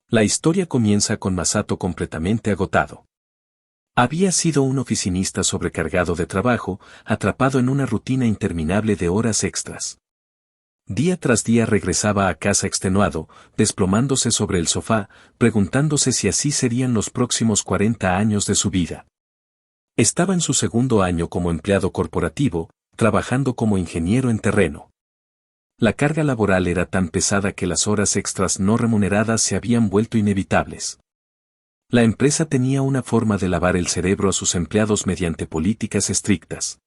La historia comienza con Masato completamente agotado. Había sido un oficinista sobrecargado de trabajo, atrapado en una rutina interminable de horas extras. Día tras día regresaba a casa extenuado, desplomándose sobre el sofá, preguntándose si así serían los próximos 40 años de su vida. Estaba en su segundo año como empleado corporativo, trabajando como ingeniero en terreno. La carga laboral era tan pesada que las horas extras no remuneradas se habían vuelto inevitables. La empresa tenía una forma de lavar el cerebro a sus empleados mediante políticas estrictas.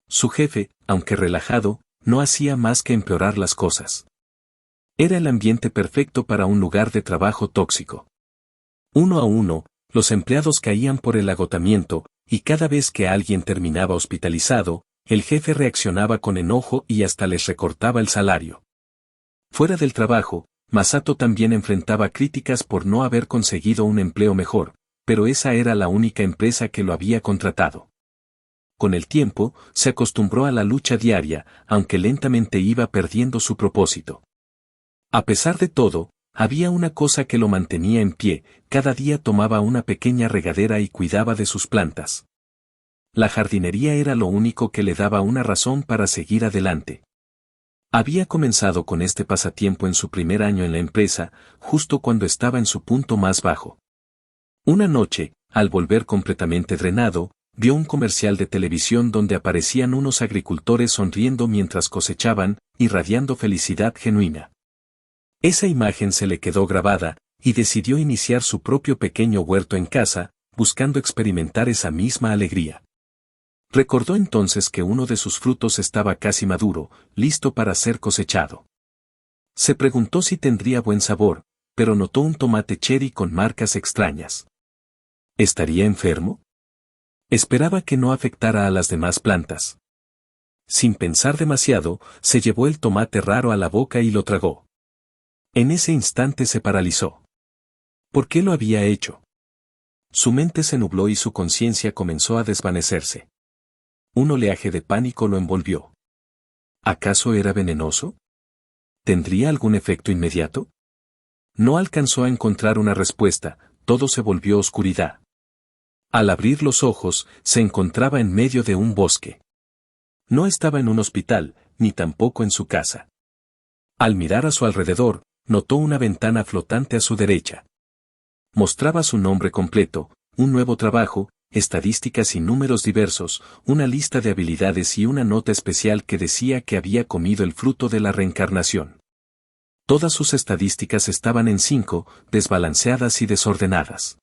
Su jefe, aunque relajado, no hacía más que empeorar las cosas. Era el ambiente perfecto para un lugar de trabajo tóxico. Uno a uno, los empleados caían por el agotamiento, y cada vez que alguien terminaba hospitalizado, el jefe reaccionaba con enojo y hasta les recortaba el salario. Fuera del trabajo, Masato también enfrentaba críticas por no haber conseguido un empleo mejor, pero esa era la única empresa que lo había contratado. Con el tiempo, se acostumbró a la lucha diaria, aunque lentamente iba perdiendo su propósito. A pesar de todo, había una cosa que lo mantenía en pie: cada día tomaba una pequeña regadera y cuidaba de sus plantas. La jardinería era lo único que le daba una razón para seguir adelante. Había comenzado con este pasatiempo en su primer año en la empresa, justo cuando estaba en su punto más bajo. Una noche, al volver completamente drenado, vio un comercial de televisión donde aparecían unos agricultores sonriendo mientras cosechaban, irradiando felicidad genuina. Esa imagen se le quedó grabada, y decidió iniciar su propio pequeño huerto en casa, buscando experimentar esa misma alegría. Recordó entonces que uno de sus frutos estaba casi maduro, listo para ser cosechado. Se preguntó si tendría buen sabor, pero notó un tomate cherry con marcas extrañas. ¿Estaría enfermo? Esperaba que no afectara a las demás plantas. Sin pensar demasiado, se llevó el tomate raro a la boca y lo tragó. En ese instante se paralizó. ¿Por qué lo había hecho? Su mente se nubló y su conciencia comenzó a desvanecerse. Un oleaje de pánico lo envolvió. ¿Acaso era venenoso? ¿Tendría algún efecto inmediato? No alcanzó a encontrar una respuesta, todo se volvió oscuridad. Al abrir los ojos, se encontraba en medio de un bosque. No estaba en un hospital, ni tampoco en su casa. Al mirar a su alrededor, notó una ventana flotante a su derecha. Mostraba su nombre completo, un nuevo trabajo, estadísticas y números diversos, una lista de habilidades y una nota especial que decía que había comido el fruto de la reencarnación. Todas sus estadísticas estaban en 5, desbalanceadas y desordenadas.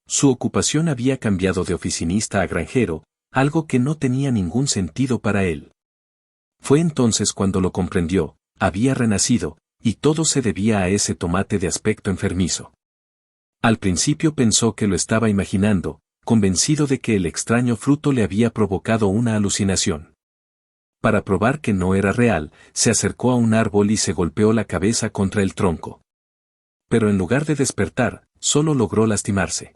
Su ocupación había cambiado de oficinista a granjero, algo que no tenía ningún sentido para él. Fue entonces cuando lo comprendió: había renacido, y todo se debía a ese tomate de aspecto enfermizo. Al principio pensó que lo estaba imaginando, convencido de que el extraño fruto le había provocado una alucinación. Para probar que no era real, se acercó a un árbol y se golpeó la cabeza contra el tronco. Pero en lugar de despertar, solo logró lastimarse.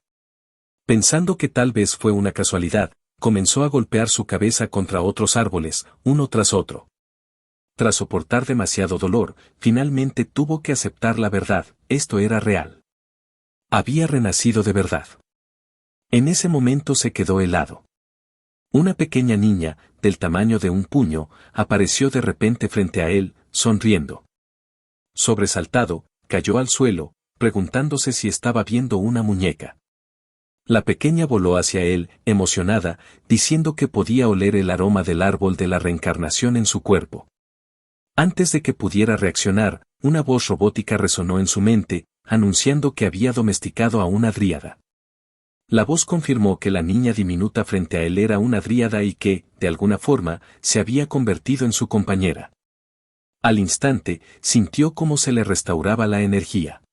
Pensando que tal vez fue una casualidad, comenzó a golpear su cabeza contra otros árboles, uno tras otro. Tras soportar demasiado dolor, finalmente tuvo que aceptar la verdad: esto era real. Había renacido de verdad. En ese momento se quedó helado. Una pequeña niña, del tamaño de un puño, apareció de repente frente a él, sonriendo. Sobresaltado, cayó al suelo, preguntándose si estaba viendo una muñeca. La pequeña voló hacia él, emocionada, diciendo que podía oler el aroma del árbol de la reencarnación en su cuerpo. Antes de que pudiera reaccionar, una voz robótica resonó en su mente, anunciando que había domesticado a una dríada. La voz confirmó que la niña diminuta frente a él era una dríada y que, de alguna forma, se había convertido en su compañera. Al instante, sintió cómo se le restauraba la energía.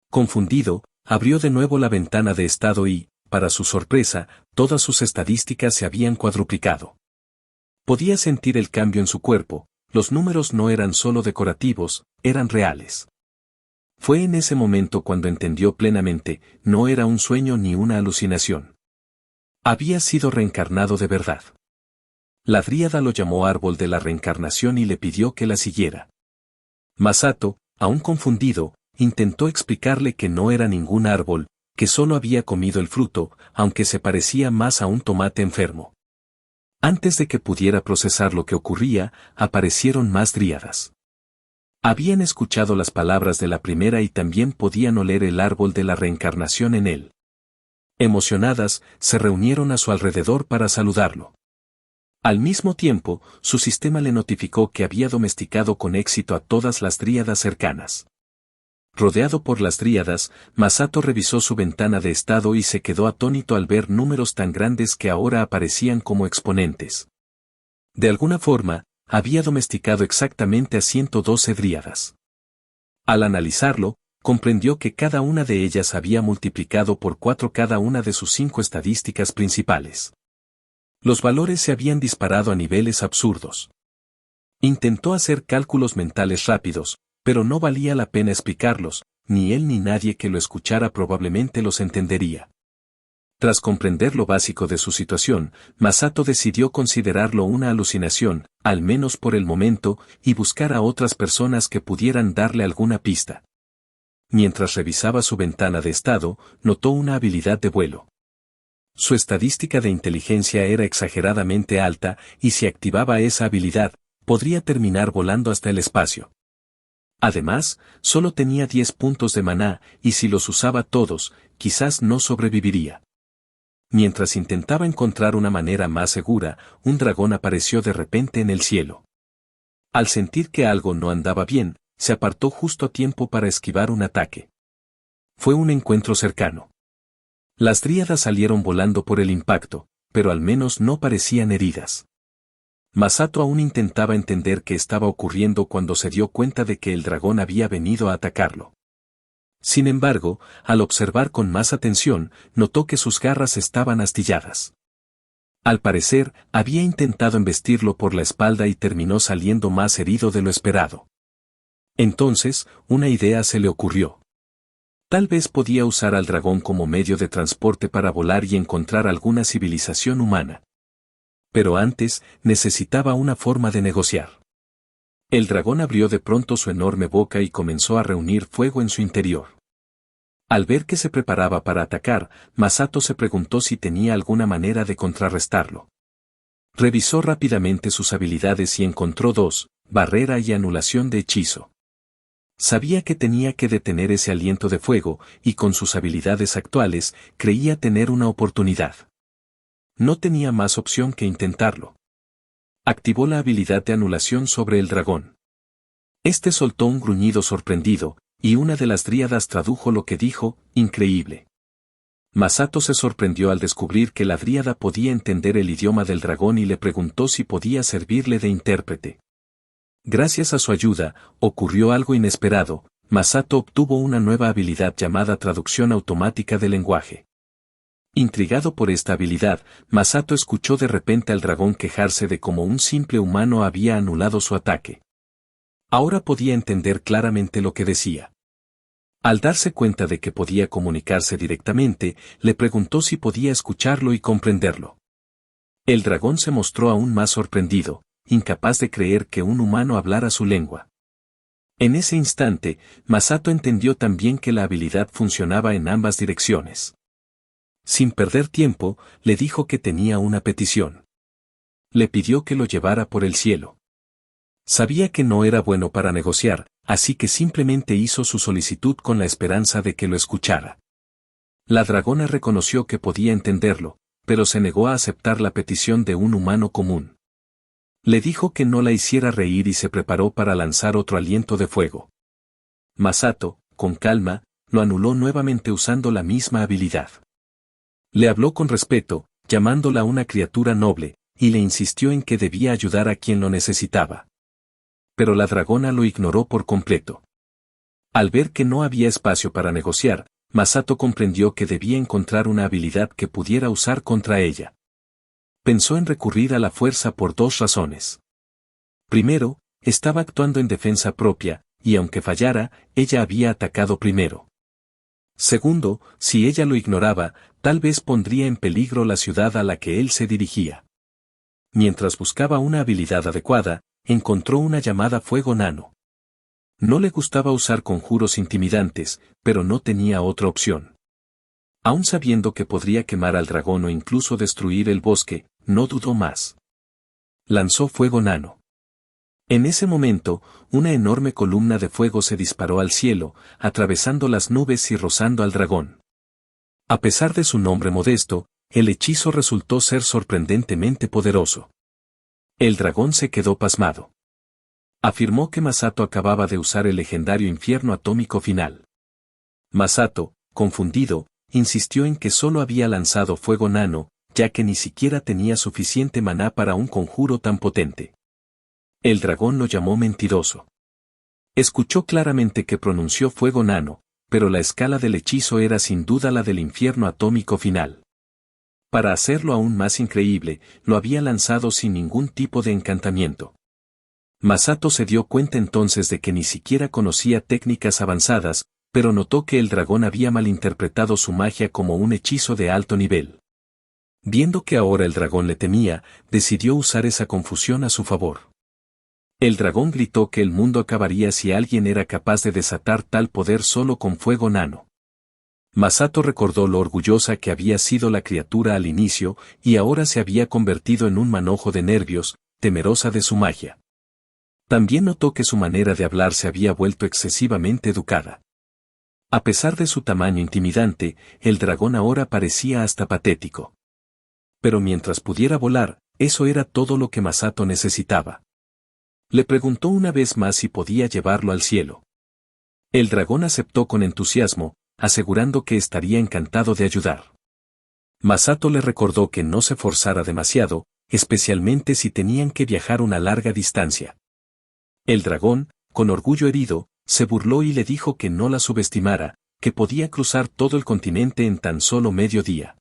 Confundido, abrió de nuevo la ventana de estado y, para su sorpresa, todas sus estadísticas se habían cuadruplicado. Podía sentir el cambio en su cuerpo: los números no eran solo decorativos, eran reales. Fue en ese momento cuando entendió plenamente: no era un sueño ni una alucinación. Había sido reencarnado de verdad. La dríada lo llamó árbol de la reencarnación y le pidió que la siguiera. Masato, aún confundido, intentó explicarle que no era ningún árbol, que solo había comido el fruto, aunque se parecía más a un tomate enfermo. Antes de que pudiera procesar lo que ocurría, aparecieron más dríadas. Habían escuchado las palabras de la primera y también podían oler el árbol de la reencarnación en él. Emocionadas, se reunieron a su alrededor para saludarlo. Al mismo tiempo, su sistema le notificó que había domesticado con éxito a todas las dríadas cercanas. Rodeado por las dríadas, Masato revisó su ventana de estado y se quedó atónito al ver números tan grandes que ahora aparecían como exponentes. De alguna forma, había domesticado exactamente a 112 dríadas. Al analizarlo, comprendió que cada una de ellas había multiplicado por 4 cada una de sus 5 estadísticas principales. Los valores se habían disparado a niveles absurdos. Intentó hacer cálculos mentales rápidos, pero no valía la pena explicarlos, ni él ni nadie que lo escuchara probablemente los entendería. Tras comprender lo básico de su situación, Masato decidió considerarlo una alucinación, al menos por el momento, y buscar a otras personas que pudieran darle alguna pista. Mientras revisaba su ventana de estado, notó una habilidad de vuelo. Su estadística de inteligencia era exageradamente alta, y si activaba esa habilidad, podría terminar volando hasta el espacio. Además, solo tenía 10 puntos de maná, y si los usaba todos, quizás no sobreviviría. Mientras intentaba encontrar una manera más segura, un dragón apareció de repente en el cielo. Al sentir que algo no andaba bien, se apartó justo a tiempo para esquivar un ataque. Fue un encuentro cercano. Las dríadas salieron volando por el impacto, pero al menos no parecían heridas. Masato aún intentaba entender qué estaba ocurriendo cuando se dio cuenta de que el dragón había venido a atacarlo. Sin embargo, al observar con más atención, notó que sus garras estaban astilladas. Al parecer, había intentado embestirlo por la espalda y terminó saliendo más herido de lo esperado. Entonces, una idea se le ocurrió. Tal vez podía usar al dragón como medio de transporte para volar y encontrar alguna civilización humana. Pero antes, necesitaba una forma de negociar. El dragón abrió de pronto su enorme boca y comenzó a reunir fuego en su interior. Al ver que se preparaba para atacar, Masato se preguntó si tenía alguna manera de contrarrestarlo. Revisó rápidamente sus habilidades y encontró 2, barrera y anulación de hechizo. Sabía que tenía que detener ese aliento de fuego, y con sus habilidades actuales, creía tener una oportunidad. No tenía más opción que intentarlo. Activó la habilidad de anulación sobre el dragón. Este soltó un gruñido sorprendido, y una de las dríadas tradujo lo que dijo, increíble. Masato se sorprendió al descubrir que la dríada podía entender el idioma del dragón y le preguntó si podía servirle de intérprete. Gracias a su ayuda, ocurrió algo inesperado. Masato obtuvo una nueva habilidad llamada traducción automática del lenguaje. Intrigado por esta habilidad, Masato escuchó de repente al dragón quejarse de cómo un simple humano había anulado su ataque. Ahora podía entender claramente lo que decía. Al darse cuenta de que podía comunicarse directamente, le preguntó si podía escucharlo y comprenderlo. El dragón se mostró aún más sorprendido, incapaz de creer que un humano hablara su lengua. En ese instante, Masato entendió también que la habilidad funcionaba en ambas direcciones. Sin perder tiempo, le dijo que tenía una petición. Le pidió que lo llevara por el cielo. Sabía que no era bueno para negociar, así que simplemente hizo su solicitud con la esperanza de que lo escuchara. La dragona reconoció que podía entenderlo, pero se negó a aceptar la petición de un humano común. Le dijo que no la hiciera reír y se preparó para lanzar otro aliento de fuego. Masato, con calma, lo anuló nuevamente usando la misma habilidad. Le habló con respeto, llamándola una criatura noble, y le insistió en que debía ayudar a quien lo necesitaba. Pero la dragona lo ignoró por completo. Al ver que no había espacio para negociar, Masato comprendió que debía encontrar una habilidad que pudiera usar contra ella. Pensó en recurrir a la fuerza por 2 razones. Primero, estaba actuando en defensa propia, y aunque fallara, ella había atacado primero. Segundo, si ella lo ignoraba, tal vez pondría en peligro la ciudad a la que él se dirigía. Mientras buscaba una habilidad adecuada, encontró una llamada fuego nano. No le gustaba usar conjuros intimidantes, pero no tenía otra opción. Aun sabiendo que podría quemar al dragón o incluso destruir el bosque, no dudó más. Lanzó fuego nano. En ese momento, una enorme columna de fuego se disparó al cielo, atravesando las nubes y rozando al dragón. A pesar de su nombre modesto, el hechizo resultó ser sorprendentemente poderoso. El dragón se quedó pasmado. Afirmó que Masato acababa de usar el legendario infierno atómico final. Masato, confundido, insistió en que solo había lanzado fuego nano, ya que ni siquiera tenía suficiente maná para un conjuro tan potente. El dragón lo llamó mentiroso. Escuchó claramente que pronunció fuego nano, pero la escala del hechizo era sin duda la del infierno atómico final. Para hacerlo aún más increíble, lo había lanzado sin ningún tipo de encantamiento. Masato se dio cuenta entonces de que ni siquiera conocía técnicas avanzadas, pero notó que el dragón había malinterpretado su magia como un hechizo de alto nivel. Viendo que ahora el dragón le temía, decidió usar esa confusión a su favor. El dragón gritó que el mundo acabaría si alguien era capaz de desatar tal poder solo con fuego nano. Masato recordó lo orgullosa que había sido la criatura al inicio y ahora se había convertido en un manojo de nervios, temerosa de su magia. También notó que su manera de hablar se había vuelto excesivamente educada. A pesar de su tamaño intimidante, el dragón ahora parecía hasta patético. Pero mientras pudiera volar, eso era todo lo que Masato necesitaba. Le preguntó una vez más si podía llevarlo al cielo. El dragón aceptó con entusiasmo, asegurando que estaría encantado de ayudar. Masato le recordó que no se forzara demasiado, especialmente si tenían que viajar una larga distancia. El dragón, con orgullo herido, se burló y le dijo que no la subestimara, que podía cruzar todo el continente en tan solo medio día.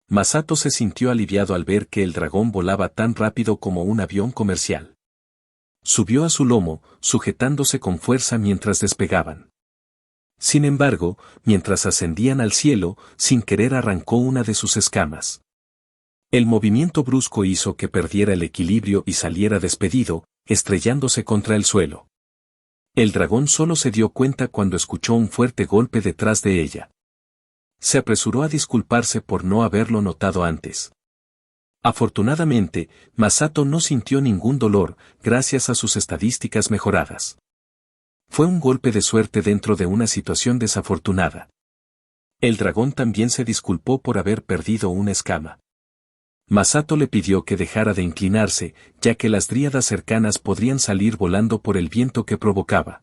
Masato se sintió aliviado al ver que el dragón volaba tan rápido como un avión comercial. Subió a su lomo, sujetándose con fuerza mientras despegaban. Sin embargo, mientras ascendían al cielo, sin querer arrancó una de sus escamas. El movimiento brusco hizo que perdiera el equilibrio y saliera despedido, estrellándose contra el suelo. El dragón solo se dio cuenta cuando escuchó un fuerte golpe detrás de ella. Se apresuró a disculparse por no haberlo notado antes. Afortunadamente, Masato no sintió ningún dolor, gracias a sus estadísticas mejoradas. Fue un golpe de suerte dentro de una situación desafortunada. El dragón también se disculpó por haber perdido una escama. Masato le pidió que dejara de inclinarse, ya que las dríadas cercanas podrían salir volando por el viento que provocaba.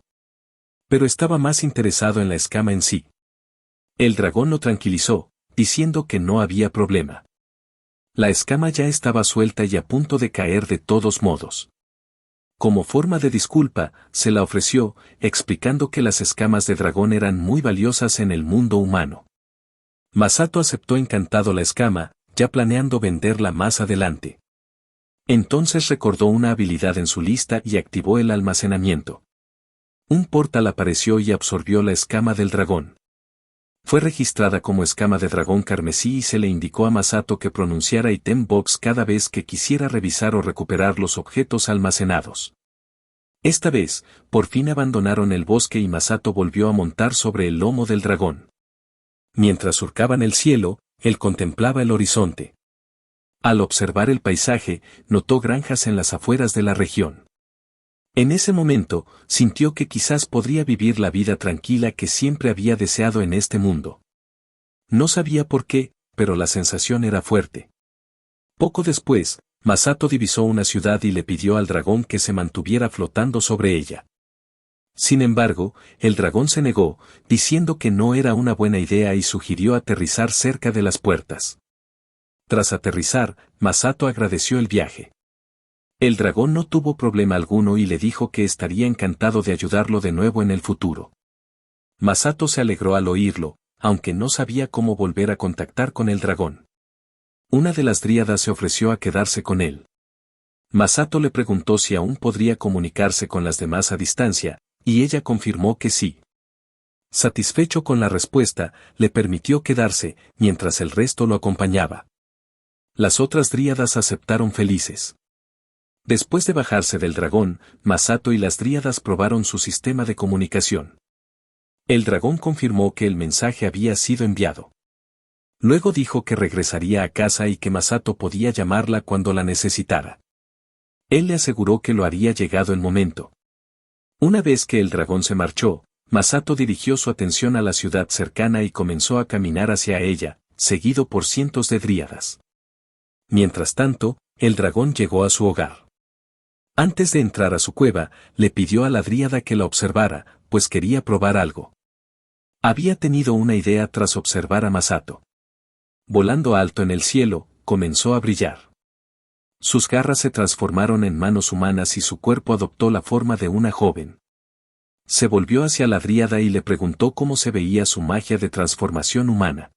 Pero estaba más interesado en la escama en sí. El dragón lo tranquilizó, diciendo que no había problema. La escama ya estaba suelta y a punto de caer de todos modos. Como forma de disculpa, se la ofreció, explicando que las escamas de dragón eran muy valiosas en el mundo humano. Masato aceptó encantado la escama, ya planeando venderla más adelante. Entonces recordó una habilidad en su lista y activó el almacenamiento. Un portal apareció y absorbió la escama del dragón. Fue registrada como escama de dragón carmesí y se le indicó a Masato que pronunciara item box cada vez que quisiera revisar o recuperar los objetos almacenados. Esta vez, por fin abandonaron el bosque y Masato volvió a montar sobre el lomo del dragón. Mientras surcaban el cielo, él contemplaba el horizonte. Al observar el paisaje, notó granjas en las afueras de la región. En ese momento, sintió que quizás podría vivir la vida tranquila que siempre había deseado en este mundo. No sabía por qué, pero la sensación era fuerte. Poco después, Masato divisó una ciudad y le pidió al dragón que se mantuviera flotando sobre ella. Sin embargo, el dragón se negó, diciendo que no era una buena idea y sugirió aterrizar cerca de las puertas. Tras aterrizar, Masato agradeció el viaje. El dragón no tuvo problema alguno y le dijo que estaría encantado de ayudarlo de nuevo en el futuro. Masato se alegró al oírlo, aunque no sabía cómo volver a contactar con el dragón. Una de las dríadas se ofreció a quedarse con él. Masato le preguntó si aún podría comunicarse con las demás a distancia, y ella confirmó que sí. Satisfecho con la respuesta, le permitió quedarse, mientras el resto lo acompañaba. Las otras dríadas aceptaron felices. Después de bajarse del dragón, Masato y las dríadas probaron su sistema de comunicación. El dragón confirmó que el mensaje había sido enviado. Luego dijo que regresaría a casa y que Masato podía llamarla cuando la necesitara. Él le aseguró que lo haría llegado el momento. Una vez que el dragón se marchó, Masato dirigió su atención a la ciudad cercana y comenzó a caminar hacia ella, seguido por cientos de dríadas. Mientras tanto, el dragón llegó a su hogar. Antes de entrar a su cueva, le pidió a la dríada que la observara, pues quería probar algo. Había tenido una idea tras observar a Masato. Volando alto en el cielo, comenzó a brillar. Sus garras se transformaron en manos humanas y su cuerpo adoptó la forma de una joven. Se volvió hacia la dríada y le preguntó cómo se veía su magia de transformación humana.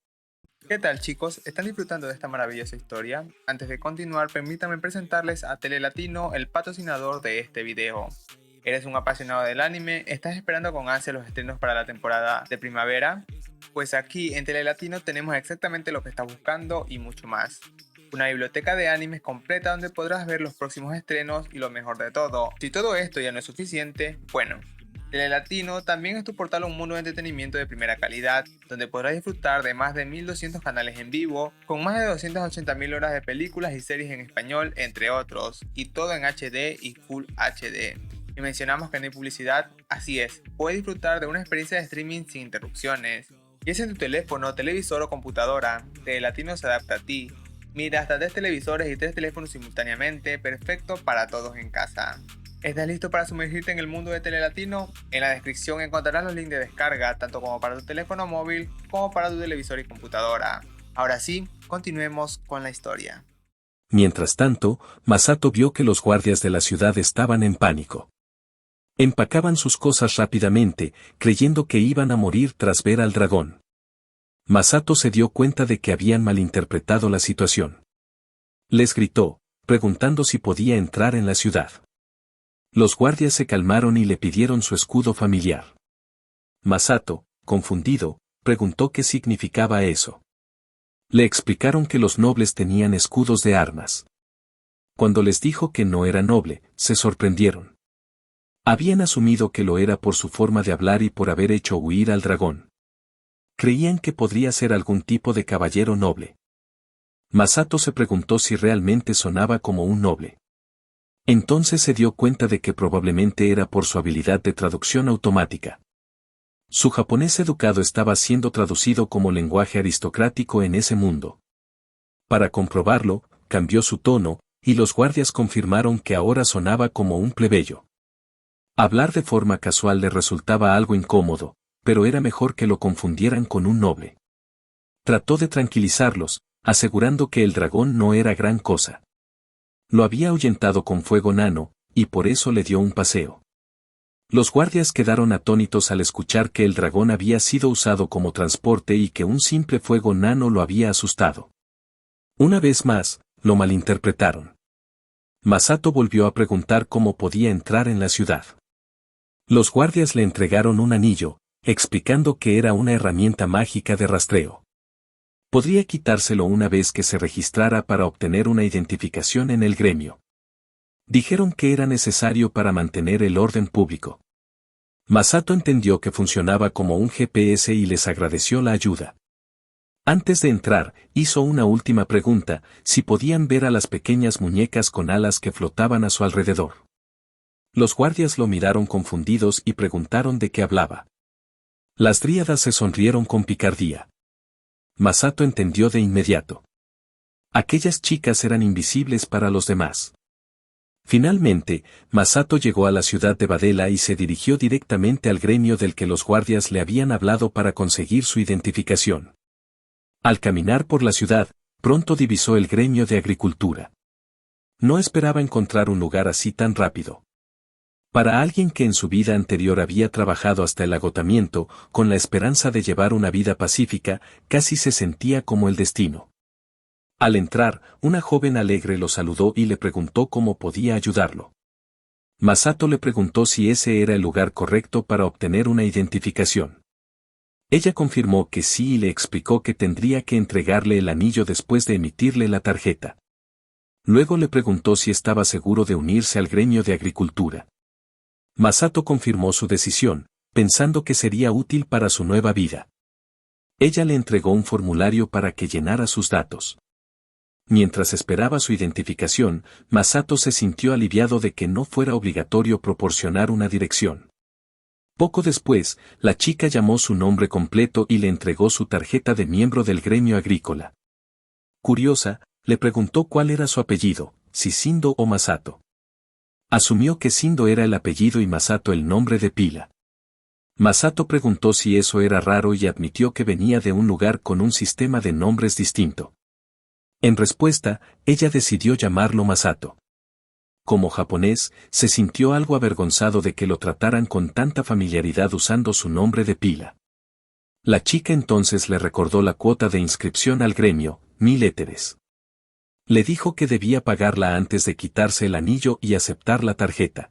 ¿Qué tal, chicos? ¿Están disfrutando de esta maravillosa historia? Antes de continuar, permítanme presentarles a Telelatino, el patrocinador de este video. ¿Eres un apasionado del anime? ¿Estás esperando con ansia los estrenos para la temporada de primavera? Pues aquí en Telelatino tenemos exactamente lo que estás buscando y mucho más. Una biblioteca de animes completa donde podrás ver los próximos estrenos y lo mejor de todo. Si todo esto ya no es suficiente, bueno, Telelatino también es tu portal a un mundo de entretenimiento de primera calidad, donde podrás disfrutar de más de 1200 canales en vivo, con más de 280.000 horas de películas y series en español, entre otros, y todo en HD y Full HD. Y mencionamos que no hay publicidad, así es, puedes disfrutar de una experiencia de streaming sin interrupciones. Y es en tu teléfono, televisor o computadora, Telelatino se adapta a ti. Mira, hasta 3 televisores y 3 teléfonos simultáneamente, perfecto para todos en casa. ¿Estás listo para sumergirte en el mundo de Telelatino? En la descripción encontrarás los links de descarga, tanto como para tu teléfono móvil como para tu televisor y computadora. Ahora sí, continuemos con la historia. Mientras tanto, Masato vio que los guardias de la ciudad estaban en pánico. Empacaban sus cosas rápidamente, creyendo que iban a morir tras ver al dragón. Masato se dio cuenta de que habían malinterpretado la situación. Les gritó, preguntando si podía entrar en la ciudad. Los guardias se calmaron y le pidieron su escudo familiar. Masato, confundido, preguntó qué significaba eso. Le explicaron que los nobles tenían escudos de armas. Cuando les dijo que no era noble, se sorprendieron. Habían asumido que lo era por su forma de hablar y por haber hecho huir al dragón. Creían que podría ser algún tipo de caballero noble. Masato se preguntó si realmente sonaba como un noble. Entonces se dio cuenta de que probablemente era por su habilidad de traducción automática. Su japonés educado estaba siendo traducido como lenguaje aristocrático en ese mundo. Para comprobarlo, cambió su tono, y los guardias confirmaron que ahora sonaba como un plebeyo. Hablar de forma casual le resultaba algo incómodo, pero era mejor que lo confundieran con un noble. Trató de tranquilizarlos, asegurando que el dragón no era gran cosa. Lo había ahuyentado con fuego nano, y por eso le dio un paseo. Los guardias quedaron atónitos al escuchar que el dragón había sido usado como transporte y que un simple fuego nano lo había asustado. Una vez más, lo malinterpretaron. Masato volvió a preguntar cómo podía entrar en la ciudad. Los guardias le entregaron un anillo, explicando que era una herramienta mágica de rastreo. Podría quitárselo una vez que se registrara para obtener una identificación en el gremio. Dijeron que era necesario para mantener el orden público. Masato entendió que funcionaba como un GPS y les agradeció la ayuda. Antes de entrar, hizo una última pregunta, si podían ver a las pequeñas muñecas con alas que flotaban a su alrededor. Los guardias lo miraron confundidos y preguntaron de qué hablaba. Las dríadas se sonrieron con picardía. Masato entendió de inmediato. Aquellas chicas eran invisibles para los demás. Finalmente, Masato llegó a la ciudad de Badela y se dirigió directamente al gremio del que los guardias le habían hablado para conseguir su identificación. Al caminar por la ciudad, pronto divisó el gremio de agricultura. No esperaba encontrar un lugar así tan rápido. Para alguien que en su vida anterior había trabajado hasta el agotamiento, con la esperanza de llevar una vida pacífica, casi se sentía como el destino. Al entrar, una joven alegre lo saludó y le preguntó cómo podía ayudarlo. Masato le preguntó si ese era el lugar correcto para obtener una identificación. Ella confirmó que sí y le explicó que tendría que entregarle el anillo después de emitirle la tarjeta. Luego le preguntó si estaba seguro de unirse al gremio de agricultura. Masato confirmó su decisión, pensando que sería útil para su nueva vida. Ella le entregó un formulario para que llenara sus datos. Mientras esperaba su identificación, Masato se sintió aliviado de que no fuera obligatorio proporcionar una dirección. Poco después, la chica llamó su nombre completo y le entregó su tarjeta de miembro del gremio agrícola. Curiosa, le preguntó cuál era su apellido, si Shindo o Masato. Asumió que Shindo era el apellido y Masato el nombre de pila. Masato preguntó si eso era raro y admitió que venía de un lugar con un sistema de nombres distinto. En respuesta, ella decidió llamarlo Masato. Como japonés, se sintió algo avergonzado de que lo trataran con tanta familiaridad usando su nombre de pila. La chica entonces le recordó la cuota de inscripción al gremio, 1000 éteres. Le dijo que debía pagarla antes de quitarse el anillo y aceptar la tarjeta.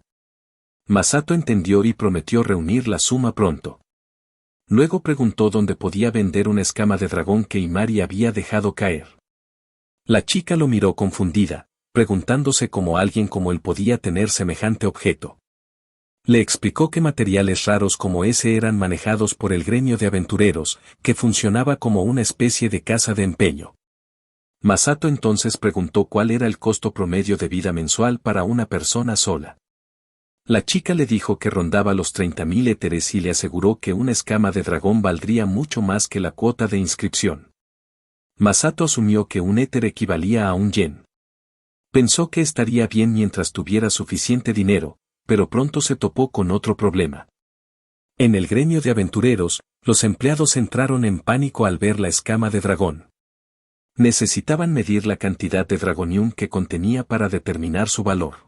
Masato entendió y prometió reunir la suma pronto. Luego preguntó dónde podía vender una escama de dragón que Imari había dejado caer. La chica lo miró confundida, preguntándose cómo alguien como él podía tener semejante objeto. Le explicó que materiales raros como ese eran manejados por el gremio de aventureros, que funcionaba como una especie de casa de empeño. Masato entonces preguntó cuál era el costo promedio de vida mensual para una persona sola. La chica le dijo que rondaba los 30.000 éteres y le aseguró que una escama de dragón valdría mucho más que la cuota de inscripción. Masato asumió que un éter equivalía a un yen. Pensó que estaría bien mientras tuviera suficiente dinero, pero pronto se topó con otro problema. En el gremio de aventureros, los empleados entraron en pánico al ver la escama de dragón. Necesitaban medir la cantidad de dragonium que contenía para determinar su valor.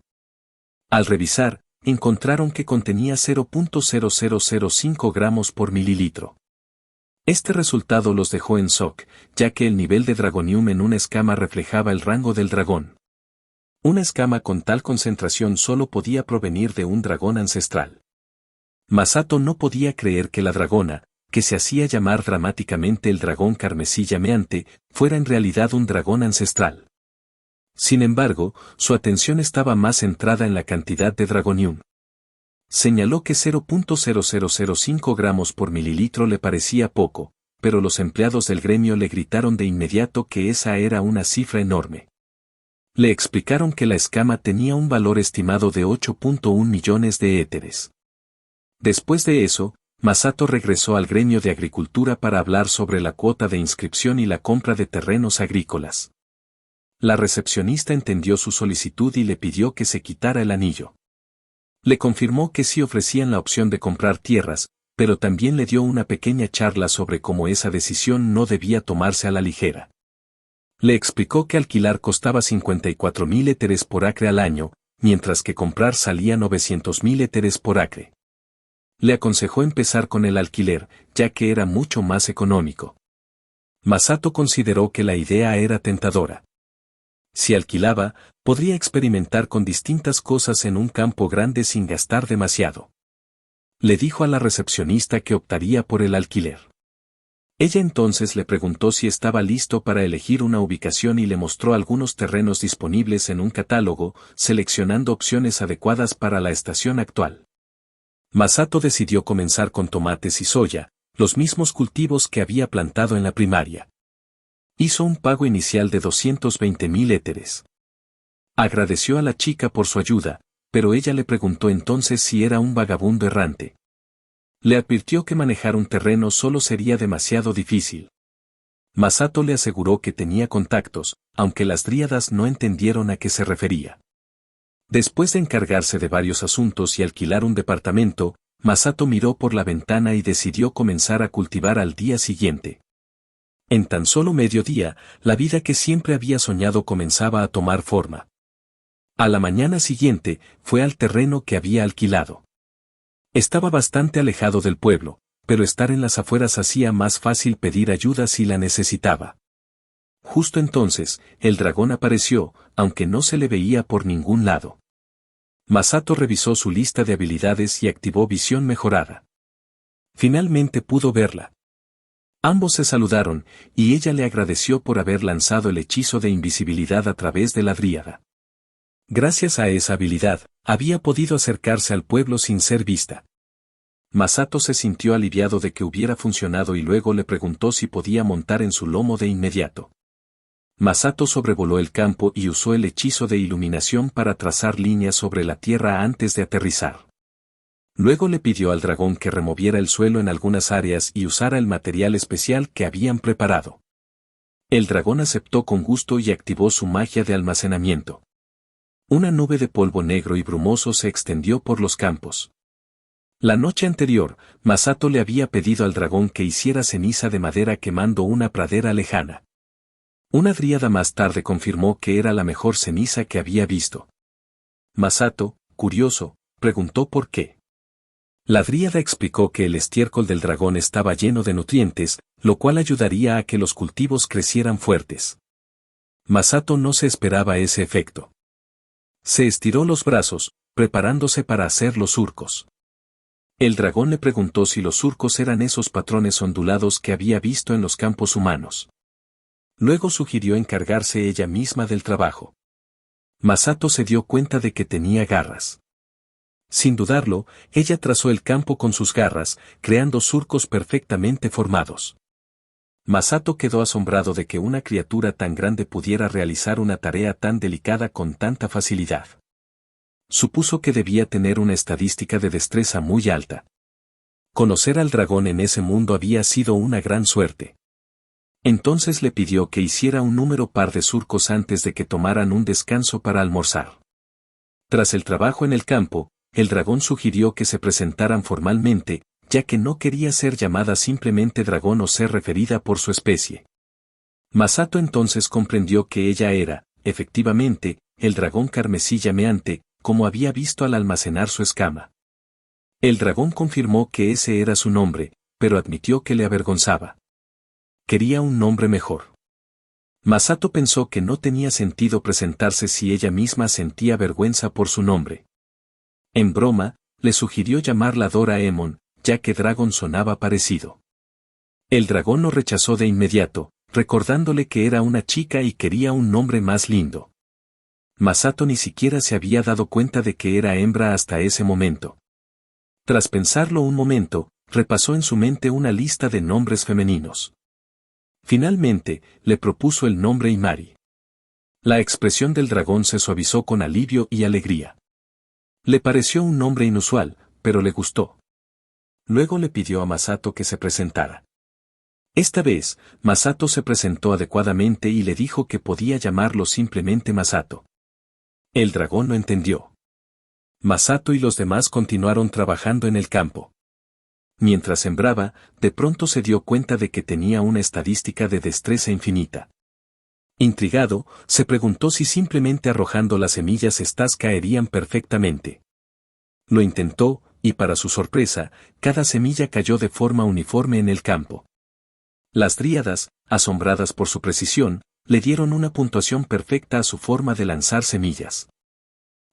Al revisar, encontraron que contenía 0.0005 gramos por mililitro. Este resultado los dejó en shock, ya que el nivel de dragonium en una escama reflejaba el rango del dragón. Una escama con tal concentración solo podía provenir de un dragón ancestral. Masato no podía creer que la dragona, que se hacía llamar dramáticamente el dragón carmesí llameante, fuera en realidad un dragón ancestral. Sin embargo, su atención estaba más centrada en la cantidad de dragonium. Señaló que 0.0005 gramos por mililitro le parecía poco, pero los empleados del gremio le gritaron de inmediato que esa era una cifra enorme. Le explicaron que la escama tenía un valor estimado de 8.1 millones de éteres. Después de eso, Masato regresó al gremio de agricultura para hablar sobre la cuota de inscripción y la compra de terrenos agrícolas. La recepcionista entendió su solicitud y le pidió que se quitara el anillo. Le confirmó que sí ofrecían la opción de comprar tierras, pero también le dio una pequeña charla sobre cómo esa decisión no debía tomarse a la ligera. Le explicó que alquilar costaba 54.000 éteres por acre al año, mientras que comprar salía 900.000 éteres por acre. Le aconsejó empezar con el alquiler, ya que era mucho más económico. Masato consideró que la idea era tentadora. Si alquilaba, podría experimentar con distintas cosas en un campo grande sin gastar demasiado. Le dijo a la recepcionista que optaría por el alquiler. Ella entonces le preguntó si estaba listo para elegir una ubicación y le mostró algunos terrenos disponibles en un catálogo, seleccionando opciones adecuadas para la estación actual. Masato decidió comenzar con tomates y soya, los mismos cultivos que había plantado en la primaria. Hizo un pago inicial de 220.000 éteres. Agradeció a la chica por su ayuda, pero ella le preguntó entonces si era un vagabundo errante. Le advirtió que manejar un terreno solo sería demasiado difícil. Masato le aseguró que tenía contactos, aunque las dríadas no entendieron a qué se refería. Después de encargarse de varios asuntos y alquilar un departamento, Masato miró por la ventana y decidió comenzar a cultivar al día siguiente. En tan solo mediodía, la vida que siempre había soñado comenzaba a tomar forma. A la mañana siguiente, fue al terreno que había alquilado. Estaba bastante alejado del pueblo, pero estar en las afueras hacía más fácil pedir ayuda si la necesitaba. Justo entonces, el dragón apareció, aunque no se le veía por ningún lado. Masato revisó su lista de habilidades y activó visión mejorada. Finalmente pudo verla. Ambos se saludaron, y ella le agradeció por haber lanzado el hechizo de invisibilidad a través de la dríada. Gracias a esa habilidad, había podido acercarse al pueblo sin ser vista. Masato se sintió aliviado de que hubiera funcionado y luego le preguntó si podía montar en su lomo de inmediato. Masato sobrevoló el campo y usó el hechizo de iluminación para trazar líneas sobre la tierra antes de aterrizar. Luego le pidió al dragón que removiera el suelo en algunas áreas y usara el material especial que habían preparado. El dragón aceptó con gusto y activó su magia de almacenamiento. Una nube de polvo negro y brumoso se extendió por los campos. La noche anterior, Masato le había pedido al dragón que hiciera ceniza de madera quemando una pradera lejana. Una dríada más tarde confirmó que era la mejor ceniza que había visto. Masato, curioso, preguntó por qué. La dríada explicó que el estiércol del dragón estaba lleno de nutrientes, lo cual ayudaría a que los cultivos crecieran fuertes. Masato no se esperaba ese efecto. Se estiró los brazos, preparándose para hacer los surcos. El dragón le preguntó si los surcos eran esos patrones ondulados que había visto en los campos humanos. Luego sugirió encargarse ella misma del trabajo. Masato se dio cuenta de que tenía garras. Sin dudarlo, ella trazó el campo con sus garras, creando surcos perfectamente formados. Masato quedó asombrado de que una criatura tan grande pudiera realizar una tarea tan delicada con tanta facilidad. Supuso que debía tener una estadística de destreza muy alta. Conocer al dragón en ese mundo había sido una gran suerte. Entonces le pidió que hiciera un número par de surcos antes de que tomaran un descanso para almorzar. Tras el trabajo en el campo, el dragón sugirió que se presentaran formalmente, ya que no quería ser llamada simplemente dragón o ser referida por su especie. Masato entonces comprendió que ella era, efectivamente, el dragón carmesí llameante, como había visto al almacenar su escama. El dragón confirmó que ese era su nombre, pero admitió que le avergonzaba. Quería un nombre mejor. Masato pensó que no tenía sentido presentarse si ella misma sentía vergüenza por su nombre. En broma, le sugirió llamarla Doraemon, ya que Dragon sonaba parecido. El dragón lo rechazó de inmediato, recordándole que era una chica y quería un nombre más lindo. Masato ni siquiera se había dado cuenta de que era hembra hasta ese momento. Tras pensarlo un momento, repasó en su mente una lista de nombres femeninos. Finalmente, le propuso el nombre Imari. La expresión del dragón se suavizó con alivio y alegría. Le pareció un nombre inusual, pero le gustó. Luego le pidió a Masato que se presentara. Esta vez, Masato se presentó adecuadamente y le dijo que podía llamarlo simplemente Masato. El dragón lo entendió. Masato y los demás continuaron trabajando en el campo. Mientras sembraba, de pronto se dio cuenta de que tenía una estadística de destreza infinita. Intrigado, se preguntó si simplemente arrojando las semillas estas caerían perfectamente. Lo intentó, y para su sorpresa, cada semilla cayó de forma uniforme en el campo. Las dríadas, asombradas por su precisión, le dieron una puntuación perfecta a su forma de lanzar semillas.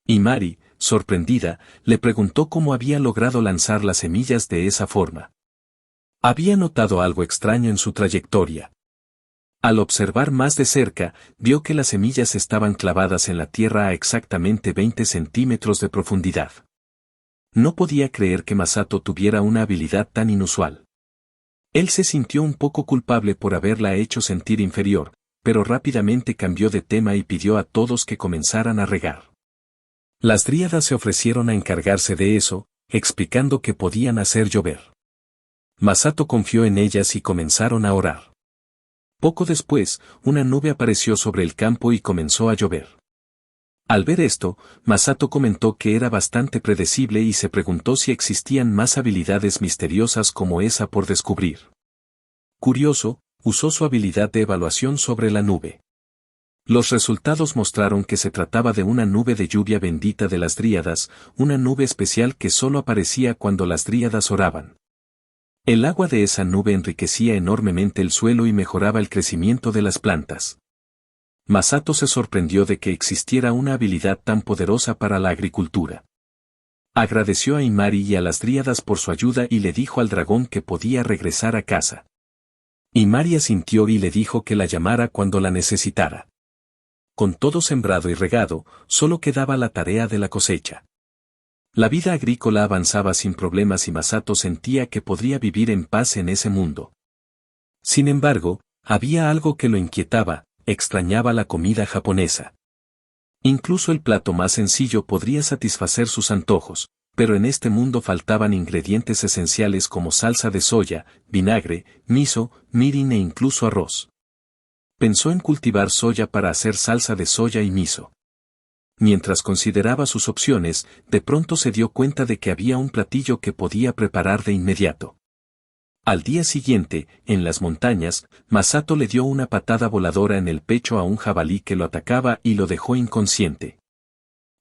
Imari, sorprendida, le preguntó cómo había logrado lanzar las semillas de esa forma. Había notado algo extraño en su trayectoria. Al observar más de cerca, vio que las semillas estaban clavadas en la tierra a exactamente 20 centímetros de profundidad. No podía creer que Masato tuviera una habilidad tan inusual. Él se sintió un poco culpable por haberla hecho sentir inferior, pero rápidamente cambió de tema y pidió a todos que comenzaran a regar. Las dríadas se ofrecieron a encargarse de eso, explicando que podían hacer llover. Masato confió en ellas y comenzaron a orar. Poco después, una nube apareció sobre el campo y comenzó a llover. Al ver esto, Masato comentó que era bastante predecible y se preguntó si existían más habilidades misteriosas como esa por descubrir. Curioso, usó su habilidad de evaluación sobre la nube. Los resultados mostraron que se trataba de una nube de lluvia bendita de las dríadas, una nube especial que solo aparecía cuando las dríadas oraban. El agua de esa nube enriquecía enormemente el suelo y mejoraba el crecimiento de las plantas. Masato se sorprendió de que existiera una habilidad tan poderosa para la agricultura. Agradeció a Imari y a las dríadas por su ayuda y le dijo al dragón que podía regresar a casa. Imari asintió y le dijo que la llamara cuando la necesitara. Con todo sembrado y regado, solo quedaba la tarea de la cosecha. La vida agrícola avanzaba sin problemas y Masato sentía que podría vivir en paz en ese mundo. Sin embargo, había algo que lo inquietaba, extrañaba la comida japonesa. Incluso el plato más sencillo podría satisfacer sus antojos, pero en este mundo faltaban ingredientes esenciales como salsa de soya, vinagre, miso, mirin e incluso arroz. Pensó en cultivar soya para hacer salsa de soya y miso. Mientras consideraba sus opciones, de pronto se dio cuenta de que había un platillo que podía preparar de inmediato. Al día siguiente, en las montañas, Masato le dio una patada voladora en el pecho a un jabalí que lo atacaba y lo dejó inconsciente.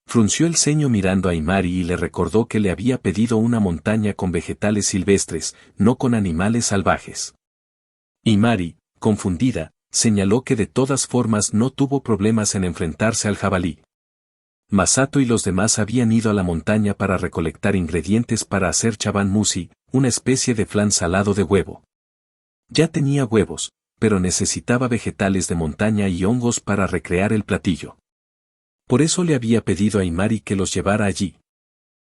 Frunció el ceño mirando a Imari y le recordó que le había pedido una montaña con vegetales silvestres, no con animales salvajes. Imari, confundida, señaló que de todas formas no tuvo problemas en enfrentarse al jabalí. Masato y los demás habían ido a la montaña para recolectar ingredientes para hacer chaban musi, una especie de flan salado de huevo. Ya tenía huevos, pero necesitaba vegetales de montaña y hongos para recrear el platillo. Por eso le había pedido a Imari que los llevara allí.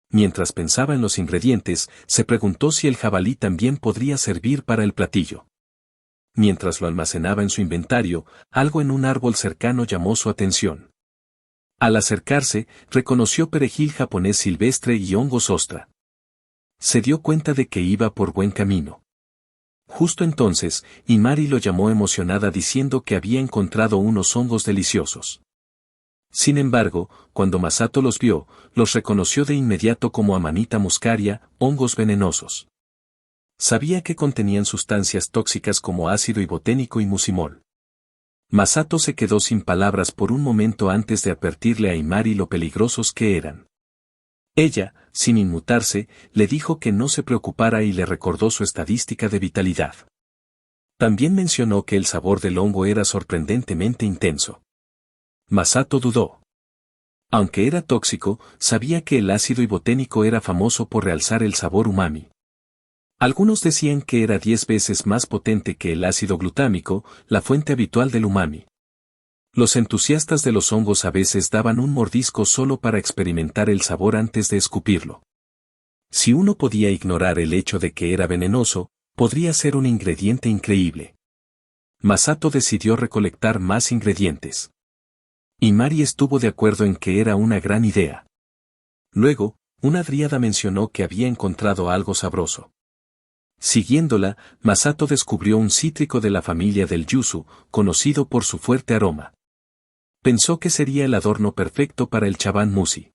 Mientras pensaba en los ingredientes, se preguntó si el jabalí también podría servir para el platillo. Mientras lo almacenaba en su inventario, algo en un árbol cercano llamó su atención. Al acercarse, reconoció perejil japonés silvestre y hongos ostra. Se dio cuenta de que iba por buen camino. Justo entonces, Imari lo llamó emocionada diciendo que había encontrado unos hongos deliciosos. Sin embargo, cuando Masato los vio, los reconoció de inmediato como Amanita muscaria, hongos venenosos. Sabía que contenían sustancias tóxicas como ácido iboténico y mucimol. Masato se quedó sin palabras por un momento antes de advertirle a Imari lo peligrosos que eran. Ella, sin inmutarse, le dijo que no se preocupara y le recordó su estadística de vitalidad. También mencionó que el sabor del hongo era sorprendentemente intenso. Masato dudó. Aunque era tóxico, sabía que el ácido iboténico era famoso por realzar el sabor umami. Algunos decían que era 10 veces más potente que el ácido glutámico, la fuente habitual del umami. Los entusiastas de los hongos a veces daban un mordisco solo para experimentar el sabor antes de escupirlo. Si uno podía ignorar el hecho de que era venenoso, podría ser un ingrediente increíble. Masato decidió recolectar más ingredientes. Imari estuvo de acuerdo en que era una gran idea. Luego, una dríada mencionó que había encontrado algo sabroso. Siguiéndola, Masato descubrió un cítrico de la familia del yuzu, conocido por su fuerte aroma. Pensó que sería el adorno perfecto para el chaban musi.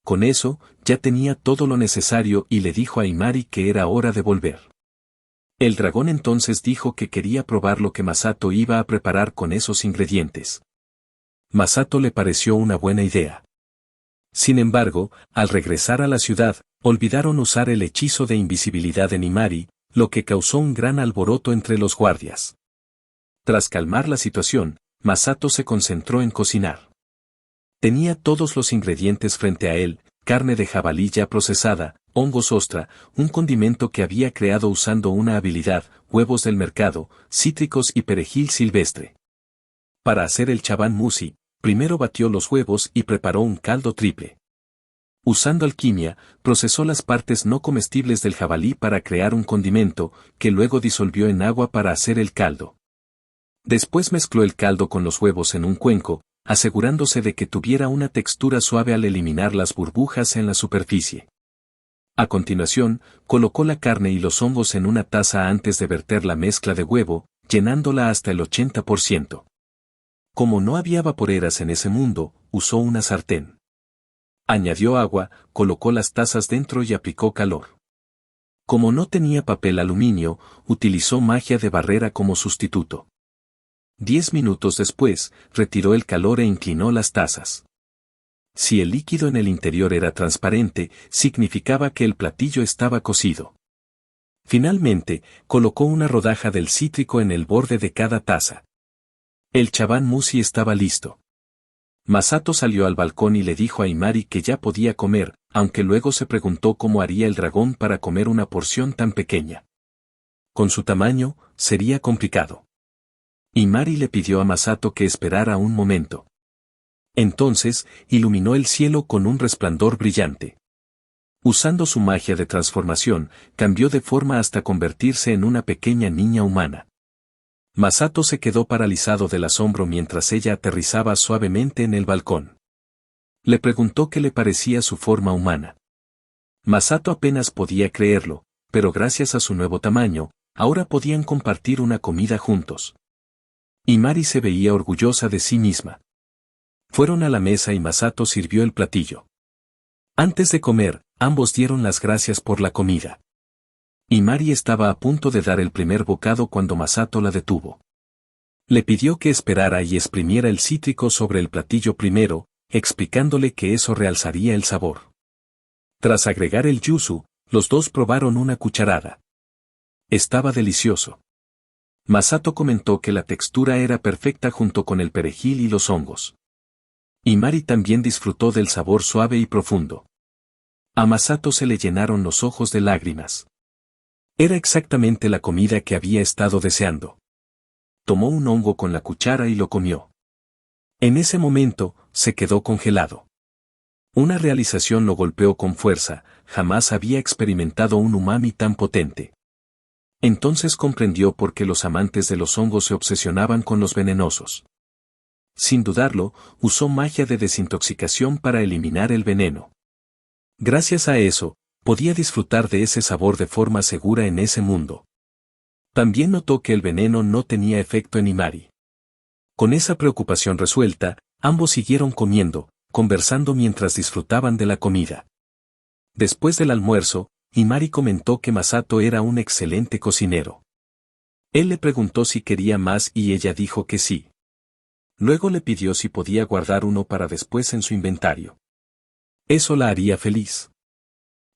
Con eso, ya tenía todo lo necesario y le dijo a Imari que era hora de volver. El dragón entonces dijo que quería probar lo que Masato iba a preparar con esos ingredientes. Masato le pareció una buena idea. Sin embargo, al regresar a la ciudad, olvidaron usar el hechizo de invisibilidad en Imari, lo que causó un gran alboroto entre los guardias. Tras calmar la situación, Masato se concentró en cocinar. Tenía todos los ingredientes frente a él, carne de jabalí ya procesada, hongos ostra, un condimento que había creado usando una habilidad, huevos del mercado, cítricos y perejil silvestre. Para hacer el chaban musi, primero batió los huevos y preparó un caldo triple. Usando alquimia, procesó las partes no comestibles del jabalí para crear un condimento, que luego disolvió en agua para hacer el caldo. Después mezcló el caldo con los huevos en un cuenco, asegurándose de que tuviera una textura suave al eliminar las burbujas en la superficie. A continuación, colocó la carne y los hongos en una taza antes de verter la mezcla de huevo, llenándola hasta el 80%. Como no había vaporeras en ese mundo, usó una sartén. Añadió agua, colocó las tazas dentro y aplicó calor. Como no tenía papel aluminio, utilizó magia de barrera como sustituto. 10 minutos después, retiró el calor e inclinó las tazas. Si el líquido en el interior era transparente, significaba que el platillo estaba cocido. Finalmente, colocó una rodaja del cítrico en el borde de cada taza. El chaban musi estaba listo. Masato salió al balcón y le dijo a Imari que ya podía comer, aunque luego se preguntó cómo haría el dragón para comer una porción tan pequeña. Con su tamaño, sería complicado. Imari le pidió a Masato que esperara un momento. Entonces, iluminó el cielo con un resplandor brillante. Usando su magia de transformación, cambió de forma hasta convertirse en una pequeña niña humana. Masato se quedó paralizado del asombro mientras ella aterrizaba suavemente en el balcón. Le preguntó qué le parecía su forma humana. Masato apenas podía creerlo, pero gracias a su nuevo tamaño, ahora podían compartir una comida juntos. Imari se veía orgullosa de sí misma. Fueron a la mesa y Masato sirvió el platillo. Antes de comer, ambos dieron las gracias por la comida. Imari estaba a punto de dar el primer bocado cuando Masato la detuvo. Le pidió que esperara y exprimiera el cítrico sobre el platillo primero, explicándole que eso realzaría el sabor. Tras agregar el yuzu, los dos probaron una cucharada. Estaba delicioso. Masato comentó que la textura era perfecta junto con el perejil y los hongos. Imari también disfrutó del sabor suave y profundo. A Masato se le llenaron los ojos de lágrimas. Era exactamente la comida que había estado deseando. Tomó un hongo con la cuchara y lo comió. En ese momento, se quedó congelado. Una realización lo golpeó con fuerza, jamás había experimentado un umami tan potente. Entonces comprendió por qué los amantes de los hongos se obsesionaban con los venenosos. Sin dudarlo, usó magia de desintoxicación para eliminar el veneno. Gracias a eso, podía disfrutar de ese sabor de forma segura en ese mundo. También notó que el veneno no tenía efecto en Imari. Con esa preocupación resuelta, ambos siguieron comiendo, conversando mientras disfrutaban de la comida. Después del almuerzo, Imari comentó que Masato era un excelente cocinero. Él le preguntó si quería más y ella dijo que sí. Luego le pidió si podía guardar uno para después en su inventario. Eso la haría feliz.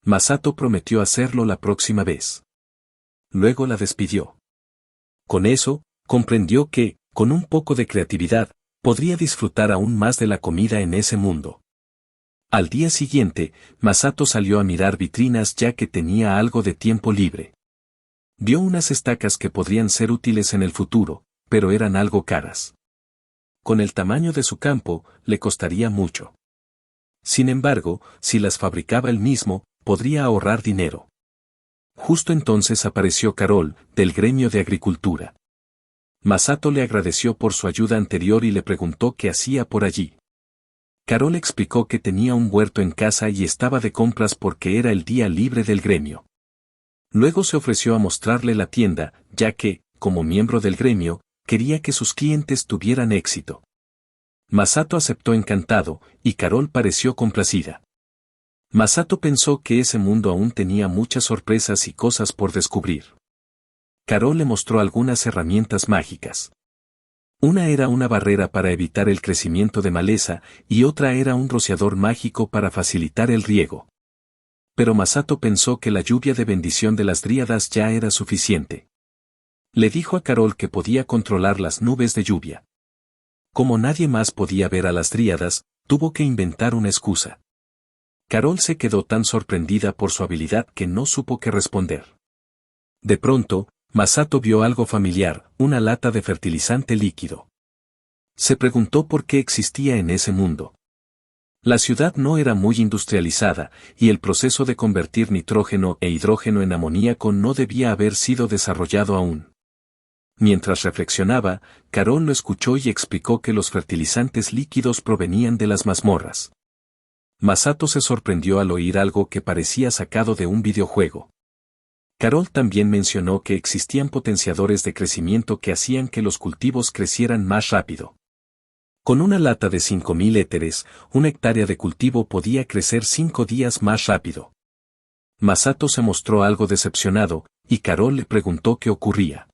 Masato prometió hacerlo la próxima vez. Luego la despidió. Con eso, comprendió que, con un poco de creatividad, podría disfrutar aún más de la comida en ese mundo. Al día siguiente, Masato salió a mirar vitrinas ya que tenía algo de tiempo libre. Vio unas estacas que podrían ser útiles en el futuro, pero eran algo caras. Con el tamaño de su campo, le costaría mucho. Sin embargo, si las fabricaba él mismo, podría ahorrar dinero. Justo entonces apareció Carol, del gremio de agricultura. Masato le agradeció por su ayuda anterior y le preguntó qué hacía por allí. Carol explicó que tenía un huerto en casa y estaba de compras porque era el día libre del gremio. Luego se ofreció a mostrarle la tienda, ya que, como miembro del gremio, quería que sus clientes tuvieran éxito. Masato aceptó encantado, y Carol pareció complacida. Masato pensó que ese mundo aún tenía muchas sorpresas y cosas por descubrir. Carol le mostró algunas herramientas mágicas. Una era una barrera para evitar el crecimiento de maleza y otra era un rociador mágico para facilitar el riego. Pero Masato pensó que la lluvia de bendición de las dríadas ya era suficiente. Le dijo a Carol que podía controlar las nubes de lluvia. Como nadie más podía ver a las dríadas, tuvo que inventar una excusa. Carol se quedó tan sorprendida por su habilidad que no supo qué responder. De pronto, Masato vio algo familiar, una lata de fertilizante líquido. Se preguntó por qué existía en ese mundo. La ciudad no era muy industrializada, y el proceso de convertir nitrógeno e hidrógeno en amoníaco no debía haber sido desarrollado aún. Mientras reflexionaba, Carol lo escuchó y explicó que los fertilizantes líquidos provenían de las mazmorras. Masato se sorprendió al oír algo que parecía sacado de un videojuego. Carol también mencionó que existían potenciadores de crecimiento que hacían que los cultivos crecieran más rápido. Con una lata de 5000 éteres, una hectárea de cultivo podía crecer 5 días más rápido. Masato se mostró algo decepcionado, y Carol le preguntó qué ocurría.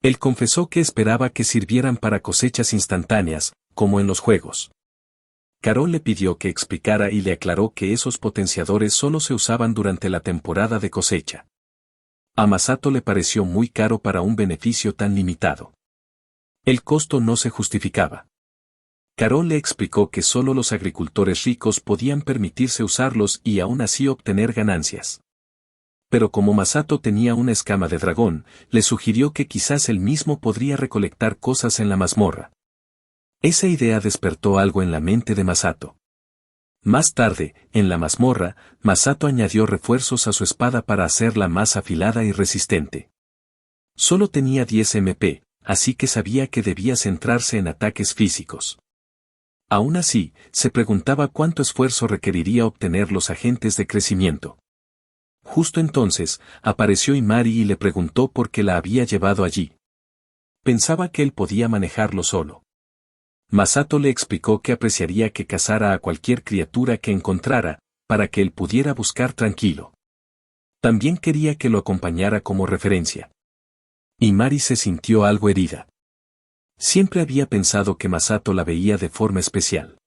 Él confesó que esperaba que sirvieran para cosechas instantáneas, como en los juegos. Carol le pidió que explicara y le aclaró que esos potenciadores solo se usaban durante la temporada de cosecha. A Masato le pareció muy caro para un beneficio tan limitado. El costo no se justificaba. Carol le explicó que solo los agricultores ricos podían permitirse usarlos y aún así obtener ganancias. Pero como Masato tenía una escama de dragón, le sugirió que quizás él mismo podría recolectar cosas en la mazmorra. Esa idea despertó algo en la mente de Masato. Más tarde, en la mazmorra, Masato añadió refuerzos a su espada para hacerla más afilada y resistente. Solo tenía 10 MP, así que sabía que debía centrarse en ataques físicos. Aún así, se preguntaba cuánto esfuerzo requeriría obtener los agentes de crecimiento. Justo entonces, apareció Imari y le preguntó por qué la había llevado allí. Pensaba que él podía manejarlo solo. Masato le explicó que apreciaría que cazara a cualquier criatura que encontrara, para que él pudiera buscar tranquilo. También quería que lo acompañara como referencia. Imari se sintió algo herida. Siempre había pensado que Masato la veía de forma especial.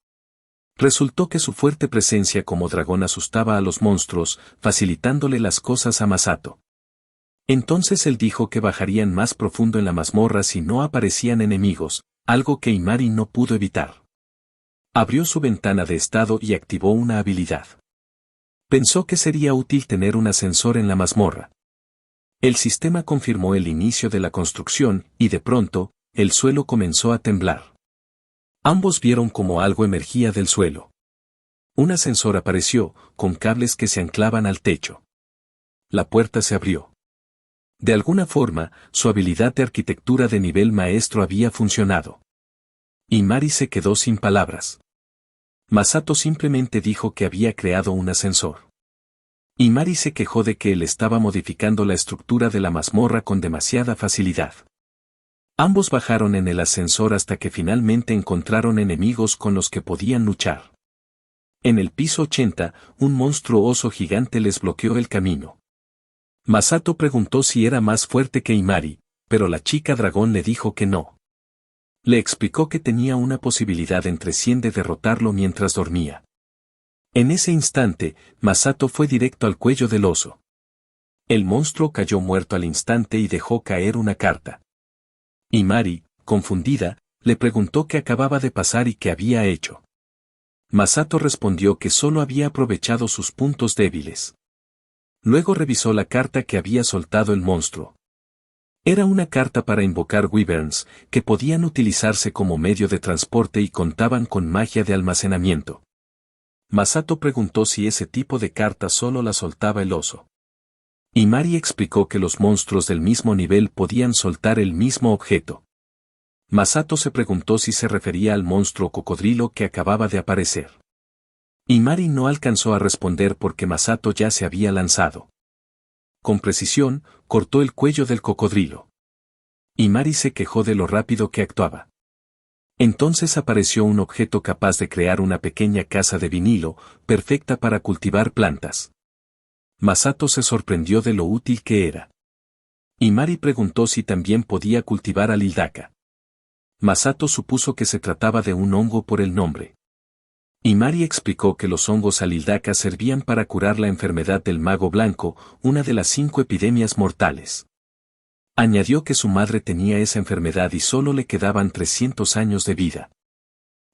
Resultó que su fuerte presencia como dragón asustaba a los monstruos, facilitándole las cosas a Masato. Entonces él dijo que bajarían más profundo en la mazmorra si no aparecían enemigos, algo que Imari no pudo evitar. Abrió su ventana de estado y activó una habilidad. Pensó que sería útil tener un ascensor en la mazmorra. El sistema confirmó el inicio de la construcción y de pronto, el suelo comenzó a temblar. Ambos vieron como algo emergía del suelo. Un ascensor apareció, con cables que se anclaban al techo. La puerta se abrió. De alguna forma, su habilidad de arquitectura de nivel maestro había funcionado. Imari se quedó sin palabras. Masato simplemente dijo que había creado un ascensor. Imari se quejó de que él estaba modificando la estructura de la mazmorra con demasiada facilidad. Ambos bajaron en el ascensor hasta que finalmente encontraron enemigos con los que podían luchar. En el piso 80, un monstruo oso gigante les bloqueó el camino. Masato preguntó si era más fuerte que Imari, pero la chica dragón le dijo que no. Le explicó que tenía una posibilidad entre 100 de derrotarlo mientras dormía. En ese instante, Masato fue directo al cuello del oso. El monstruo cayó muerto al instante y dejó caer una carta. Imari, confundida, le preguntó qué acababa de pasar y qué había hecho. Masato respondió que solo había aprovechado sus puntos débiles. Luego revisó la carta que había soltado el monstruo. Era una carta para invocar wyverns, que podían utilizarse como medio de transporte y contaban con magia de almacenamiento. Masato preguntó si ese tipo de carta solo la soltaba el oso. Imari explicó que los monstruos del mismo nivel podían soltar el mismo objeto. Masato se preguntó si se refería al monstruo cocodrilo que acababa de aparecer. Imari no alcanzó a responder porque Masato ya se había lanzado. Con precisión, cortó el cuello del cocodrilo. Imari se quejó de lo rápido que actuaba. Entonces apareció un objeto capaz de crear una pequeña casa de vinilo, perfecta para cultivar plantas. Masato se sorprendió de lo útil que era. Imari preguntó si también podía cultivar alildaka. Masato supuso que se trataba de un hongo por el nombre. Imari explicó que los hongos alildaka servían para curar la enfermedad del mago blanco, una de las 5 epidemias mortales. Añadió que su madre tenía esa enfermedad y solo le quedaban 300 años de vida.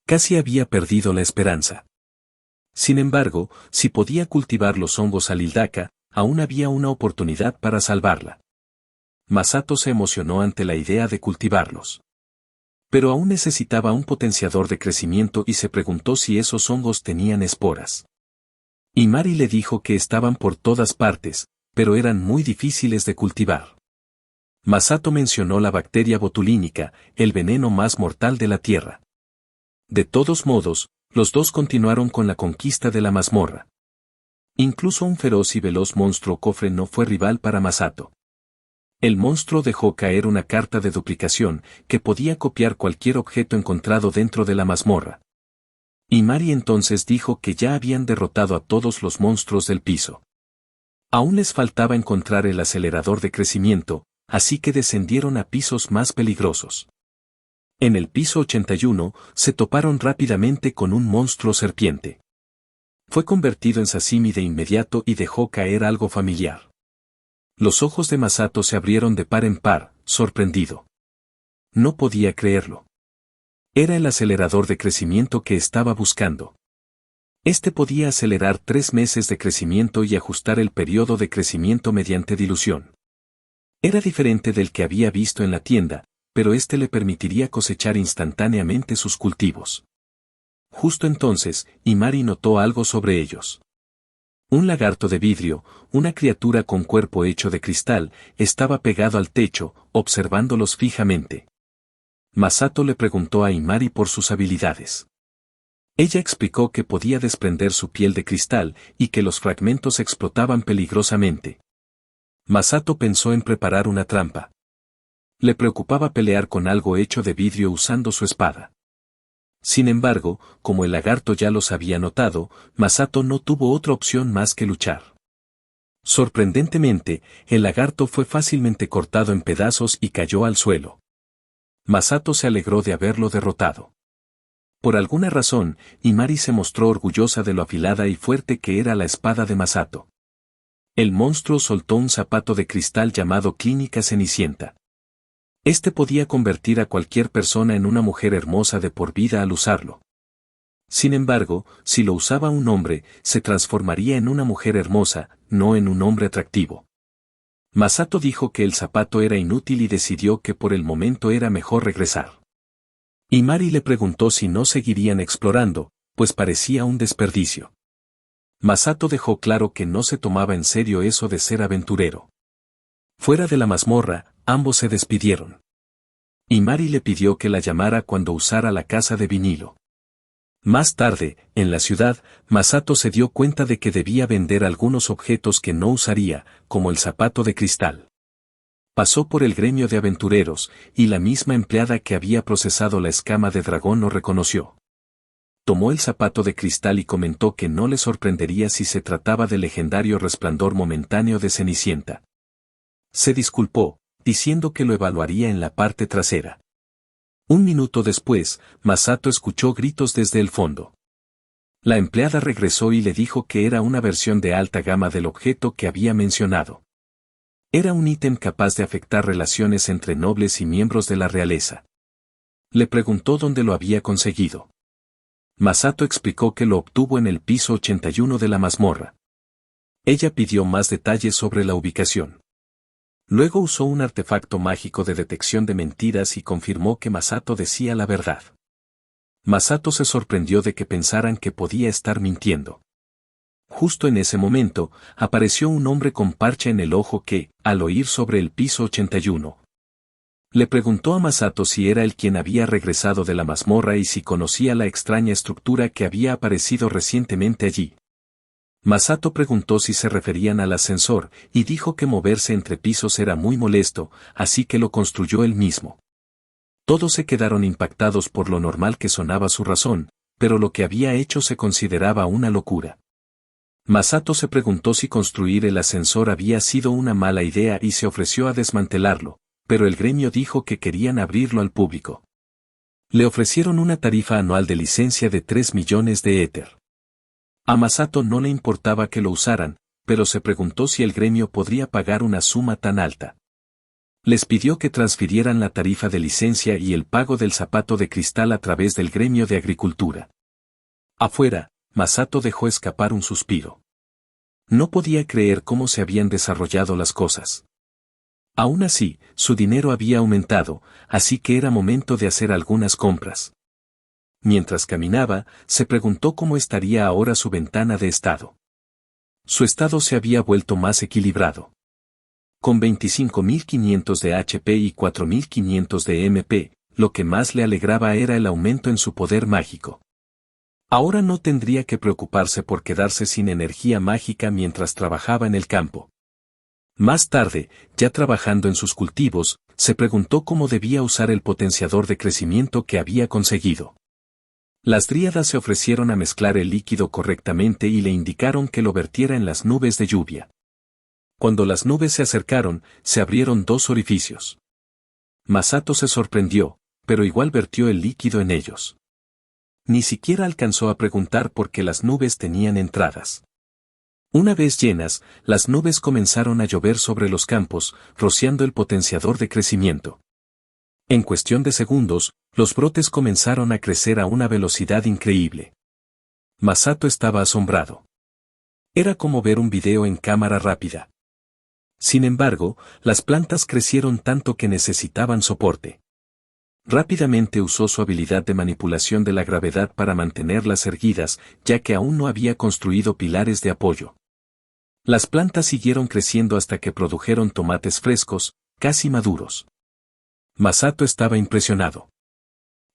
Casi había perdido la esperanza. Sin embargo, si podía cultivar los hongos alildaka, aún había una oportunidad para salvarla. Masato se emocionó ante la idea de cultivarlos. Pero aún necesitaba un potenciador de crecimiento y se preguntó si esos hongos tenían esporas. Imari le dijo que estaban por todas partes, pero eran muy difíciles de cultivar. Masato mencionó la bacteria botulínica, el veneno más mortal de la Tierra. De todos modos, los dos continuaron con la conquista de la mazmorra. Incluso un feroz y veloz monstruo cofre no fue rival para Masato. El monstruo dejó caer una carta de duplicación, que podía copiar cualquier objeto encontrado dentro de la mazmorra. Imari entonces dijo que ya habían derrotado a todos los monstruos del piso. Aún les faltaba encontrar el acelerador de crecimiento, así que descendieron a pisos más peligrosos. En el piso 81, se toparon rápidamente con un monstruo serpiente. Fue convertido en sashimi de inmediato y dejó caer algo familiar. Los ojos de Masato se abrieron de par en par, sorprendido. No podía creerlo. Era el acelerador de crecimiento que estaba buscando. Este podía acelerar 3 meses de crecimiento y ajustar el periodo de crecimiento mediante dilución. Era diferente del que había visto en la tienda, pero este le permitiría cosechar instantáneamente sus cultivos. Justo entonces, Imari notó algo sobre ellos. Un lagarto de vidrio, una criatura con cuerpo hecho de cristal, estaba pegado al techo, observándolos fijamente. Masato le preguntó a Imari por sus habilidades. Ella explicó que podía desprender su piel de cristal y que los fragmentos explotaban peligrosamente. Masato pensó en preparar una trampa. Le preocupaba pelear con algo hecho de vidrio usando su espada. Sin embargo, como el lagarto ya los había notado, Masato no tuvo otra opción más que luchar. Sorprendentemente, el lagarto fue fácilmente cortado en pedazos y cayó al suelo. Masato se alegró de haberlo derrotado. Por alguna razón, Imari se mostró orgullosa de lo afilada y fuerte que era la espada de Masato. El monstruo soltó un zapato de cristal llamado Clínica Cenicienta. Este podía convertir a cualquier persona en una mujer hermosa de por vida al usarlo. Sin embargo, si lo usaba un hombre, se transformaría en una mujer hermosa, no en un hombre atractivo. Masato dijo que el zapato era inútil y decidió que por el momento era mejor regresar. Imari le preguntó si no seguirían explorando, pues parecía un desperdicio. Masato dejó claro que no se tomaba en serio eso de ser aventurero. Fuera de la mazmorra, ambos se despidieron. Imari le pidió que la llamara cuando usara la casa de vinilo. Más tarde, en la ciudad, Masato se dio cuenta de que debía vender algunos objetos que no usaría, como el zapato de cristal. Pasó por el gremio de aventureros, y la misma empleada que había procesado la escama de dragón lo reconoció. Tomó el zapato de cristal y comentó que no le sorprendería si se trataba del legendario resplandor momentáneo de Cenicienta. Se disculpó, diciendo que lo evaluaría en la parte trasera. Un minuto después, Masato escuchó gritos desde el fondo. La empleada regresó y le dijo que era una versión de alta gama del objeto que había mencionado. Era un ítem capaz de afectar relaciones entre nobles y miembros de la realeza. Le preguntó dónde lo había conseguido. Masato explicó que lo obtuvo en el piso 81 de la mazmorra. Ella pidió más detalles sobre la ubicación. Luego usó un artefacto mágico de detección de mentiras y confirmó que Masato decía la verdad. Masato se sorprendió de que pensaran que podía estar mintiendo. Justo en ese momento, apareció un hombre con parche en el ojo que, al oír sobre el piso 81, le preguntó a Masato si era él quien había regresado de la mazmorra y si conocía la extraña estructura que había aparecido recientemente allí. Masato preguntó si se referían al ascensor, y dijo que moverse entre pisos era muy molesto, así que lo construyó él mismo. Todos se quedaron impactados por lo normal que sonaba su razón, pero lo que había hecho se consideraba una locura. Masato se preguntó si construir el ascensor había sido una mala idea y se ofreció a desmantelarlo, pero el gremio dijo que querían abrirlo al público. Le ofrecieron una tarifa anual de licencia de 3 millones de éter. A Masato no le importaba que lo usaran, pero se preguntó si el gremio podría pagar una suma tan alta. Les pidió que transfirieran la tarifa de licencia y el pago del zapato de cristal a través del gremio de agricultura. Afuera, Masato dejó escapar un suspiro. No podía creer cómo se habían desarrollado las cosas. Aún así, su dinero había aumentado, así que era momento de hacer algunas compras. Mientras caminaba, se preguntó cómo estaría ahora su ventana de estado. Su estado se había vuelto más equilibrado. Con 25.500 de HP y 4.500 de MP, lo que más le alegraba era el aumento en su poder mágico. Ahora no tendría que preocuparse por quedarse sin energía mágica mientras trabajaba en el campo. Más tarde, ya trabajando en sus cultivos, se preguntó cómo debía usar el potenciador de crecimiento que había conseguido. Las dríadas se ofrecieron a mezclar el líquido correctamente y le indicaron que lo vertiera en las nubes de lluvia. Cuando las nubes se acercaron, se abrieron 2 orificios. Masato se sorprendió, pero igual vertió el líquido en ellos. Ni siquiera alcanzó a preguntar por qué las nubes tenían entradas. Una vez llenas, las nubes comenzaron a llover sobre los campos, rociando el potenciador de crecimiento. En cuestión de segundos, los brotes comenzaron a crecer a una velocidad increíble. Masato estaba asombrado. Era como ver un video en cámara rápida. Sin embargo, las plantas crecieron tanto que necesitaban soporte. Rápidamente usó su habilidad de manipulación de la gravedad para mantenerlas erguidas, ya que aún no había construido pilares de apoyo. Las plantas siguieron creciendo hasta que produjeron tomates frescos, casi maduros. Masato estaba impresionado.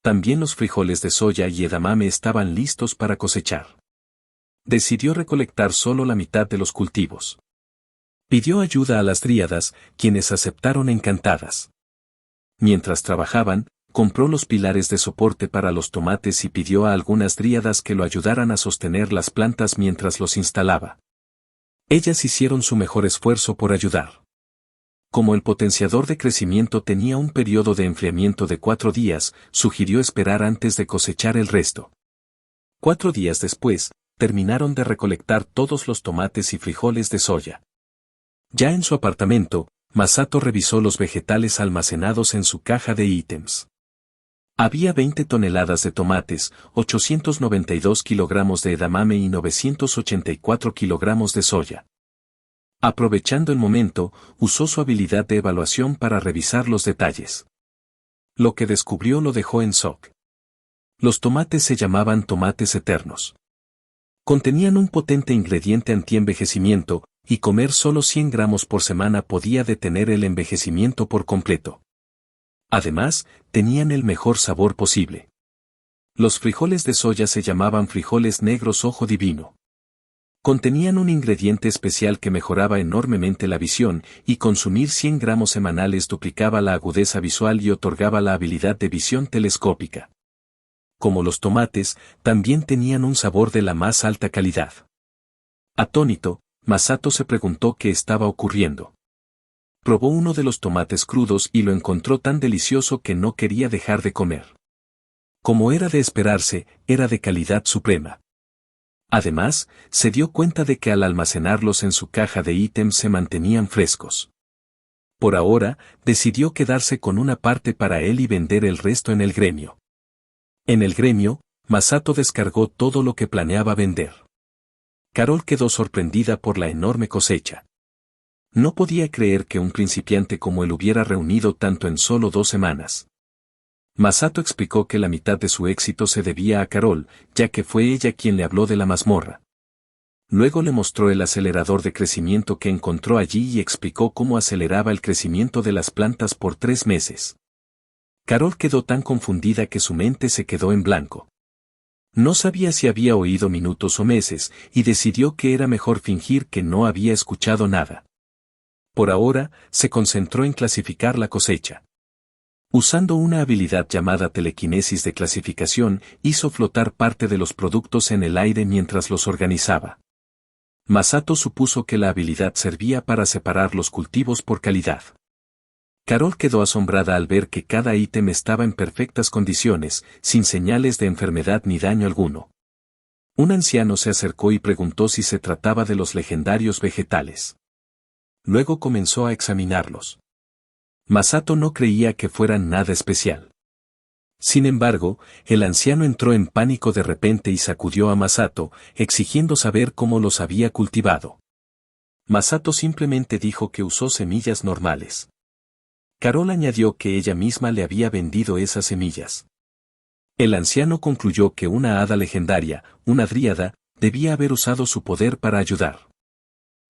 También los frijoles de soya y edamame estaban listos para cosechar. Decidió recolectar solo la mitad de los cultivos. Pidió ayuda a las dríadas, quienes aceptaron encantadas. Mientras trabajaban, compró los pilares de soporte para los tomates y pidió a algunas dríadas que lo ayudaran a sostener las plantas mientras los instalaba. Ellas hicieron su mejor esfuerzo por ayudar. Como el potenciador de crecimiento tenía un periodo de enfriamiento de 4 días, sugirió esperar antes de cosechar el resto. 4 días después, terminaron de recolectar todos los tomates y frijoles de soya. Ya en su apartamento, Masato revisó los vegetales almacenados en su caja de ítems. Había 20 toneladas de tomates, 892 kilogramos de edamame y 984 kilogramos de soya. Aprovechando el momento, usó su habilidad de evaluación para revisar los detalles. Lo que descubrió lo dejó en shock. Los tomates se llamaban tomates eternos. Contenían un potente ingrediente antienvejecimiento, y comer solo 100 gramos por semana podía detener el envejecimiento por completo. Además, tenían el mejor sabor posible. Los frijoles de soya se llamaban frijoles negros ojo divino. Contenían un ingrediente especial que mejoraba enormemente la visión, y consumir 100 gramos semanales duplicaba la agudeza visual y otorgaba la habilidad de visión telescópica. Como los tomates, también tenían un sabor de la más alta calidad. Atónito, Masato se preguntó qué estaba ocurriendo. Probó uno de los tomates crudos y lo encontró tan delicioso que no quería dejar de comer. Como era de esperarse, era de calidad suprema. Además, se dio cuenta de que al almacenarlos en su caja de ítems se mantenían frescos. Por ahora, decidió quedarse con una parte para él y vender el resto en el gremio. En el gremio, Masato descargó todo lo que planeaba vender. Carol quedó sorprendida por la enorme cosecha. No podía creer que un principiante como él hubiera reunido tanto en solo 2 semanas. Masato explicó que la mitad de su éxito se debía a Carol, ya que fue ella quien le habló de la mazmorra. Luego le mostró el acelerador de crecimiento que encontró allí y explicó cómo aceleraba el crecimiento de las plantas por 3 meses. Carol quedó tan confundida que su mente se quedó en blanco. No sabía si había oído minutos o meses, y decidió que era mejor fingir que no había escuchado nada. Por ahora, se concentró en clasificar la cosecha. Usando una habilidad llamada telequinesis de clasificación, hizo flotar parte de los productos en el aire mientras los organizaba. Masato supuso que la habilidad servía para separar los cultivos por calidad. Carol quedó asombrada al ver que cada ítem estaba en perfectas condiciones, sin señales de enfermedad ni daño alguno. Un anciano se acercó y preguntó si se trataba de los legendarios vegetales. Luego comenzó a examinarlos. Masato no creía que fueran nada especial. Sin embargo, el anciano entró en pánico de repente y sacudió a Masato, exigiendo saber cómo los había cultivado. Masato simplemente dijo que usó semillas normales. Carol añadió que ella misma le había vendido esas semillas. El anciano concluyó que una hada legendaria, una dríada, debía haber usado su poder para ayudar.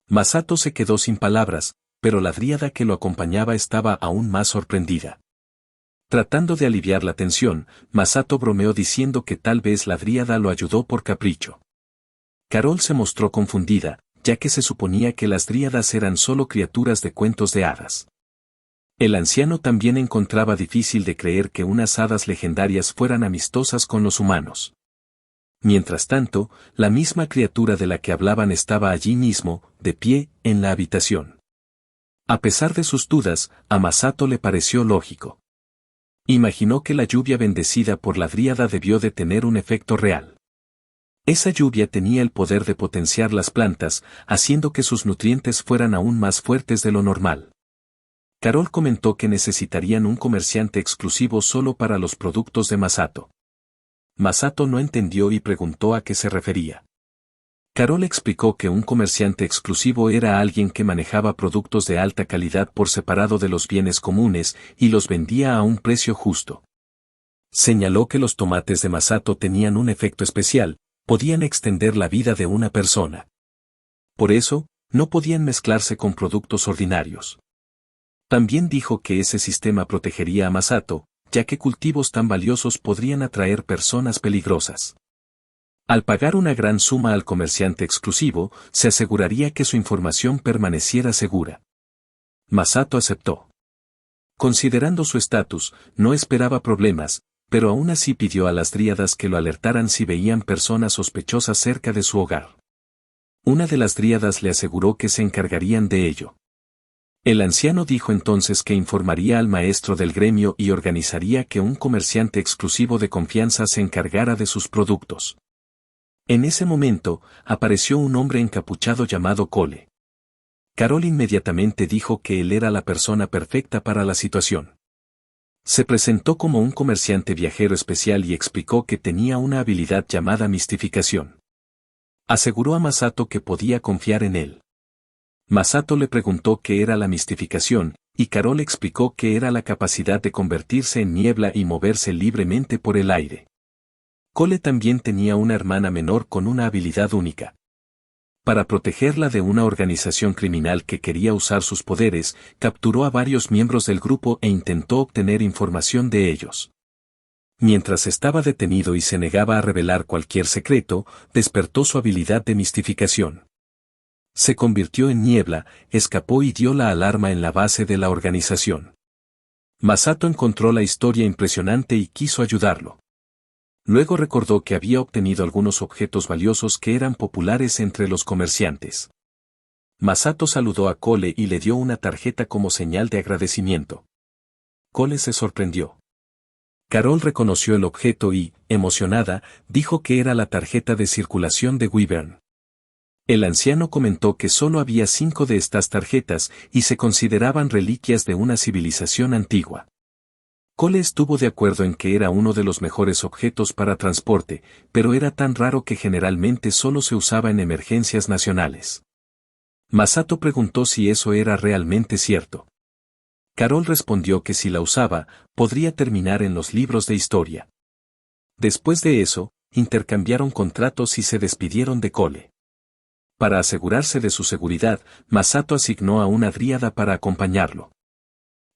Masato se quedó sin palabras, pero la dríada que lo acompañaba estaba aún más sorprendida. Tratando de aliviar la tensión, Masato bromeó diciendo que tal vez la dríada lo ayudó por capricho. Carol se mostró confundida, ya que se suponía que las dríadas eran solo criaturas de cuentos de hadas. El anciano también encontraba difícil de creer que unas hadas legendarias fueran amistosas con los humanos. Mientras tanto, la misma criatura de la que hablaban estaba allí mismo, de pie, en la habitación. A pesar de sus dudas, a Masato le pareció lógico. Imaginó que la lluvia bendecida por la dríada debió de tener un efecto real. Esa lluvia tenía el poder de potenciar las plantas, haciendo que sus nutrientes fueran aún más fuertes de lo normal. Carol comentó que necesitarían un comerciante exclusivo solo para los productos de Masato. Masato no entendió y preguntó a qué se refería. Carol explicó que un comerciante exclusivo era alguien que manejaba productos de alta calidad por separado de los bienes comunes y los vendía a un precio justo. Señaló que los tomates de Masato tenían un efecto especial, podían extender la vida de una persona. Por eso, no podían mezclarse con productos ordinarios. También dijo que ese sistema protegería a Masato, ya que cultivos tan valiosos podrían atraer personas peligrosas. Al pagar una gran suma al comerciante exclusivo, se aseguraría que su información permaneciera segura. Masato aceptó. Considerando su estatus, no esperaba problemas, pero aún así pidió a las dríadas que lo alertaran si veían personas sospechosas cerca de su hogar. Una de las dríadas le aseguró que se encargarían de ello. El anciano dijo entonces que informaría al maestro del gremio y organizaría que un comerciante exclusivo de confianza se encargara de sus productos. En ese momento, apareció un hombre encapuchado llamado Cole. Carol inmediatamente dijo que él era la persona perfecta para la situación. Se presentó como un comerciante viajero especial y explicó que tenía una habilidad llamada mistificación. Aseguró a Masato que podía confiar en él. Masato le preguntó qué era la mistificación, y Carol explicó que era la capacidad de convertirse en niebla y moverse libremente por el aire. Cole también tenía una hermana menor con una habilidad única. Para protegerla de una organización criminal que quería usar sus poderes, capturó a varios miembros del grupo e intentó obtener información de ellos. Mientras estaba detenido y se negaba a revelar cualquier secreto, despertó su habilidad de mistificación. Se convirtió en niebla, escapó y dio la alarma en la base de la organización. Masato encontró la historia impresionante y quiso ayudarlo. Luego recordó que había obtenido algunos objetos valiosos que eran populares entre los comerciantes. Masato saludó a Cole y le dio una tarjeta como señal de agradecimiento. Cole se sorprendió. Carol reconoció el objeto y, emocionada, dijo que era la tarjeta de circulación de Wyvern. El anciano comentó que solo había 5 de estas tarjetas y se consideraban reliquias de una civilización antigua. Cole estuvo de acuerdo en que era uno de los mejores objetos para transporte, pero era tan raro que generalmente solo se usaba en emergencias nacionales. Masato preguntó si eso era realmente cierto. Carol respondió que si la usaba, podría terminar en los libros de historia. Después de eso, intercambiaron contratos y se despidieron de Cole. Para asegurarse de su seguridad, Masato asignó a una dríada para acompañarlo.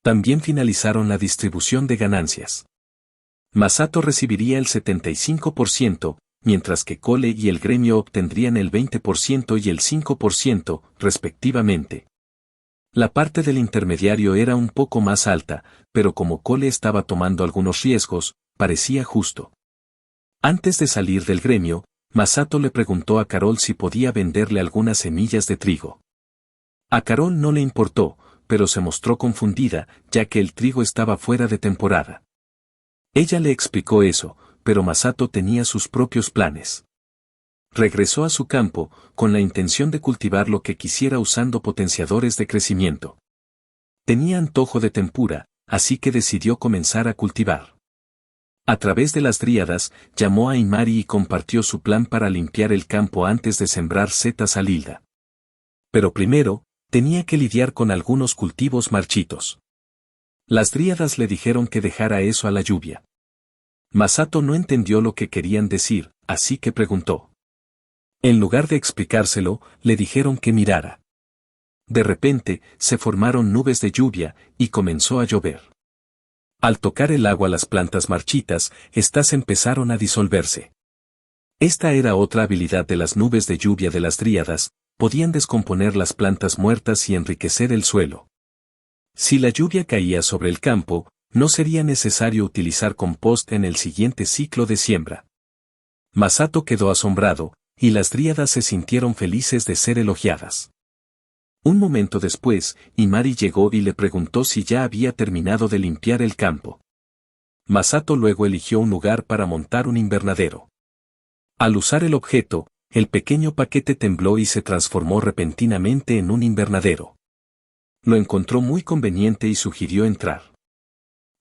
También finalizaron la distribución de ganancias. Masato recibiría el 75%, mientras que Cole y el gremio obtendrían el 20% y el 5%, respectivamente. La parte del intermediario era un poco más alta, pero como Cole estaba tomando algunos riesgos, parecía justo. Antes de salir del gremio, Masato le preguntó a Carol si podía venderle algunas semillas de trigo. A Carol no le importó, pero se mostró confundida, ya que el trigo estaba fuera de temporada. Ella le explicó eso, pero Masato tenía sus propios planes. Regresó a su campo, con la intención de cultivar lo que quisiera usando potenciadores de crecimiento. Tenía antojo de tempura, así que decidió comenzar a cultivar. A través de las dríadas, llamó a Imari y compartió su plan para limpiar el campo antes de sembrar setas a Lilda. Pero primero, tenía que lidiar con algunos cultivos marchitos. Las dríadas le dijeron que dejara eso a la lluvia. Masato no entendió lo que querían decir, así que preguntó. En lugar de explicárselo, le dijeron que mirara. De repente, se formaron nubes de lluvia, y comenzó a llover. Al tocar el agua las plantas marchitas, estas empezaron a disolverse. Esta era otra habilidad de las nubes de lluvia de las dríadas, podían descomponer las plantas muertas y enriquecer el suelo. Si la lluvia caía sobre el campo, no sería necesario utilizar compost en el siguiente ciclo de siembra. Masato quedó asombrado, y las dríadas se sintieron felices de ser elogiadas. Un momento después, Imari llegó y le preguntó si ya había terminado de limpiar el campo. Masato luego eligió un lugar para montar un invernadero. Al usar el objeto, el pequeño paquete tembló y se transformó repentinamente en un invernadero. Lo encontró muy conveniente y sugirió entrar.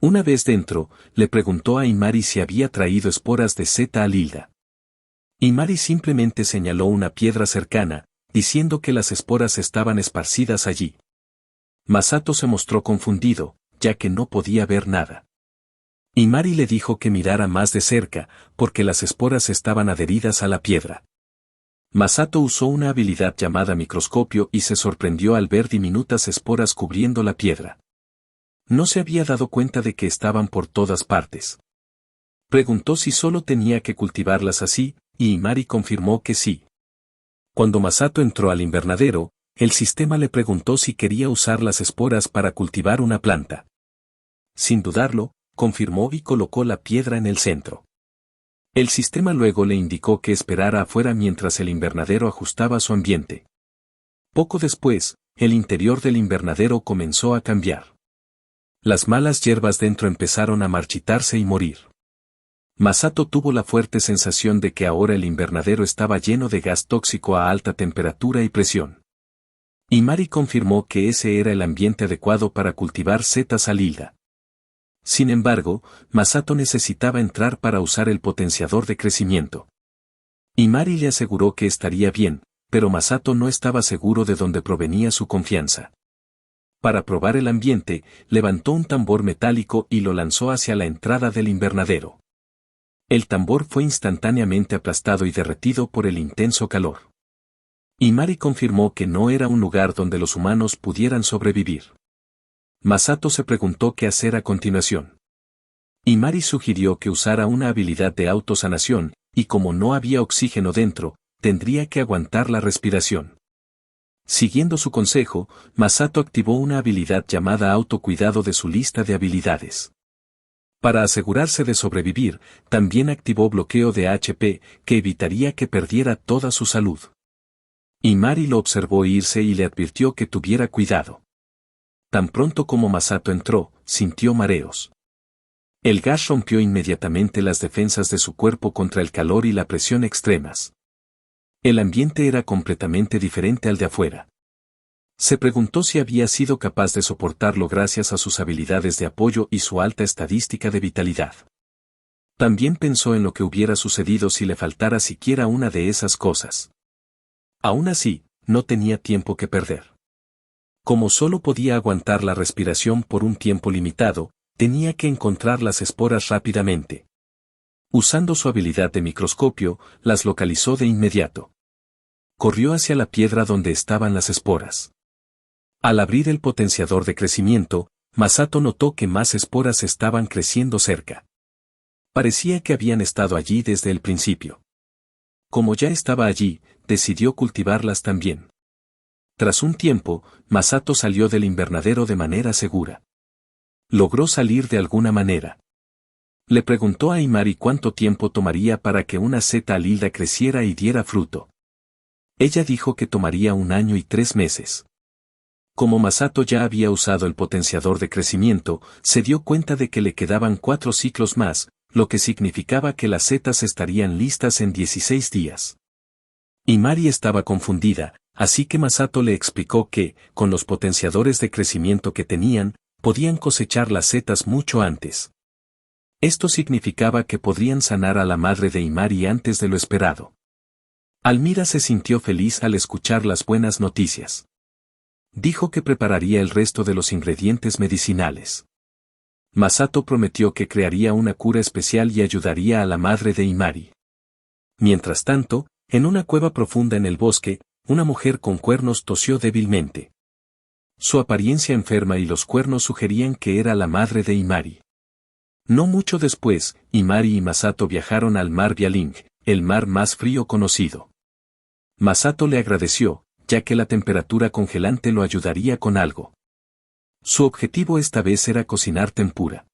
Una vez dentro, le preguntó a Imari si había traído esporas de Zeta a Lilda. Imari simplemente señaló una piedra cercana, diciendo que las esporas estaban esparcidas allí. Masato se mostró confundido, ya que no podía ver nada. Imari le dijo que mirara más de cerca, porque las esporas estaban adheridas a la piedra. Masato usó una habilidad llamada microscopio y se sorprendió al ver diminutas esporas cubriendo la piedra. No se había dado cuenta de que estaban por todas partes. Preguntó si solo tenía que cultivarlas así, y Imari confirmó que sí. Cuando Masato entró al invernadero, el sistema le preguntó si quería usar las esporas para cultivar una planta. Sin dudarlo, confirmó y colocó la piedra en el centro. El sistema luego le indicó que esperara afuera mientras el invernadero ajustaba su ambiente. Poco después, el interior del invernadero comenzó a cambiar. Las malas hierbas dentro empezaron a marchitarse y morir. Masato tuvo la fuerte sensación de que ahora el invernadero estaba lleno de gas tóxico a alta temperatura y presión. Imari confirmó que ese era el ambiente adecuado para cultivar setas a Lilda. Sin embargo, Masato necesitaba entrar para usar el potenciador de crecimiento. Imari le aseguró que estaría bien, pero Masato no estaba seguro de dónde provenía su confianza. Para probar el ambiente, levantó un tambor metálico y lo lanzó hacia la entrada del invernadero. El tambor fue instantáneamente aplastado y derretido por el intenso calor. Imari confirmó que no era un lugar donde los humanos pudieran sobrevivir. Masato se preguntó qué hacer a continuación. Imari sugirió que usara una habilidad de autosanación, y como no había oxígeno dentro, tendría que aguantar la respiración. Siguiendo su consejo, Masato activó una habilidad llamada autocuidado de su lista de habilidades. Para asegurarse de sobrevivir, también activó bloqueo de HP, que evitaría que perdiera toda su salud. Imari lo observó irse y le advirtió que tuviera cuidado. Tan pronto como Masato entró, sintió mareos. El gas rompió inmediatamente las defensas de su cuerpo contra el calor y la presión extremas. El ambiente era completamente diferente al de afuera. Se preguntó si había sido capaz de soportarlo gracias a sus habilidades de apoyo y su alta estadística de vitalidad. También pensó en lo que hubiera sucedido si le faltara siquiera una de esas cosas. Aún así, no tenía tiempo que perder. Como solo podía aguantar la respiración por un tiempo limitado, tenía que encontrar las esporas rápidamente. Usando su habilidad de microscopio, las localizó de inmediato. Corrió hacia la piedra donde estaban las esporas. Al abrir el potenciador de crecimiento, Masato notó que más esporas estaban creciendo cerca. Parecía que habían estado allí desde el principio. Como ya estaba allí, decidió cultivarlas también. Tras un tiempo, Masato salió del invernadero de manera segura. Logró salir de alguna manera. Le preguntó a Imari cuánto tiempo tomaría para que una seta a Lilda creciera y diera fruto. Ella dijo que tomaría 1 año y 3 meses. Como Masato ya había usado el potenciador de crecimiento, se dio cuenta de que le quedaban 4 ciclos más, lo que significaba que las setas estarían listas en 16 días. Imari estaba confundida, así que Masato le explicó que, con los potenciadores de crecimiento que tenían, podían cosechar las setas mucho antes. Esto significaba que podrían sanar a la madre de Imari antes de lo esperado. Almira se sintió feliz al escuchar las buenas noticias. Dijo que prepararía el resto de los ingredientes medicinales. Masato prometió que crearía una cura especial y ayudaría a la madre de Imari. Mientras tanto, en una cueva profunda en el bosque, una mujer con cuernos tosió débilmente. Su apariencia enferma y los cuernos sugerían que era la madre de Imari. No mucho después, Imari y Masato viajaron al mar Bialing, el mar más frío conocido. Masato le agradeció, ya que la temperatura congelante lo ayudaría con algo. Su objetivo esta vez era cocinar tempura.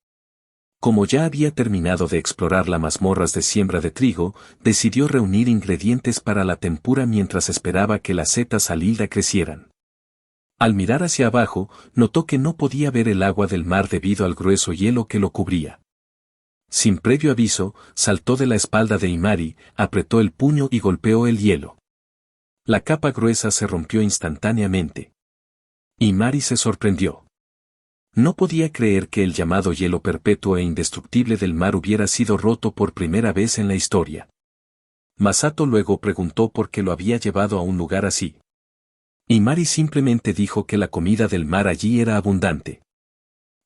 Como ya había terminado de explorar las mazmorras de siembra de trigo, decidió reunir ingredientes para la tempura mientras esperaba que las setas a Lilda crecieran. Al mirar hacia abajo, notó que no podía ver el agua del mar debido al grueso hielo que lo cubría. Sin previo aviso, saltó de la espalda de Imari, apretó el puño y golpeó el hielo. La capa gruesa se rompió instantáneamente. Imari se sorprendió. No podía creer que el llamado hielo perpetuo e indestructible del mar hubiera sido roto por primera vez en la historia. Masato luego preguntó por qué lo había llevado a un lugar así. Imari simplemente dijo que la comida del mar allí era abundante.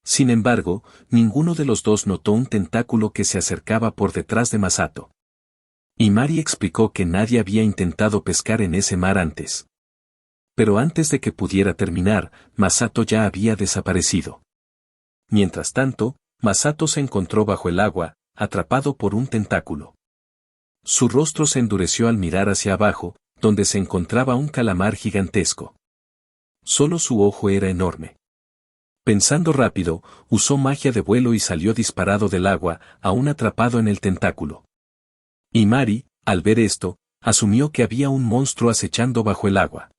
Sin embargo, ninguno de los dos notó un tentáculo que se acercaba por detrás de Masato. Imari explicó que nadie había intentado pescar en ese mar antes. Pero antes de que pudiera terminar, Masato ya había desaparecido. Mientras tanto, Masato se encontró bajo el agua, atrapado por un tentáculo. Su rostro se endureció al mirar hacia abajo, donde se encontraba un calamar gigantesco. Solo su ojo era enorme. Pensando rápido, usó magia de vuelo y salió disparado del agua, aún atrapado en el tentáculo. Imari, al ver esto, asumió que había un monstruo acechando bajo el agua.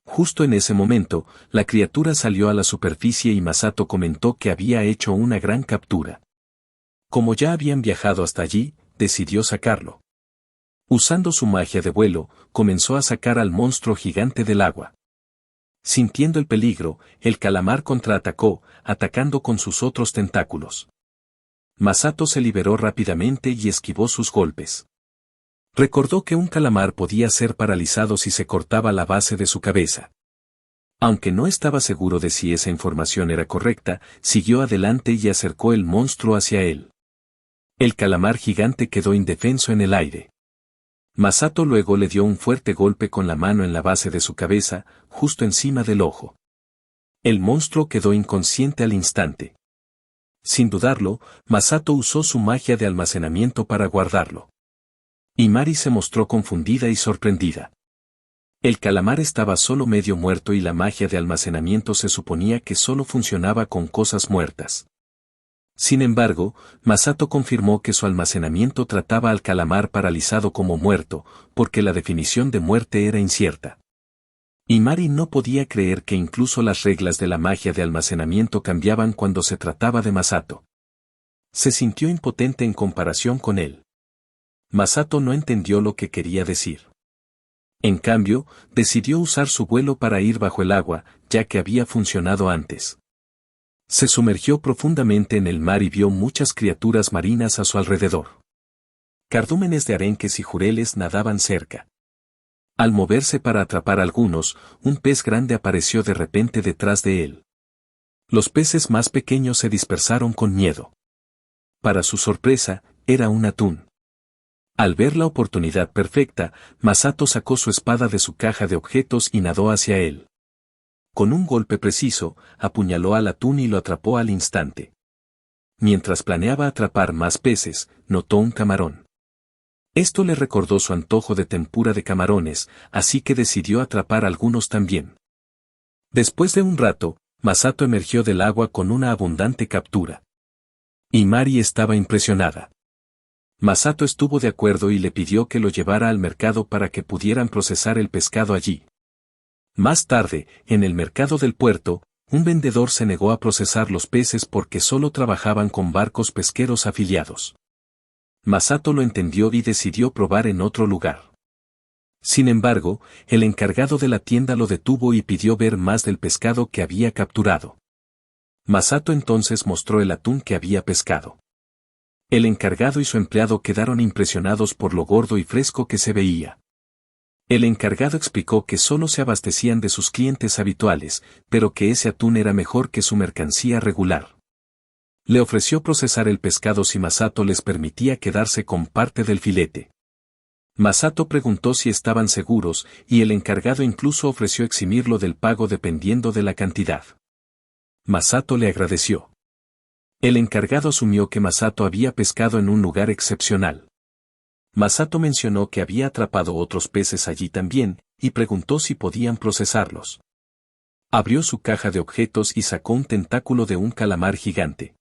Justo en ese momento, la criatura salió a la superficie y Masato comentó que había hecho una gran captura. Como ya habían viajado hasta allí, decidió sacarlo. Usando su magia de vuelo, comenzó a sacar al monstruo gigante del agua. Sintiendo el peligro, el calamar contraatacó, atacando con sus otros tentáculos. Masato se liberó rápidamente y esquivó sus golpes. Recordó que un calamar podía ser paralizado si se cortaba la base de su cabeza. Aunque no estaba seguro de si esa información era correcta, siguió adelante y acercó el monstruo hacia él. El calamar gigante quedó indefenso en el aire. Masato luego le dio un fuerte golpe con la mano en la base de su cabeza, justo encima del ojo. El monstruo quedó inconsciente al instante. Sin dudarlo, Masato usó su magia de almacenamiento para guardarlo. Imari se mostró confundida y sorprendida. El calamar estaba solo medio muerto y la magia de almacenamiento se suponía que solo funcionaba con cosas muertas. Sin embargo, Masato confirmó que su almacenamiento trataba al calamar paralizado como muerto, porque la definición de muerte era incierta. Imari no podía creer que incluso las reglas de la magia de almacenamiento cambiaban cuando se trataba de Masato. Se sintió impotente en comparación con él. Masato no entendió lo que quería decir. En cambio, decidió usar su vuelo para ir bajo el agua, ya que había funcionado antes. Se sumergió profundamente en el mar y vio muchas criaturas marinas a su alrededor. Cardúmenes de arenques y jureles nadaban cerca. Al moverse para atrapar algunos, un pez grande apareció de repente detrás de él. Los peces más pequeños se dispersaron con miedo. Para su sorpresa, era un atún. Al ver la oportunidad perfecta, Masato sacó su espada de su caja de objetos y nadó hacia él. Con un golpe preciso, apuñaló al atún y lo atrapó al instante. Mientras planeaba atrapar más peces, notó un camarón. Esto le recordó su antojo de tempura de camarones, así que decidió atrapar algunos también. Después de un rato, Masato emergió del agua con una abundante captura. Imari estaba impresionada. Masato estuvo de acuerdo y le pidió que lo llevara al mercado para que pudieran procesar el pescado allí. Más tarde, en el mercado del puerto, un vendedor se negó a procesar los peces porque solo trabajaban con barcos pesqueros afiliados. Masato lo entendió y decidió probar en otro lugar. Sin embargo, el encargado de la tienda lo detuvo y pidió ver más del pescado que había capturado. Masato entonces mostró el atún que había pescado. El encargado y su empleado quedaron impresionados por lo gordo y fresco que se veía. El encargado explicó que solo se abastecían de sus clientes habituales, pero que ese atún era mejor que su mercancía regular. Le ofreció procesar el pescado si Masato les permitía quedarse con parte del filete. Masato preguntó si estaban seguros, y el encargado incluso ofreció eximirlo del pago dependiendo de la cantidad. Masato le agradeció. El encargado asumió que Masato había pescado en un lugar excepcional. Masato mencionó que había atrapado otros peces allí también, y preguntó si podían procesarlos. Abrió su caja de objetos y sacó un tentáculo de un calamar gigante.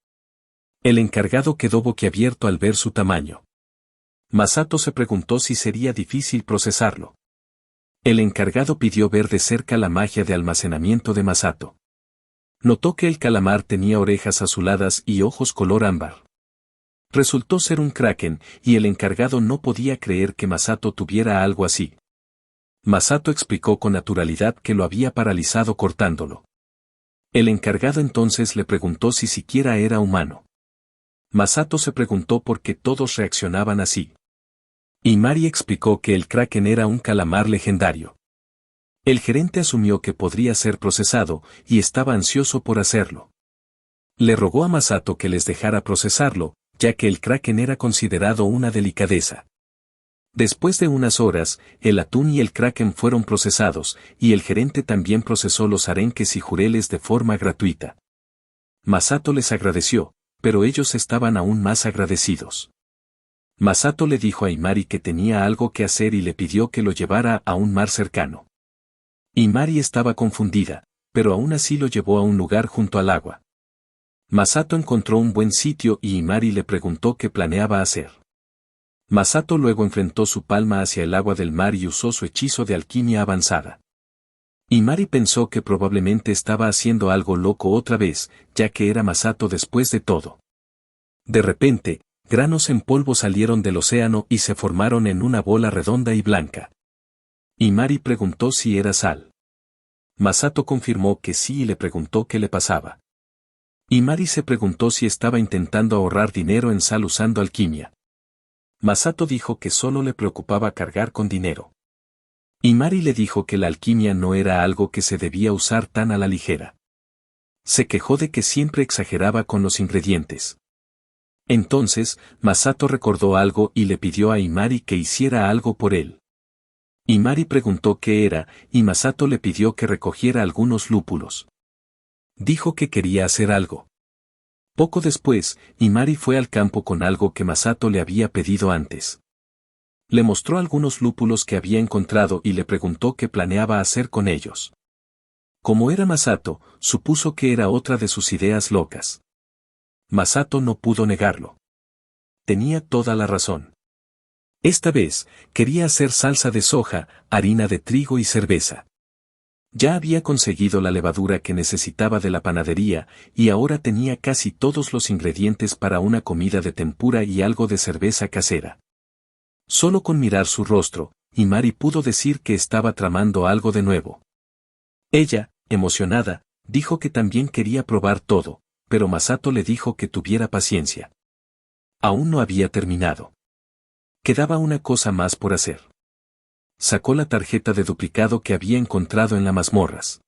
El encargado quedó boquiabierto al ver su tamaño. Masato se preguntó si sería difícil procesarlo. El encargado pidió ver de cerca la magia de almacenamiento de Masato. Notó que el calamar tenía orejas azuladas y ojos color ámbar. Resultó ser un kraken, y el encargado no podía creer que Masato tuviera algo así. Masato explicó con naturalidad que lo había paralizado cortándolo. El encargado entonces le preguntó si siquiera era humano. Masato se preguntó por qué todos reaccionaban así. Imari explicó que el kraken era un calamar legendario. El gerente asumió que podría ser procesado, y estaba ansioso por hacerlo. Le rogó a Masato que les dejara procesarlo, ya que el kraken era considerado una delicadeza. Después de unas horas, el atún y el kraken fueron procesados, y el gerente también procesó los arenques y jureles de forma gratuita. Masato les agradeció, pero ellos estaban aún más agradecidos. Masato le dijo a Imari que tenía algo que hacer y le pidió que lo llevara a un mar cercano. Imari estaba confundida, pero aún así lo llevó a un lugar junto al agua. Masato encontró un buen sitio y Imari le preguntó qué planeaba hacer. Masato luego enfrentó su palma hacia el agua del mar y usó su hechizo de alquimia avanzada. Imari pensó que probablemente estaba haciendo algo loco otra vez, ya que era Masato después de todo. De repente, granos en polvo salieron del océano y se formaron en una bola redonda y blanca. Imari preguntó si era sal. Masato confirmó que sí y le preguntó qué le pasaba. Imari se preguntó si estaba intentando ahorrar dinero en sal usando alquimia. Masato dijo que solo le preocupaba cargar con dinero. Imari le dijo que la alquimia no era algo que se debía usar tan a la ligera. Se quejó de que siempre exageraba con los ingredientes. Entonces, Masato recordó algo y le pidió a Imari que hiciera algo por él. Imari preguntó qué era, y Masato le pidió que recogiera algunos lúpulos. Dijo que quería hacer algo. Poco después, Imari fue al campo con algo que Masato le había pedido antes. Le mostró algunos lúpulos que había encontrado y le preguntó qué planeaba hacer con ellos. Como era Masato, supuso que era otra de sus ideas locas. Masato no pudo negarlo. Tenía toda la razón. Esta vez, quería hacer salsa de soja, harina de trigo y cerveza. Ya había conseguido la levadura que necesitaba de la panadería, y ahora tenía casi todos los ingredientes para una comida de tempura y algo de cerveza casera. Solo con mirar su rostro, Imari pudo decir que estaba tramando algo de nuevo. Ella, emocionada, dijo que también quería probar todo, pero Masato le dijo que tuviera paciencia. Aún no había terminado. Quedaba una cosa más por hacer. Sacó la tarjeta de duplicado que había encontrado en las mazmorras.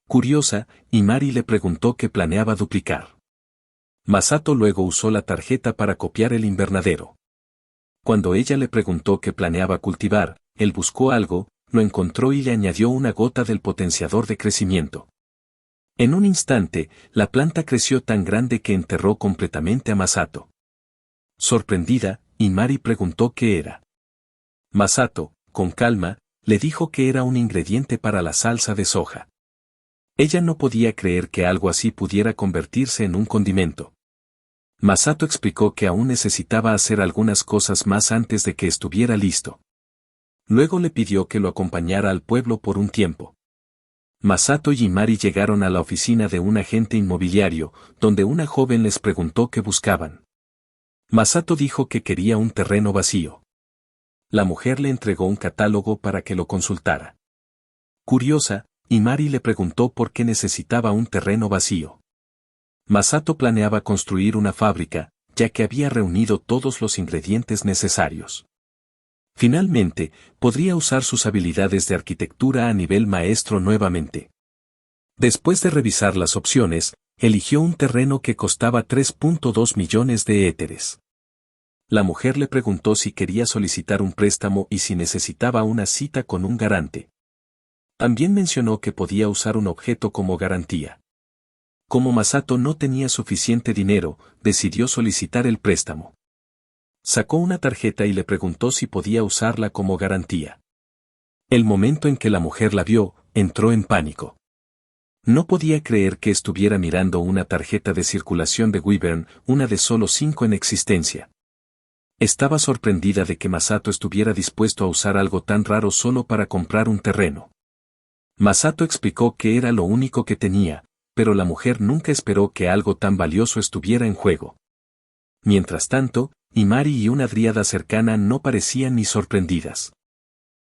Curiosa, Imari le preguntó qué planeaba duplicar. Masato luego usó la tarjeta para copiar el invernadero. Cuando ella le preguntó qué planeaba cultivar, él buscó algo, lo encontró y le añadió una gota del potenciador de crecimiento. En un instante, la planta creció tan grande que enterró completamente a Masato. Sorprendida, Imari preguntó qué era. Masato, con calma, le dijo que era un ingrediente para la salsa de soja. Ella no podía creer que algo así pudiera convertirse en un condimento. Masato explicó que aún necesitaba hacer algunas cosas más antes de que estuviera listo. Luego le pidió que lo acompañara al pueblo por un tiempo. Masato y Imari llegaron a la oficina de un agente inmobiliario, donde una joven les preguntó qué buscaban. Masato dijo que quería un terreno vacío. La mujer le entregó un catálogo para que lo consultara. Curiosa, Imari le preguntó por qué necesitaba un terreno vacío. Masato planeaba construir una fábrica, ya que había reunido todos los ingredientes necesarios. Finalmente, podría usar sus habilidades de arquitectura a nivel maestro nuevamente. Después de revisar las opciones, eligió un terreno que costaba 3.2 millones de éteres. La mujer le preguntó si quería solicitar un préstamo y si necesitaba una cita con un garante. También mencionó que podía usar un objeto como garantía. Como Masato no tenía suficiente dinero, decidió solicitar el préstamo. Sacó una tarjeta y le preguntó si podía usarla como garantía. El momento en que la mujer la vio, entró en pánico. No podía creer que estuviera mirando una tarjeta de circulación de Wyvern, una de solo 5 en existencia. Estaba sorprendida de que Masato estuviera dispuesto a usar algo tan raro solo para comprar un terreno. Masato explicó que era lo único que tenía, pero la mujer nunca esperó que algo tan valioso estuviera en juego. Mientras tanto, Imari y una dríada cercana no parecían ni sorprendidas.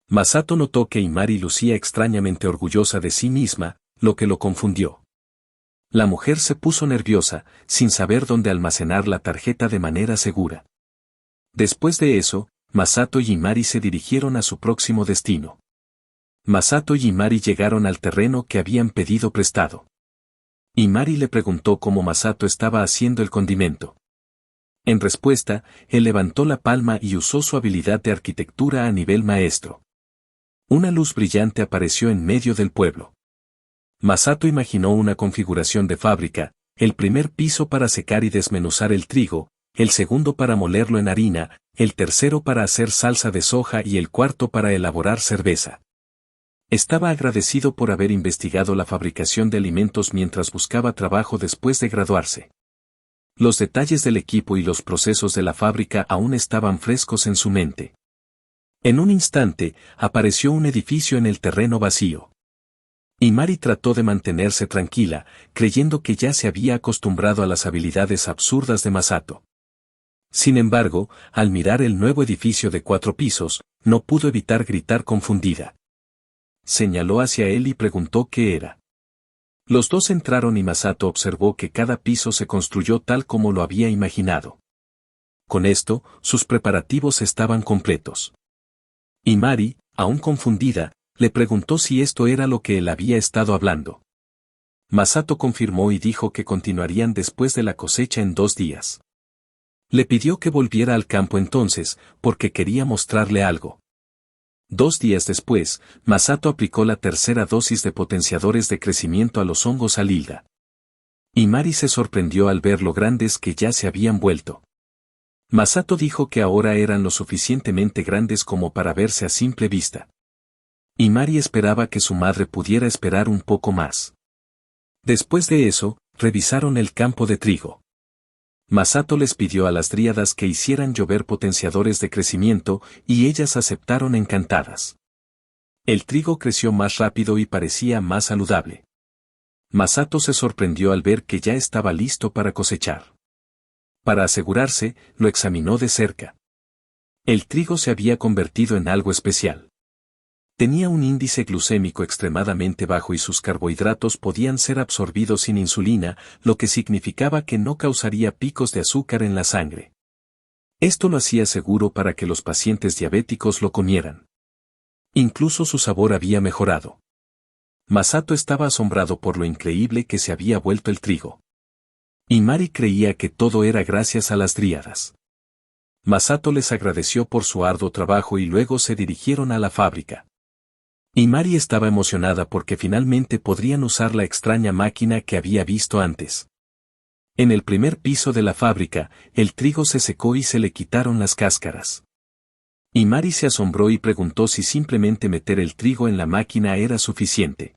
Masato notó que Imari lucía extrañamente orgullosa de sí misma, lo que lo confundió. La mujer se puso nerviosa, sin saber dónde almacenar la tarjeta de manera segura. Después de eso, Masato y Imari se dirigieron a su próximo destino. Masato y Imari llegaron al terreno que habían pedido prestado. Imari le preguntó cómo Masato estaba haciendo el condimento. En respuesta, él levantó la palma y usó su habilidad de arquitectura a nivel maestro. Una luz brillante apareció en medio del pueblo. Masato imaginó una configuración de fábrica, el primer piso para secar y desmenuzar el trigo, el segundo para molerlo en harina, el tercero para hacer salsa de soja y el cuarto para elaborar cerveza. Estaba agradecido por haber investigado la fabricación de alimentos mientras buscaba trabajo después de graduarse. Los detalles del equipo y los procesos de la fábrica aún estaban frescos en su mente. En un instante, apareció un edificio en el terreno vacío. Imari trató de mantenerse tranquila, creyendo que ya se había acostumbrado a las habilidades absurdas de Masato. Sin embargo, al mirar el nuevo edificio de 4 pisos, no pudo evitar gritar confundida. Señaló hacia él y preguntó qué era. Los dos entraron y Masato observó que cada piso se construyó tal como lo había imaginado. Con esto, sus preparativos estaban completos. Imari, aún confundida, le preguntó si esto era lo que él había estado hablando. Masato confirmó y dijo que continuarían después de la cosecha en 2 días. Le pidió que volviera al campo entonces, porque quería mostrarle algo. 2 días después, Masato aplicó la tercera dosis de potenciadores de crecimiento a los hongos alilda. Imari se sorprendió al ver lo grandes que ya se habían vuelto. Masato dijo que ahora eran lo suficientemente grandes como para verse a simple vista. Imari esperaba que su madre pudiera esperar un poco más. Después de eso, revisaron el campo de trigo. Masato les pidió a las dríadas que hicieran llover potenciadores de crecimiento, y ellas aceptaron encantadas. El trigo creció más rápido y parecía más saludable. Masato se sorprendió al ver que ya estaba listo para cosechar. Para asegurarse, lo examinó de cerca. El trigo se había convertido en algo especial. Tenía un índice glucémico extremadamente bajo y sus carbohidratos podían ser absorbidos sin insulina, lo que significaba que no causaría picos de azúcar en la sangre. Esto lo hacía seguro para que los pacientes diabéticos lo comieran. Incluso su sabor había mejorado. Masato estaba asombrado por lo increíble que se había vuelto el trigo. Imari creía que todo era gracias a las dríadas. Masato les agradeció por su arduo trabajo y luego se dirigieron a la fábrica. Imari estaba emocionada porque finalmente podrían usar la extraña máquina que había visto antes. En el primer piso de la fábrica, el trigo se secó y se le quitaron las cáscaras. Imari se asombró y preguntó si simplemente meter el trigo en la máquina era suficiente.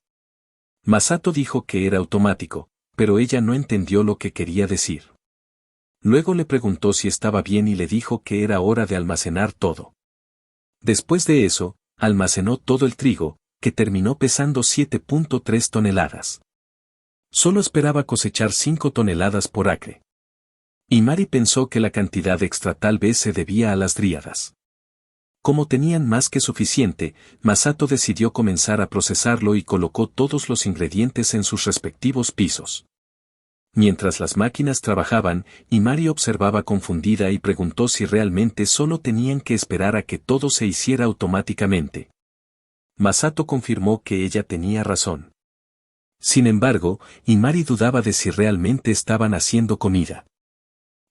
Masato dijo que era automático, pero ella no entendió lo que quería decir. Luego le preguntó si estaba bien y le dijo que era hora de almacenar todo. Después de eso, almacenó todo el trigo, que terminó pesando 7.3 toneladas. Solo esperaba cosechar 5 toneladas por acre. Imari pensó que la cantidad extra tal vez se debía a las dríadas. Como tenían más que suficiente, Masato decidió comenzar a procesarlo y colocó todos los ingredientes en sus respectivos pisos. Mientras las máquinas trabajaban, Imari observaba confundida y preguntó si realmente solo tenían que esperar a que todo se hiciera automáticamente. Masato confirmó que ella tenía razón. Sin embargo, Imari dudaba de si realmente estaban haciendo comida.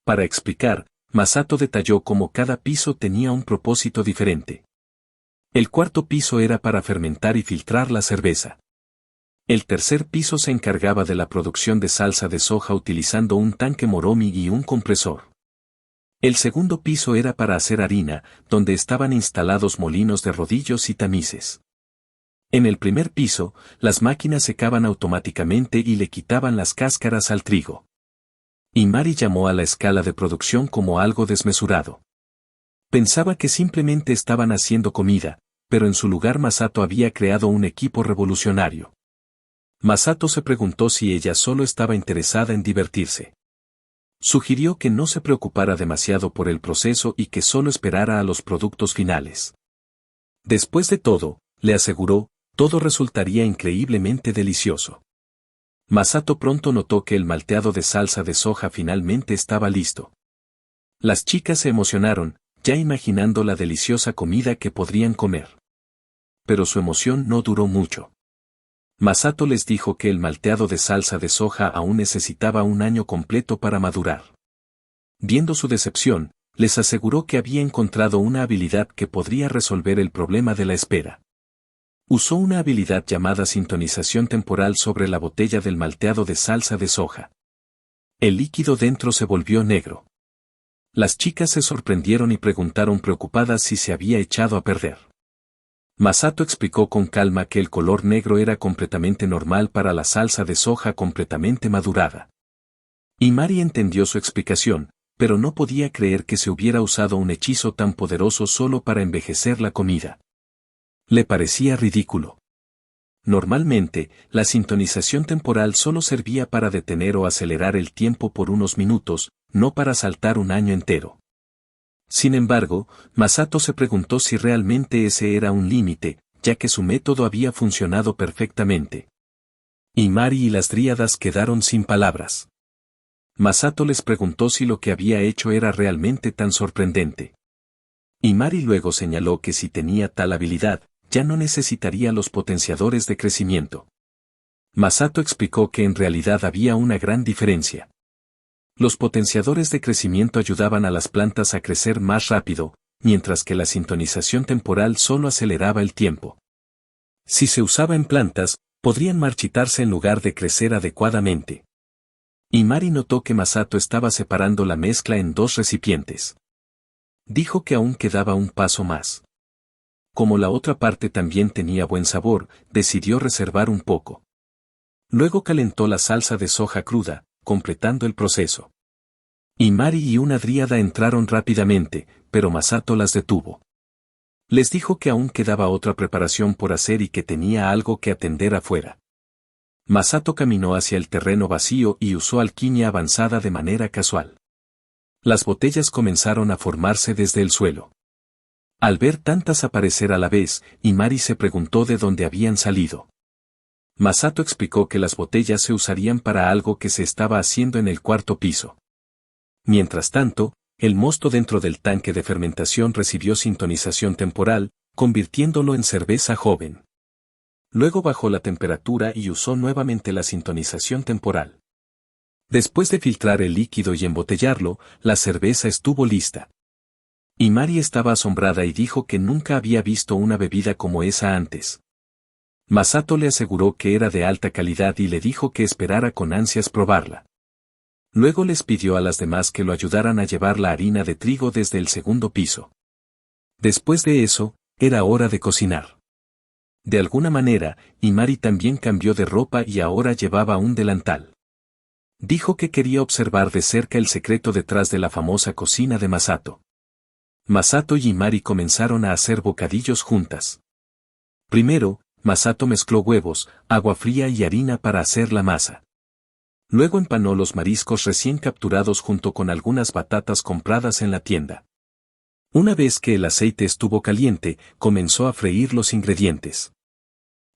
Para explicar, Masato detalló cómo cada piso tenía un propósito diferente. El cuarto piso era para fermentar y filtrar la cerveza. El tercer piso se encargaba de la producción de salsa de soja utilizando un tanque Moromi y un compresor. El segundo piso era para hacer harina, donde estaban instalados molinos de rodillos y tamices. En el primer piso, las máquinas secaban automáticamente y le quitaban las cáscaras al trigo. Imari llamó a la escala de producción como algo desmesurado. Pensaba que simplemente estaban haciendo comida, pero en su lugar Masato había creado un equipo revolucionario. Masato se preguntó si ella solo estaba interesada en divertirse. Sugirió que no se preocupara demasiado por el proceso y que solo esperara a los productos finales. Después de todo, le aseguró, todo resultaría increíblemente delicioso. Masato pronto notó que el malteado de salsa de soja finalmente estaba listo. Las chicas se emocionaron, ya imaginando la deliciosa comida que podrían comer. Pero su emoción no duró mucho. Masato les dijo que el malteado de salsa de soja aún necesitaba un año completo para madurar. Viendo su decepción, les aseguró que había encontrado una habilidad que podría resolver el problema de la espera. Usó una habilidad llamada sintonización temporal sobre la botella del malteado de salsa de soja. El líquido dentro se volvió negro. Las chicas se sorprendieron y preguntaron preocupadas si se había echado a perder. Masato explicó con calma que el color negro era completamente normal para la salsa de soja completamente madurada. Imari entendió su explicación, pero no podía creer que se hubiera usado un hechizo tan poderoso solo para envejecer la comida. Le parecía ridículo. Normalmente, la sintonización temporal solo servía para detener o acelerar el tiempo por unos minutos, no para saltar un año entero. Sin embargo, Masato se preguntó si realmente ese era un límite, ya que su método había funcionado perfectamente. Imari y las dríadas quedaron sin palabras. Masato les preguntó si lo que había hecho era realmente tan sorprendente. Imari luego señaló que si tenía tal habilidad, ya no necesitaría los potenciadores de crecimiento. Masato explicó que en realidad había una gran diferencia. Los potenciadores de crecimiento ayudaban a las plantas a crecer más rápido, mientras que la sintonización temporal solo aceleraba el tiempo. Si se usaba en plantas, podrían marchitarse en lugar de crecer adecuadamente. Imari notó que Masato estaba separando la mezcla en dos recipientes. Dijo que aún quedaba un paso más. Como la otra parte también tenía buen sabor, decidió reservar un poco. Luego calentó la salsa de soja cruda, completando el proceso. Imari y una dríada entraron rápidamente, pero Masato las detuvo. Les dijo que aún quedaba otra preparación por hacer y que tenía algo que atender afuera. Masato caminó hacia el terreno vacío y usó alquimia avanzada de manera casual. Las botellas comenzaron a formarse desde el suelo. Al ver tantas aparecer a la vez, Imari se preguntó de dónde habían salido. Masato explicó que las botellas se usarían para algo que se estaba haciendo en el cuarto piso. Mientras tanto, el mosto dentro del tanque de fermentación recibió sintonización temporal, convirtiéndolo en cerveza joven. Luego bajó la temperatura y usó nuevamente la sintonización temporal. Después de filtrar el líquido y embotellarlo, la cerveza estuvo lista. Imari estaba asombrada y dijo que nunca había visto una bebida como esa antes. Masato le aseguró que era de alta calidad y le dijo que esperara con ansias probarla. Luego les pidió a las demás que lo ayudaran a llevar la harina de trigo desde el segundo piso. Después de eso, era hora de cocinar. De alguna manera, Imari también cambió de ropa y ahora llevaba un delantal. Dijo que quería observar de cerca el secreto detrás de la famosa cocina de Masato. Masato y Imari comenzaron a hacer bocadillos juntas. Primero, Masato mezcló huevos, agua fría y harina para hacer la masa. Luego empanó los mariscos recién capturados junto con algunas batatas compradas en la tienda. Una vez que el aceite estuvo caliente, comenzó a freír los ingredientes.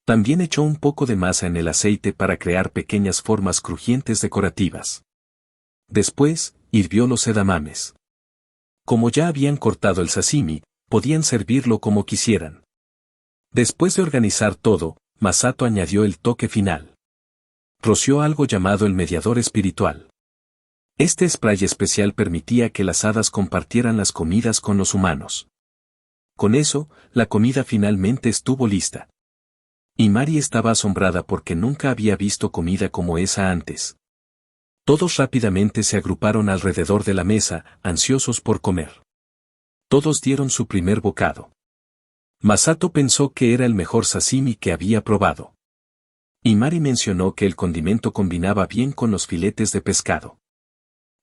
También echó un poco de masa en el aceite para crear pequeñas formas crujientes decorativas. Después, hirvió los edamames. Como ya habían cortado el sashimi, podían servirlo como quisieran. Después de organizar todo, Masato añadió el toque final. Roció algo llamado el mediador espiritual. Este spray especial permitía que las hadas compartieran las comidas con los humanos. Con eso, la comida finalmente estuvo lista. Imari estaba asombrada porque nunca había visto comida como esa antes. Todos rápidamente se agruparon alrededor de la mesa, ansiosos por comer. Todos dieron su primer bocado. Masato pensó que era el mejor sashimi que había probado. Imari mencionó que el condimento combinaba bien con los filetes de pescado.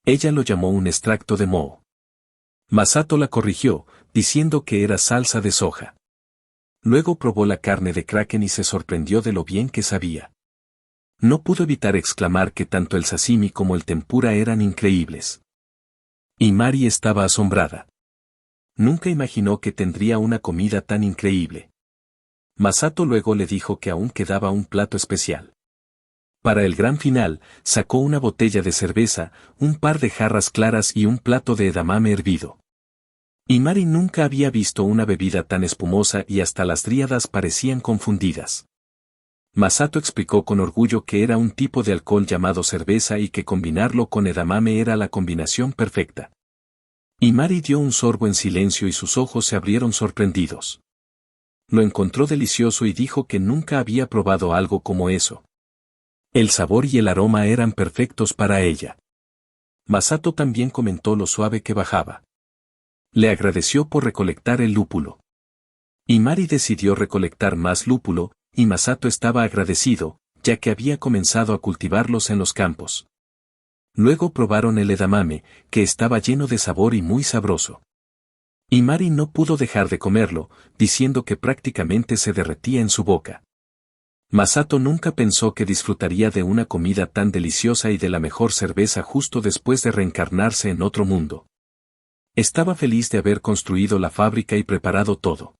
Ella lo llamó un extracto de moho. Masato la corrigió, diciendo que era salsa de soja. Luego probó la carne de kraken y se sorprendió de lo bien que sabía. No pudo evitar exclamar que tanto el sashimi como el tempura eran increíbles. Imari estaba asombrada. Nunca imaginó que tendría una comida tan increíble. Masato luego le dijo que aún quedaba un plato especial. Para el gran final, sacó una botella de cerveza, un par de jarras claras y un plato de edamame hervido. Imari nunca había visto una bebida tan espumosa y hasta las dríadas parecían confundidas. Masato explicó con orgullo que era un tipo de alcohol llamado cerveza y que combinarlo con edamame era la combinación perfecta. Imari dio un sorbo en silencio y sus ojos se abrieron sorprendidos. Lo encontró delicioso y dijo que nunca había probado algo como eso. El sabor y el aroma eran perfectos para ella. Masato también comentó lo suave que bajaba. Le agradeció por recolectar el lúpulo. Imari decidió recolectar más lúpulo, y Masato estaba agradecido, ya que había comenzado a cultivarlos en los campos. Luego probaron el edamame, que estaba lleno de sabor y muy sabroso. Imari no pudo dejar de comerlo, diciendo que prácticamente se derretía en su boca. Masato nunca pensó que disfrutaría de una comida tan deliciosa y de la mejor cerveza justo después de reencarnarse en otro mundo. Estaba feliz de haber construido la fábrica y preparado todo.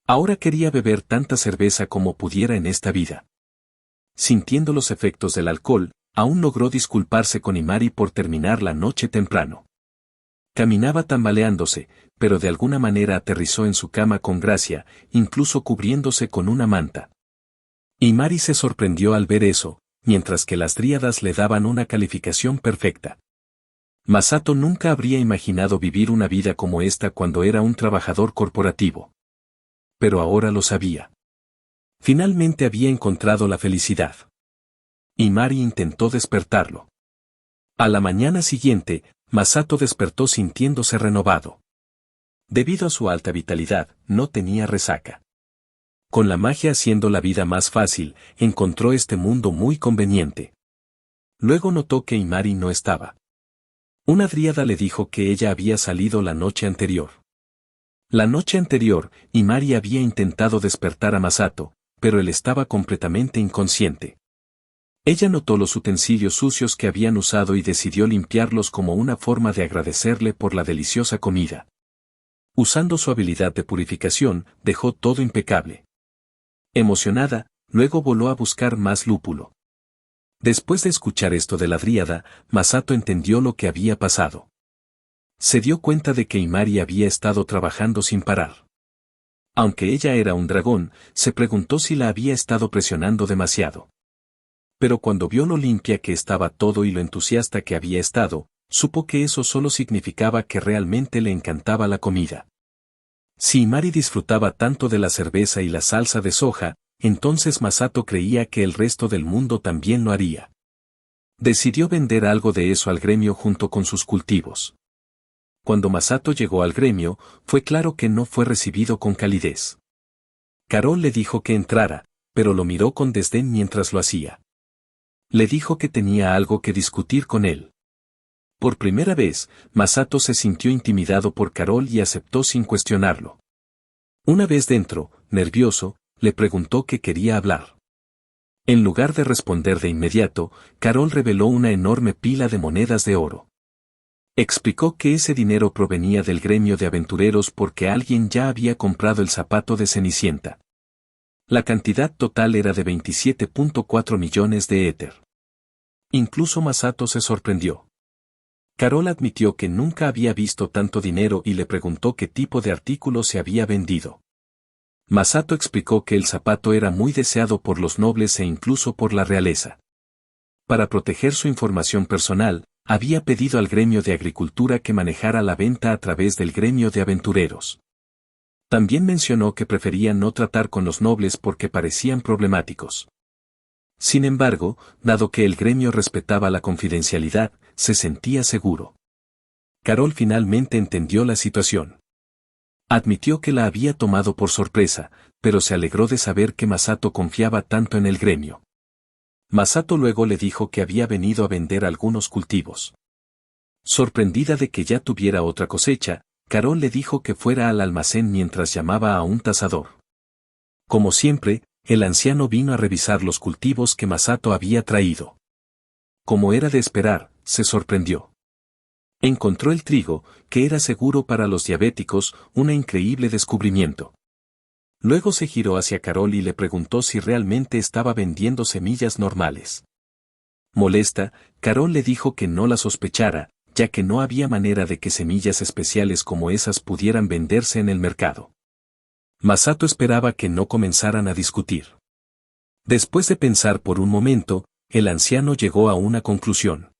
Ahora quería beber tanta cerveza como pudiera en esta vida. Sintiendo los efectos del alcohol, aún logró disculparse con Imari por terminar la noche temprano. Caminaba tambaleándose, pero de alguna manera aterrizó en su cama con gracia, incluso cubriéndose con una manta. Imari se sorprendió al ver eso, mientras que las dríadas le daban una calificación perfecta. Masato nunca habría imaginado vivir una vida como esta cuando era un trabajador corporativo. Pero ahora lo sabía. Finalmente había encontrado la felicidad. Imari intentó despertarlo. A la mañana siguiente, Masato despertó sintiéndose renovado. Debido a su alta vitalidad, no tenía resaca. Con la magia haciendo la vida más fácil, encontró este mundo muy conveniente. Luego notó que Imari no estaba. Una dríada le dijo que ella había salido la noche anterior. La noche anterior, Imari había intentado despertar a Masato, pero él estaba completamente inconsciente. Ella notó los utensilios sucios que habían usado y decidió limpiarlos como una forma de agradecerle por la deliciosa comida. Usando su habilidad de purificación, dejó todo impecable. Emocionada, luego voló a buscar más lúpulo. Después de escuchar esto de la dríada, Masato entendió lo que había pasado. Se dio cuenta de que Imari había estado trabajando sin parar. Aunque ella era un dragón, se preguntó si la había estado presionando demasiado. Pero cuando vio lo limpia que estaba todo y lo entusiasta que había estado, supo que eso solo significaba que realmente le encantaba la comida. Si Imari disfrutaba tanto de la cerveza y la salsa de soja, entonces Masato creía que el resto del mundo también lo haría. Decidió vender algo de eso al gremio junto con sus cultivos. Cuando Masato llegó al gremio, fue claro que no fue recibido con calidez. Carol le dijo que entrara, pero lo miró con desdén mientras lo hacía. Le dijo que tenía algo que discutir con él. Por primera vez, Masato se sintió intimidado por Carol y aceptó sin cuestionarlo. Una vez dentro, nervioso, le preguntó qué quería hablar. En lugar de responder de inmediato, Carol reveló una enorme pila de monedas de oro. Explicó que ese dinero provenía del gremio de aventureros porque alguien ya había comprado el zapato de Cenicienta. La cantidad total era de 27.4 millones de éter. Incluso Masato se sorprendió. Carol admitió que nunca había visto tanto dinero y le preguntó qué tipo de artículo se había vendido. Masato explicó que el zapato era muy deseado por los nobles e incluso por la realeza. Para proteger su información personal, había pedido al gremio de agricultura que manejara la venta a través del gremio de aventureros. También mencionó que prefería no tratar con los nobles porque parecían problemáticos. Sin embargo, dado que el gremio respetaba la confidencialidad, se sentía seguro. Carol finalmente entendió la situación. Admitió que la había tomado por sorpresa, pero se alegró de saber que Masato confiaba tanto en el gremio. Masato luego le dijo que había venido a vender algunos cultivos. Sorprendida de que ya tuviera otra cosecha, Carol le dijo que fuera al almacén mientras llamaba a un tasador. Como siempre, el anciano vino a revisar los cultivos que Masato había traído. Como era de esperar, se sorprendió. Encontró el trigo, que era seguro para los diabéticos, un increíble descubrimiento. Luego se giró hacia Carol y le preguntó si realmente estaba vendiendo semillas normales. Molesta, Carol le dijo que no la sospechara, ya que no había manera de que semillas especiales como esas pudieran venderse en el mercado. Masato esperaba que no comenzaran a discutir. Después de pensar por un momento, el anciano llegó a una conclusión.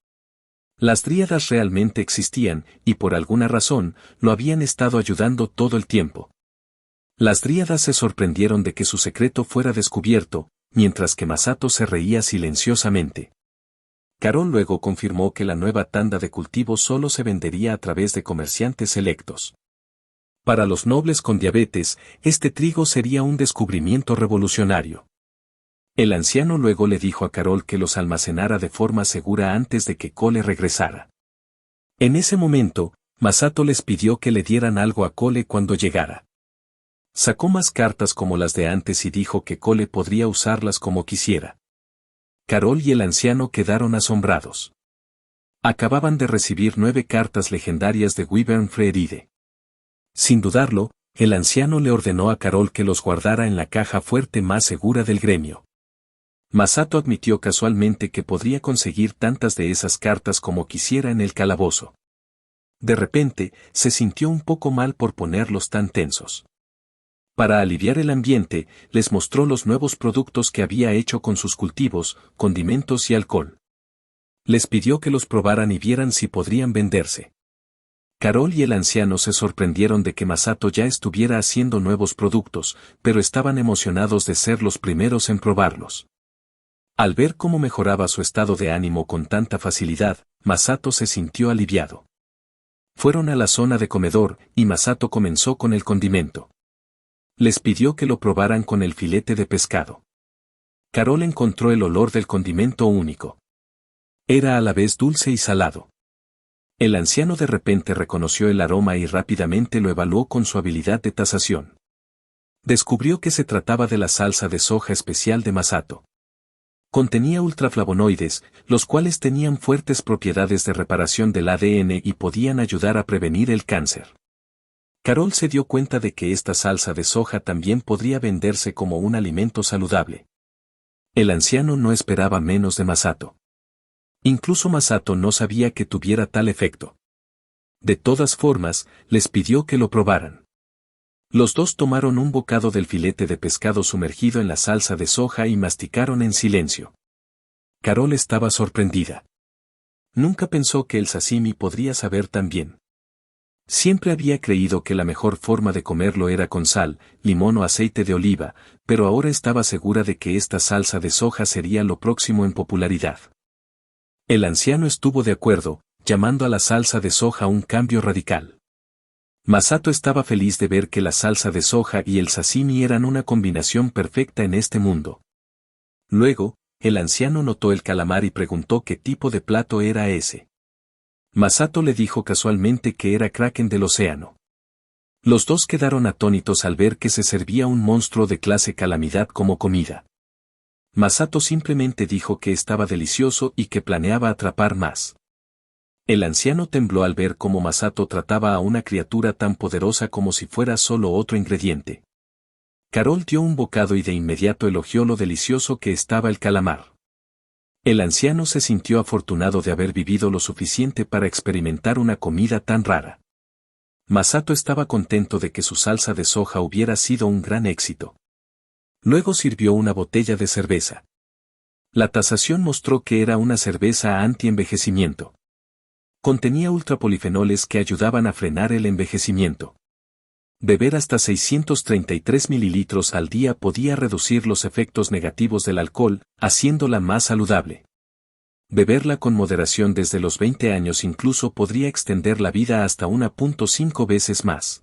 Las dríadas realmente existían, y por alguna razón, lo habían estado ayudando todo el tiempo. Las dríadas se sorprendieron de que su secreto fuera descubierto, mientras que Masato se reía silenciosamente. Carol luego confirmó que la nueva tanda de cultivos solo se vendería a través de comerciantes selectos. Para los nobles con diabetes, este trigo sería un descubrimiento revolucionario. El anciano luego le dijo a Carol que los almacenara de forma segura antes de que Cole regresara. En ese momento, Masato les pidió que le dieran algo a Cole cuando llegara. Sacó más cartas como las de antes y dijo que Cole podría usarlas como quisiera. Carol y el anciano quedaron asombrados. Acababan de recibir 9 cartas legendarias de Wyvern Freeride. Sin dudarlo, el anciano le ordenó a Carol que los guardara en la caja fuerte más segura del gremio. Masato admitió casualmente que podría conseguir tantas de esas cartas como quisiera en el calabozo. De repente, se sintió un poco mal por ponerlos tan tensos. Para aliviar el ambiente, les mostró los nuevos productos que había hecho con sus cultivos, condimentos y alcohol. Les pidió que los probaran y vieran si podrían venderse. Carol y el anciano se sorprendieron de que Masato ya estuviera haciendo nuevos productos, pero estaban emocionados de ser los primeros en probarlos. Al ver cómo mejoraba su estado de ánimo con tanta facilidad, Masato se sintió aliviado. Fueron a la zona de comedor, y Masato comenzó con el condimento. Les pidió que lo probaran con el filete de pescado. Carol encontró el olor del condimento único. Era a la vez dulce y salado. El anciano de repente reconoció el aroma y rápidamente lo evaluó con su habilidad de tasación. Descubrió que se trataba de la salsa de soja especial de Masato. Contenía ultraflavonoides, los cuales tenían fuertes propiedades de reparación del ADN y podían ayudar a prevenir el cáncer. Carol se dio cuenta de que esta salsa de soja también podría venderse como un alimento saludable. El anciano no esperaba menos de Masato. Incluso Masato no sabía que tuviera tal efecto. De todas formas, les pidió que lo probaran. Los dos tomaron un bocado del filete de pescado sumergido en la salsa de soja y masticaron en silencio. Carol estaba sorprendida. Nunca pensó que el sashimi podría saber tan bien. Siempre había creído que la mejor forma de comerlo era con sal, limón o aceite de oliva, pero ahora estaba segura de que esta salsa de soja sería lo próximo en popularidad. El anciano estuvo de acuerdo, llamando a la salsa de soja un cambio radical. Masato estaba feliz de ver que la salsa de soja y el sashimi eran una combinación perfecta en este mundo. Luego, el anciano notó el calamar y preguntó qué tipo de plato era ese. Masato le dijo casualmente que era kraken del océano. Los dos quedaron atónitos al ver que se servía un monstruo de clase calamidad como comida. Masato simplemente dijo que estaba delicioso y que planeaba atrapar más. El anciano tembló al ver cómo Masato trataba a una criatura tan poderosa como si fuera solo otro ingrediente. Carol dio un bocado y de inmediato elogió lo delicioso que estaba el calamar. El anciano se sintió afortunado de haber vivido lo suficiente para experimentar una comida tan rara. Masato estaba contento de que su salsa de soja hubiera sido un gran éxito. Luego sirvió una botella de cerveza. La tasación mostró que era una cerveza anti-envejecimiento. Contenía ultrapolifenoles que ayudaban a frenar el envejecimiento. Beber hasta 633 mililitros al día podía reducir los efectos negativos del alcohol, haciéndola más saludable. Beberla con moderación desde los 20 años incluso podría extender la vida hasta 1.5 veces más.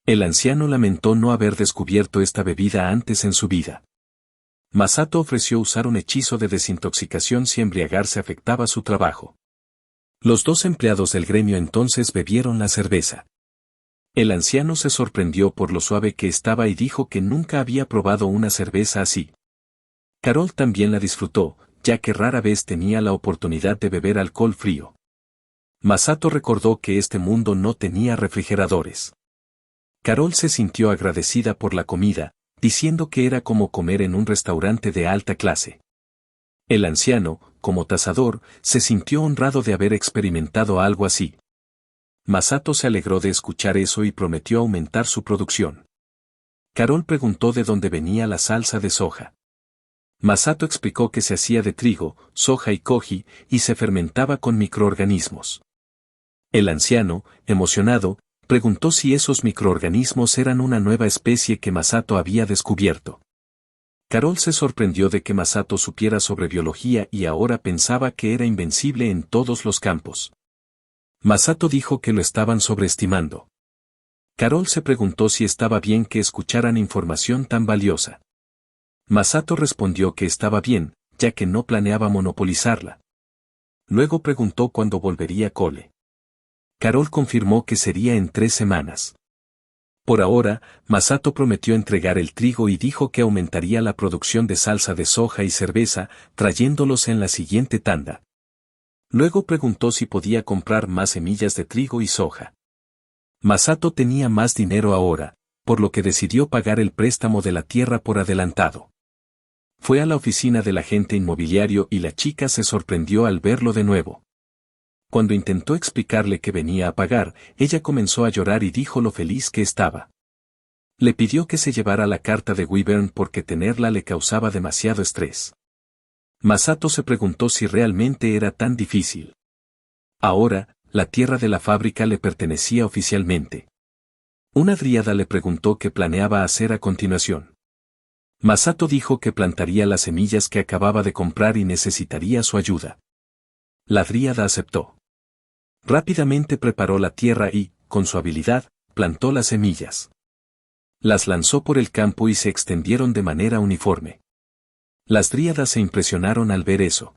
El anciano lamentó no haber descubierto esta bebida antes en su vida. Masato ofreció usar un hechizo de desintoxicación si embriagarse afectaba su trabajo. Los dos empleados del gremio entonces bebieron la cerveza. El anciano se sorprendió por lo suave que estaba y dijo que nunca había probado una cerveza así. Carol también la disfrutó, ya que rara vez tenía la oportunidad de beber alcohol frío. Masato recordó que este mundo no tenía refrigeradores. Carol se sintió agradecida por la comida, diciendo que era como comer en un restaurante de alta clase. El anciano, como tasador, se sintió honrado de haber experimentado algo así. Masato se alegró de escuchar eso y prometió aumentar su producción. Carol preguntó de dónde venía la salsa de soja. Masato explicó que se hacía de trigo, soja y koji, y se fermentaba con microorganismos. El anciano, emocionado, preguntó si esos microorganismos eran una nueva especie que Masato había descubierto. Carol se sorprendió de que Masato supiera sobre biología y ahora pensaba que era invencible en todos los campos. Masato dijo que lo estaban sobreestimando. Carol se preguntó si estaba bien que escucharan información tan valiosa. Masato respondió que estaba bien, ya que no planeaba monopolizarla. Luego preguntó cuándo volvería Cole. Carol confirmó que sería en 3 semanas. Por ahora, Masato prometió entregar el trigo y dijo que aumentaría la producción de salsa de soja y cerveza, trayéndolos en la siguiente tanda. Luego preguntó si podía comprar más semillas de trigo y soja. Masato tenía más dinero ahora, por lo que decidió pagar el préstamo de la tierra por adelantado. Fue a la oficina del agente inmobiliario y la chica se sorprendió al verlo de nuevo. Cuando intentó explicarle que venía a pagar, ella comenzó a llorar y dijo lo feliz que estaba. Le pidió que se llevara la carta de Wyvern porque tenerla le causaba demasiado estrés. Masato se preguntó si realmente era tan difícil. Ahora, la tierra de la fábrica le pertenecía oficialmente. Una dríada le preguntó qué planeaba hacer a continuación. Masato dijo que plantaría las semillas que acababa de comprar y necesitaría su ayuda. La dríada aceptó. Rápidamente preparó la tierra y, con su habilidad, plantó las semillas. Las lanzó por el campo y se extendieron de manera uniforme. Las dríadas se impresionaron al ver eso.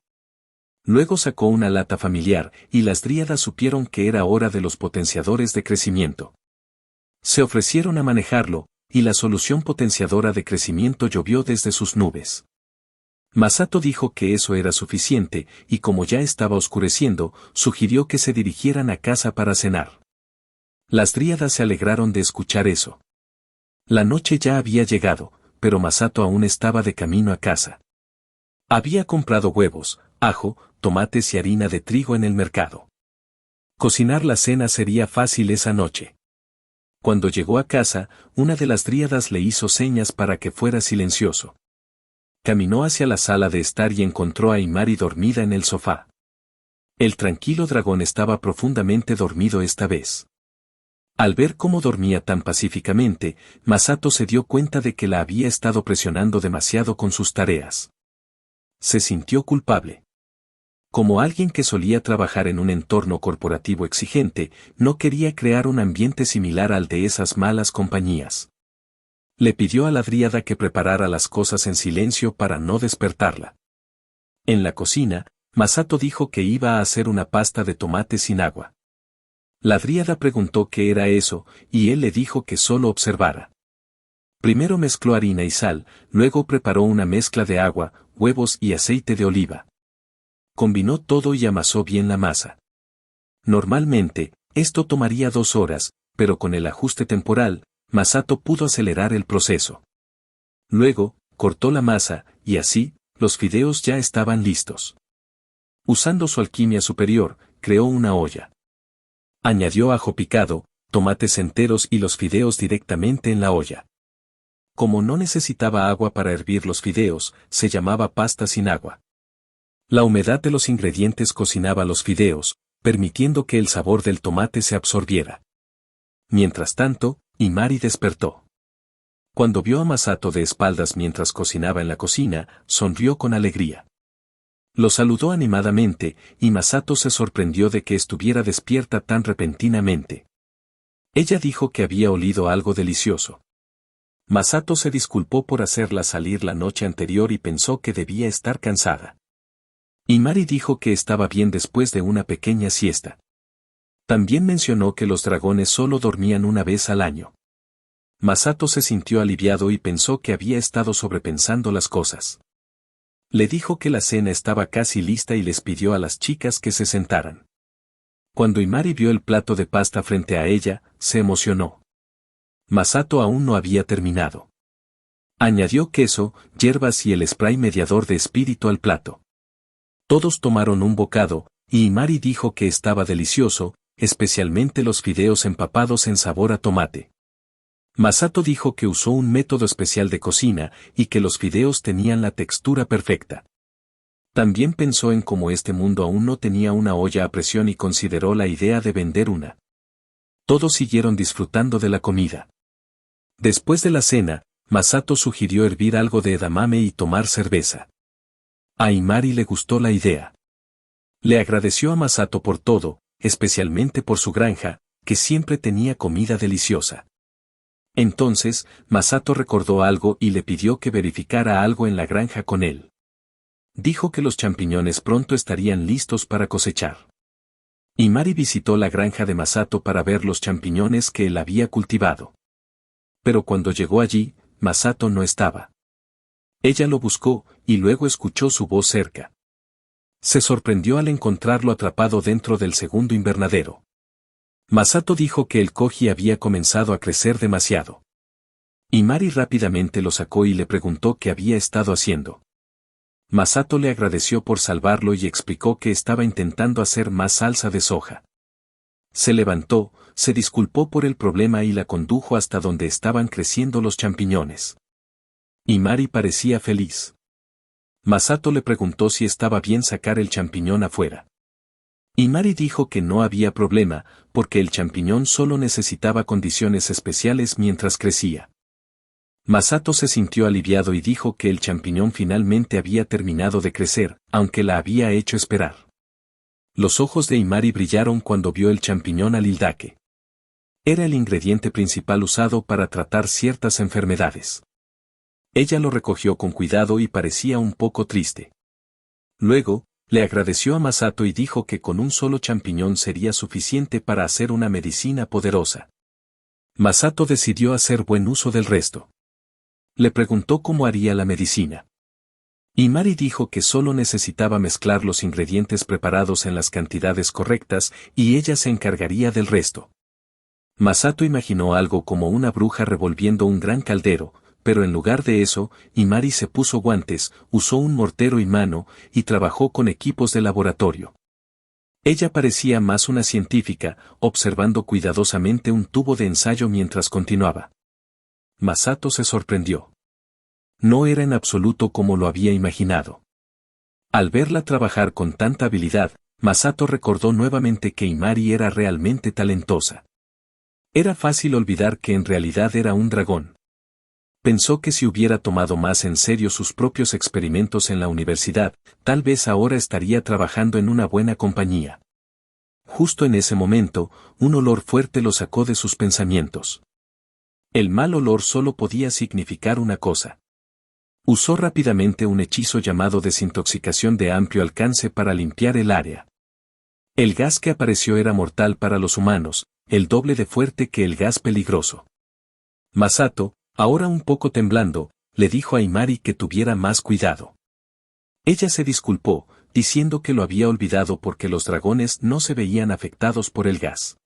Luego sacó una lata familiar y las dríadas supieron que era hora de los potenciadores de crecimiento. Se ofrecieron a manejarlo, y la solución potenciadora de crecimiento llovió desde sus nubes. Masato dijo que eso era suficiente, y como ya estaba oscureciendo, sugirió que se dirigieran a casa para cenar. Las dríadas se alegraron de escuchar eso. La noche ya había llegado, pero Masato aún estaba de camino a casa. Había comprado huevos, ajo, tomates y harina de trigo en el mercado. Cocinar la cena sería fácil esa noche. Cuando llegó a casa, una de las dríadas le hizo señas para que fuera silencioso. Caminó hacia la sala de estar y encontró a Imari dormida en el sofá. El tranquilo dragón estaba profundamente dormido esta vez. Al ver cómo dormía tan pacíficamente, Masato se dio cuenta de que la había estado presionando demasiado con sus tareas. Se sintió culpable. Como alguien que solía trabajar en un entorno corporativo exigente, no quería crear un ambiente similar al de esas malas compañías. Le pidió a la dríada que preparara las cosas en silencio para no despertarla. En la cocina, Masato dijo que iba a hacer una pasta de tomate sin agua. La dríada preguntó qué era eso, y él le dijo que solo observara. Primero mezcló harina y sal, luego preparó una mezcla de agua, huevos y aceite de oliva. Combinó todo y amasó bien la masa. Normalmente, esto tomaría 2 horas, pero con el ajuste temporal, Masato pudo acelerar el proceso. Luego, cortó la masa, y así, los fideos ya estaban listos. Usando su alquimia superior, creó una olla. Añadió ajo picado, tomates enteros y los fideos directamente en la olla. Como no necesitaba agua para hervir los fideos, se llamaba pasta sin agua. La humedad de los ingredientes cocinaba los fideos, permitiendo que el sabor del tomate se absorbiera. Mientras tanto, Imari despertó. Cuando vio a Masato de espaldas mientras cocinaba en la cocina, sonrió con alegría. Lo saludó animadamente, y Masato se sorprendió de que estuviera despierta tan repentinamente. Ella dijo que había olido algo delicioso. Masato se disculpó por hacerla salir la noche anterior y pensó que debía estar cansada. Imari dijo que estaba bien después de una pequeña siesta. También mencionó que los dragones solo dormían una vez al año. Masato se sintió aliviado y pensó que había estado sobrepensando las cosas. Le dijo que la cena estaba casi lista y les pidió a las chicas que se sentaran. Cuando Imari vio el plato de pasta frente a ella, se emocionó. Masato aún no había terminado. Añadió queso, hierbas y el spray mediador de espíritu al plato. Todos tomaron un bocado, y Imari dijo que estaba delicioso, especialmente los fideos empapados en sabor a tomate. Masato dijo que usó un método especial de cocina y que los fideos tenían la textura perfecta. También pensó en cómo este mundo aún no tenía una olla a presión y consideró la idea de vender una. Todos siguieron disfrutando de la comida. Después de la cena, Masato sugirió hervir algo de edamame y tomar cerveza. A Imari le gustó la idea. Le agradeció a Masato por todo, especialmente por su granja, que siempre tenía comida deliciosa. Entonces, Masato recordó algo y le pidió que verificara algo en la granja con él. Dijo que los champiñones pronto estarían listos para cosechar. Imari visitó la granja de Masato para ver los champiñones que él había cultivado. Pero cuando llegó allí, Masato no estaba. Ella lo buscó, y luego escuchó su voz cerca. Se sorprendió al encontrarlo atrapado dentro del segundo invernadero. Masato dijo que el koji había comenzado a crecer demasiado. Imari rápidamente lo sacó y le preguntó qué había estado haciendo. Masato le agradeció por salvarlo y explicó que estaba intentando hacer más salsa de soja. Se levantó, se disculpó por el problema y la condujo hasta donde estaban creciendo los champiñones. Imari parecía feliz. Masato le preguntó si estaba bien sacar el champiñón afuera. Imari dijo que no había problema, porque el champiñón solo necesitaba condiciones especiales mientras crecía. Masato se sintió aliviado y dijo que el champiñón finalmente había terminado de crecer, aunque la había hecho esperar. Los ojos de Imari brillaron cuando vio el champiñón alildake. Era el ingrediente principal usado para tratar ciertas enfermedades. Ella lo recogió con cuidado y parecía un poco triste. Luego, le agradeció a Masato y dijo que con un solo champiñón sería suficiente para hacer una medicina poderosa. Masato decidió hacer buen uso del resto. Le preguntó cómo haría la medicina. Imari dijo que solo necesitaba mezclar los ingredientes preparados en las cantidades correctas y ella se encargaría del resto. Masato imaginó algo como una bruja revolviendo un gran caldero, pero en lugar de eso, Imari se puso guantes, usó un mortero y mano, y trabajó con equipos de laboratorio. Ella parecía más una científica, observando cuidadosamente un tubo de ensayo mientras continuaba. Masato se sorprendió. No era en absoluto como lo había imaginado. Al verla trabajar con tanta habilidad, Masato recordó nuevamente que Imari era realmente talentosa. Era fácil olvidar que en realidad era un dragón. Pensó que si hubiera tomado más en serio sus propios experimentos en la universidad, tal vez ahora estaría trabajando en una buena compañía. Justo en ese momento, un olor fuerte lo sacó de sus pensamientos. El mal olor solo podía significar una cosa. Usó rápidamente un hechizo llamado desintoxicación de amplio alcance para limpiar el área. El gas que apareció era mortal para los humanos, el doble de fuerte que el gas peligroso. Masato, ahora un poco temblando, le dijo a Imari que tuviera más cuidado. Ella se disculpó, diciendo que lo había olvidado porque los dragones no se veían afectados por el gas.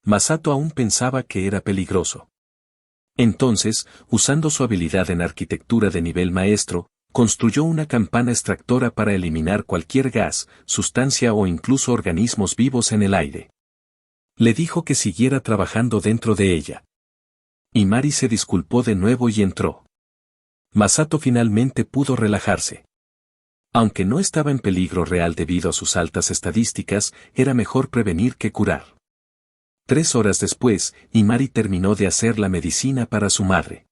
Masato aún pensaba que era peligroso. Entonces, usando su habilidad en arquitectura de nivel maestro, construyó una campana extractora para eliminar cualquier gas, sustancia o incluso organismos vivos en el aire. Le dijo que siguiera trabajando dentro de ella. Imari se disculpó de nuevo y entró. Masato finalmente pudo relajarse. Aunque no estaba en peligro real debido a sus altas estadísticas, era mejor prevenir que curar. 3 horas después, Imari terminó de hacer la medicina para su madre.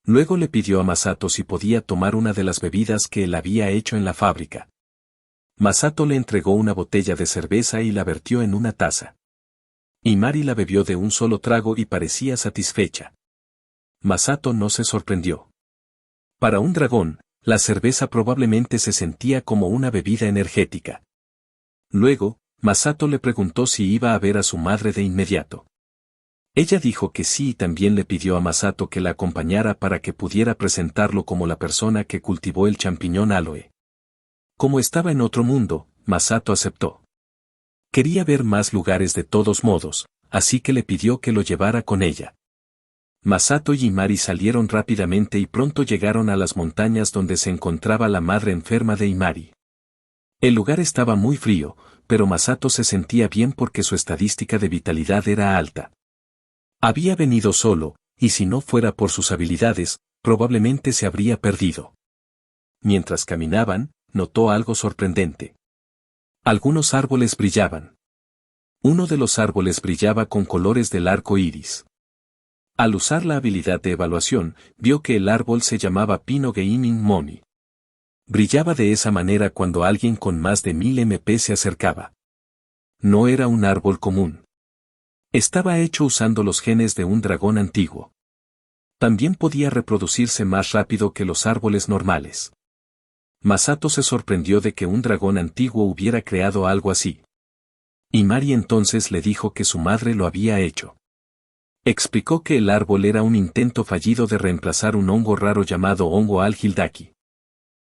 Luego le pidió a Masato si podía tomar una de las bebidas que él había hecho en la fábrica. Masato le entregó una botella de cerveza y la vertió en una taza. Imari la bebió de un solo trago y parecía satisfecha. Masato no se sorprendió. Para un dragón, la cerveza probablemente se sentía como una bebida energética. Luego, Masato le preguntó si iba a ver a su madre de inmediato. Ella dijo que sí y también le pidió a Masato que la acompañara para que pudiera presentarlo como la persona que cultivó el champiñón aloe. Como estaba en otro mundo, Masato aceptó. Quería ver más lugares de todos modos, así que le pidió que lo llevara con ella. Masato y Imari salieron rápidamente y pronto llegaron a las montañas donde se encontraba la madre enferma de Imari. El lugar estaba muy frío, pero Masato se sentía bien porque su estadística de vitalidad era alta. Había venido solo, y si no fuera por sus habilidades, probablemente se habría perdido. Mientras caminaban, notó algo sorprendente. Algunos árboles brillaban. Uno de los árboles brillaba con colores del arco iris. Al usar la habilidad de evaluación, vio que el árbol se llamaba Pino Gaming Moni. Brillaba de esa manera cuando alguien con más de 1000 MP se acercaba. No era un árbol común. Estaba hecho usando los genes de un dragón antiguo. También podía reproducirse más rápido que los árboles normales. Masato se sorprendió de que un dragón antiguo hubiera creado algo así. Imari entonces le dijo que su madre lo había hecho. Explicó que el árbol era un intento fallido de reemplazar un hongo raro llamado hongo al-Hildaki.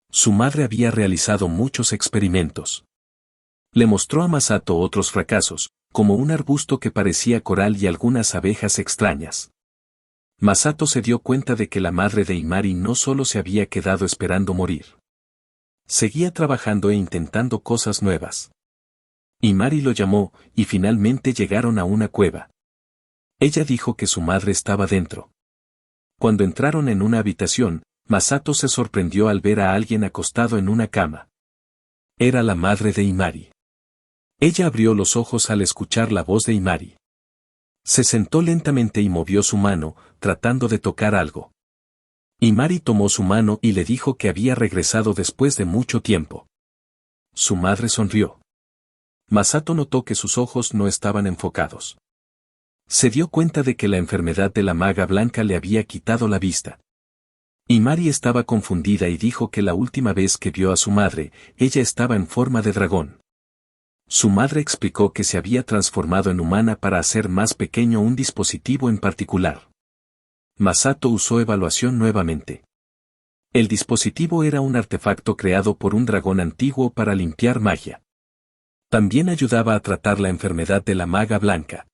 Su madre había realizado muchos experimentos. Le mostró a Masato otros fracasos, como un arbusto que parecía coral y algunas abejas extrañas. Masato se dio cuenta de que la madre de Imari no solo se había quedado esperando morir. Seguía trabajando e intentando cosas nuevas. Imari lo llamó, y finalmente llegaron a una cueva. Ella dijo que su madre estaba dentro. Cuando entraron en una habitación, Masato se sorprendió al ver a alguien acostado en una cama. Era la madre de Imari. Ella abrió los ojos al escuchar la voz de Imari. Se sentó lentamente y movió su mano, tratando de tocar algo. Imari tomó su mano y le dijo que había regresado después de mucho tiempo. Su madre sonrió. Masato notó que sus ojos no estaban enfocados. Se dio cuenta de que la enfermedad de la maga blanca le había quitado la vista. Imari estaba confundida y dijo que la última vez que vio a su madre, ella estaba en forma de dragón. Su madre explicó que se había transformado en humana para hacer más pequeño un dispositivo en particular. Masato usó evaluación nuevamente. El dispositivo era un artefacto creado por un dragón antiguo para limpiar magia. También ayudaba a tratar la enfermedad de la maga blanca.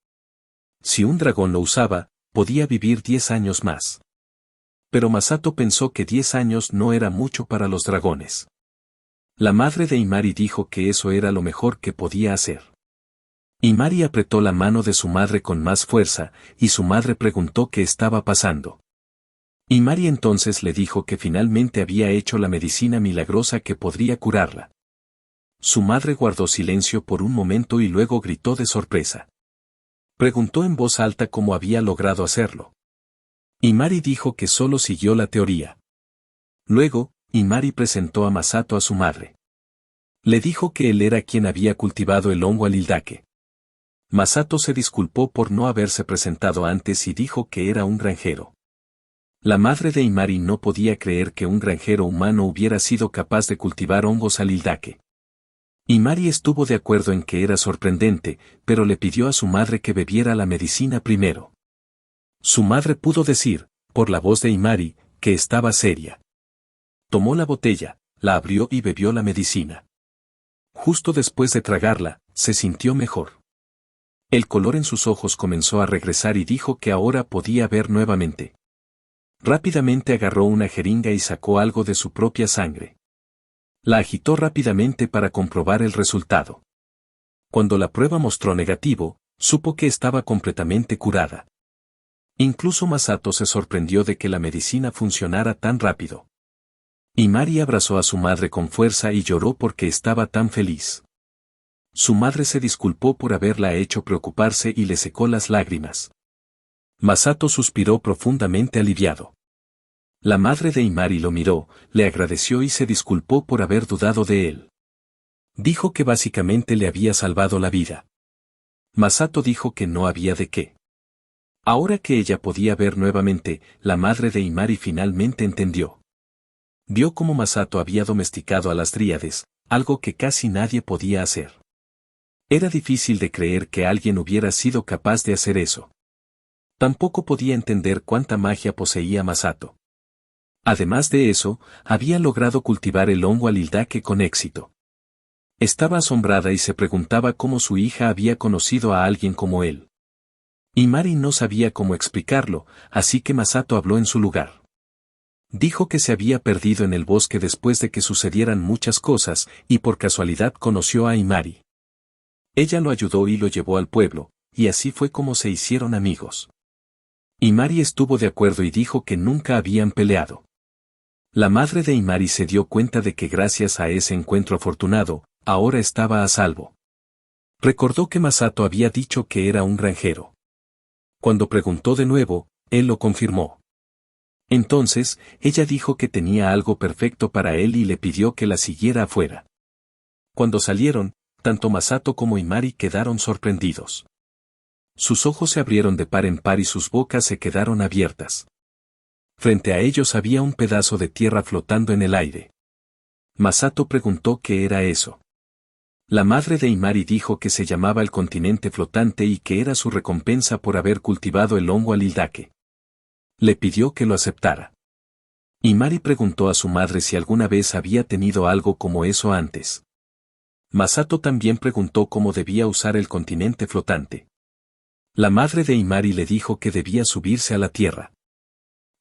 Si un dragón lo usaba, podía vivir 10 años más. Pero Masato pensó que 10 años no era mucho para los dragones. La madre de Imari dijo que eso era lo mejor que podía hacer. Imari apretó la mano de su madre con más fuerza, y su madre preguntó qué estaba pasando. Imari entonces le dijo que finalmente había hecho la medicina milagrosa que podría curarla. Su madre guardó silencio por un momento y luego gritó de sorpresa. Preguntó en voz alta cómo había logrado hacerlo. Imari dijo que solo siguió la teoría. Luego, Imari presentó a Masato a su madre. Le dijo que él era quien había cultivado el hongo al-Hildaki. Masato se disculpó por no haberse presentado antes y dijo que era un granjero. La madre de Imari no podía creer que un granjero humano hubiera sido capaz de cultivar hongos al-Hildaki. Imari estuvo de acuerdo en que era sorprendente, pero le pidió a su madre que bebiera la medicina primero. Su madre pudo decir, por la voz de Imari, que estaba seria. Tomó la botella, la abrió y bebió la medicina. Justo después de tragarla, se sintió mejor. El color en sus ojos comenzó a regresar y dijo que ahora podía ver nuevamente. Rápidamente agarró una jeringa y sacó algo de su propia sangre. La agitó rápidamente para comprobar el resultado. Cuando la prueba mostró negativo, supo que estaba completamente curada. Incluso Masato se sorprendió de que la medicina funcionara tan rápido. Imari abrazó a su madre con fuerza y lloró porque estaba tan feliz. Su madre se disculpó por haberla hecho preocuparse y le secó las lágrimas. Masato suspiró profundamente aliviado. La madre de Imari lo miró, le agradeció y se disculpó por haber dudado de él. Dijo que básicamente le había salvado la vida. Masato dijo que no había de qué. Ahora que ella podía ver nuevamente, la madre de Imari finalmente entendió. Vio cómo Masato había domesticado a las dríades, algo que casi nadie podía hacer. Era difícil de creer que alguien hubiera sido capaz de hacer eso. Tampoco podía entender cuánta magia poseía Masato. Además de eso, había logrado cultivar el hongo al-Hildaki con éxito. Estaba asombrada y se preguntaba cómo su hija había conocido a alguien como él. Imari no sabía cómo explicarlo, así que Masato habló en su lugar. Dijo que se había perdido en el bosque después de que sucedieran muchas cosas, y por casualidad conoció a Imari. Ella lo ayudó y lo llevó al pueblo, y así fue como se hicieron amigos. Imari estuvo de acuerdo y dijo que nunca habían peleado. La madre de Imari se dio cuenta de que gracias a ese encuentro afortunado, ahora estaba a salvo. Recordó que Masato había dicho que era un granjero. Cuando preguntó de nuevo, él lo confirmó. Entonces, ella dijo que tenía algo perfecto para él y le pidió que la siguiera afuera. Cuando salieron, tanto Masato como Imari quedaron sorprendidos. Sus ojos se abrieron de par en par y sus bocas se quedaron abiertas. Frente a ellos había un pedazo de tierra flotando en el aire. Masato preguntó qué era eso. La madre de Imari dijo que se llamaba el continente flotante y que era su recompensa por haber cultivado el hongo alildake. Le pidió que lo aceptara. Imari preguntó a su madre si alguna vez había tenido algo como eso antes. Masato también preguntó cómo debía usar el continente flotante. La madre de Imari le dijo que debía subirse a la tierra.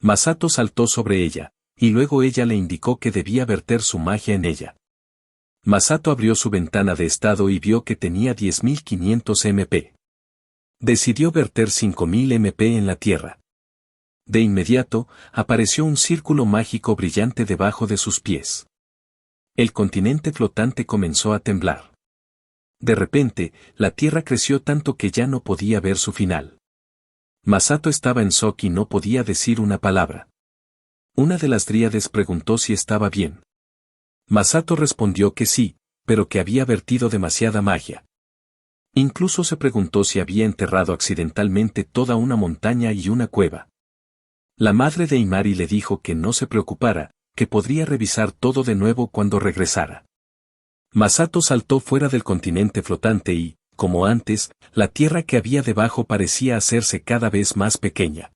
Masato saltó sobre ella, y luego ella le indicó que debía verter su magia en ella. Masato abrió su ventana de estado y vio que tenía 10.500 MP. Decidió verter 5.000 MP en la tierra. De inmediato, apareció un círculo mágico brillante debajo de sus pies. El continente flotante comenzó a temblar. De repente, la tierra creció tanto que ya no podía ver su final. Masato estaba en shock y no podía decir una palabra. Una de las dríades preguntó si estaba bien. Masato respondió que sí, pero que había vertido demasiada magia. Incluso se preguntó si había enterrado accidentalmente toda una montaña y una cueva. La madre de Imari le dijo que no se preocupara, que podría revisar todo de nuevo cuando regresara. Masato saltó fuera del continente flotante y, como antes, la tierra que había debajo parecía hacerse cada vez más pequeña.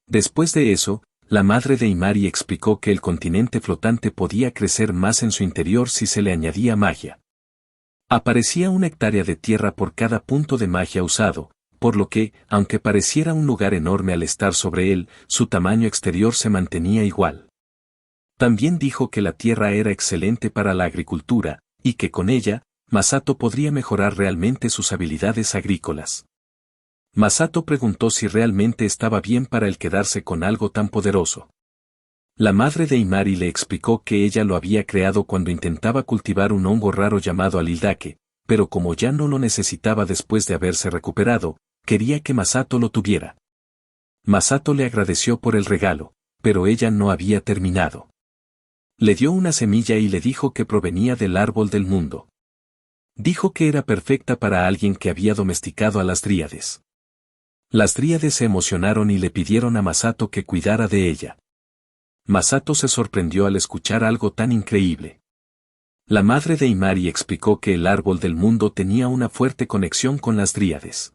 Después de eso, la madre de Imari explicó que el continente flotante podía crecer más en su interior si se le añadía magia. Aparecía una hectárea de tierra por cada punto de magia usado, por lo que, aunque pareciera un lugar enorme al estar sobre él, su tamaño exterior se mantenía igual. También dijo que la tierra era excelente para la agricultura, y que con ella, Masato podría mejorar realmente sus habilidades agrícolas. Masato preguntó si realmente estaba bien para él quedarse con algo tan poderoso. La madre de Imari le explicó que ella lo había creado cuando intentaba cultivar un hongo raro llamado alildake, pero como ya no lo necesitaba después de haberse recuperado, quería que Masato lo tuviera. Masato le agradeció por el regalo, pero ella no había terminado. Le dio una semilla y le dijo que provenía del árbol del mundo. Dijo que era perfecta para alguien que había domesticado a las dríades. Las dríades se emocionaron y le pidieron a Masato que cuidara de ella. Masato se sorprendió al escuchar algo tan increíble. La madre de Imari explicó que el árbol del mundo tenía una fuerte conexión con las dríades.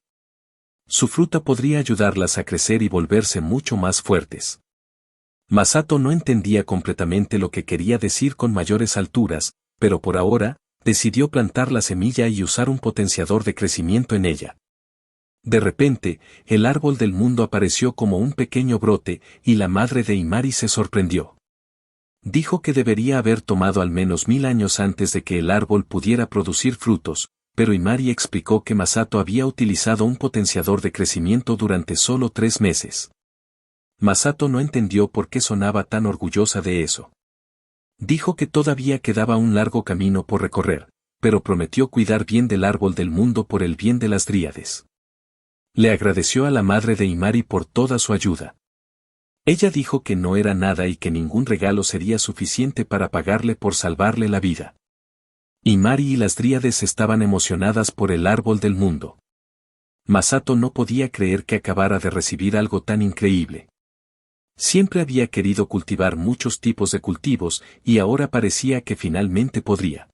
Su fruta podría ayudarlas a crecer y volverse mucho más fuertes. Masato no entendía completamente lo que quería decir con mayores alturas, pero por ahora, decidió plantar la semilla y usar un potenciador de crecimiento en ella. De repente, el árbol del mundo apareció como un pequeño brote, y la madre de Imari se sorprendió. Dijo que debería haber tomado al menos 1000 años antes de que el árbol pudiera producir frutos, pero Imari explicó que Masato había utilizado un potenciador de crecimiento durante solo 3 meses. Masato no entendió por qué sonaba tan orgullosa de eso. Dijo que todavía quedaba un largo camino por recorrer, pero prometió cuidar bien del árbol del mundo por el bien de las dríades. Le agradeció a la madre de Imari por toda su ayuda. Ella dijo que no era nada y que ningún regalo sería suficiente para pagarle por salvarle la vida. Imari y las dríades estaban emocionadas por el árbol del mundo. Masato no podía creer que acabara de recibir algo tan increíble. Siempre había querido cultivar muchos tipos de cultivos y ahora parecía que finalmente podría.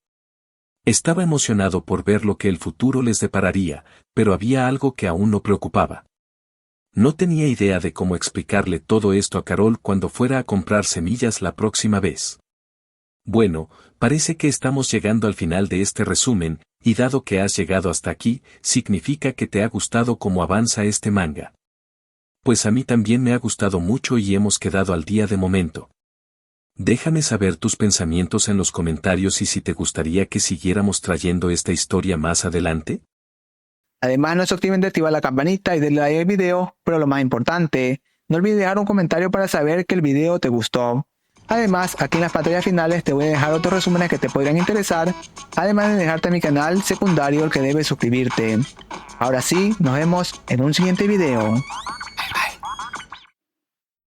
Estaba emocionado por ver lo que el futuro les depararía, pero había algo que aún lo preocupaba. No tenía idea de cómo explicarle todo esto a Carol cuando fuera a comprar semillas la próxima vez. Bueno, parece que estamos llegando al final de este resumen, y dado que has llegado hasta aquí, significa que te ha gustado cómo avanza este manga. Pues a mí también me ha gustado mucho y hemos quedado al día de momento. Déjame saber tus pensamientos en los comentarios y si te gustaría que siguiéramos trayendo esta historia más adelante. Además, no se olviden de activar la campanita y darle like al video, pero lo más importante, no olvides dejar un comentario para saber que el video te gustó. Además, aquí en las pantallas finales te voy a dejar otros resúmenes que te podrían interesar, además de dejarte mi canal secundario al que debes suscribirte. Ahora sí, nos vemos en un siguiente video.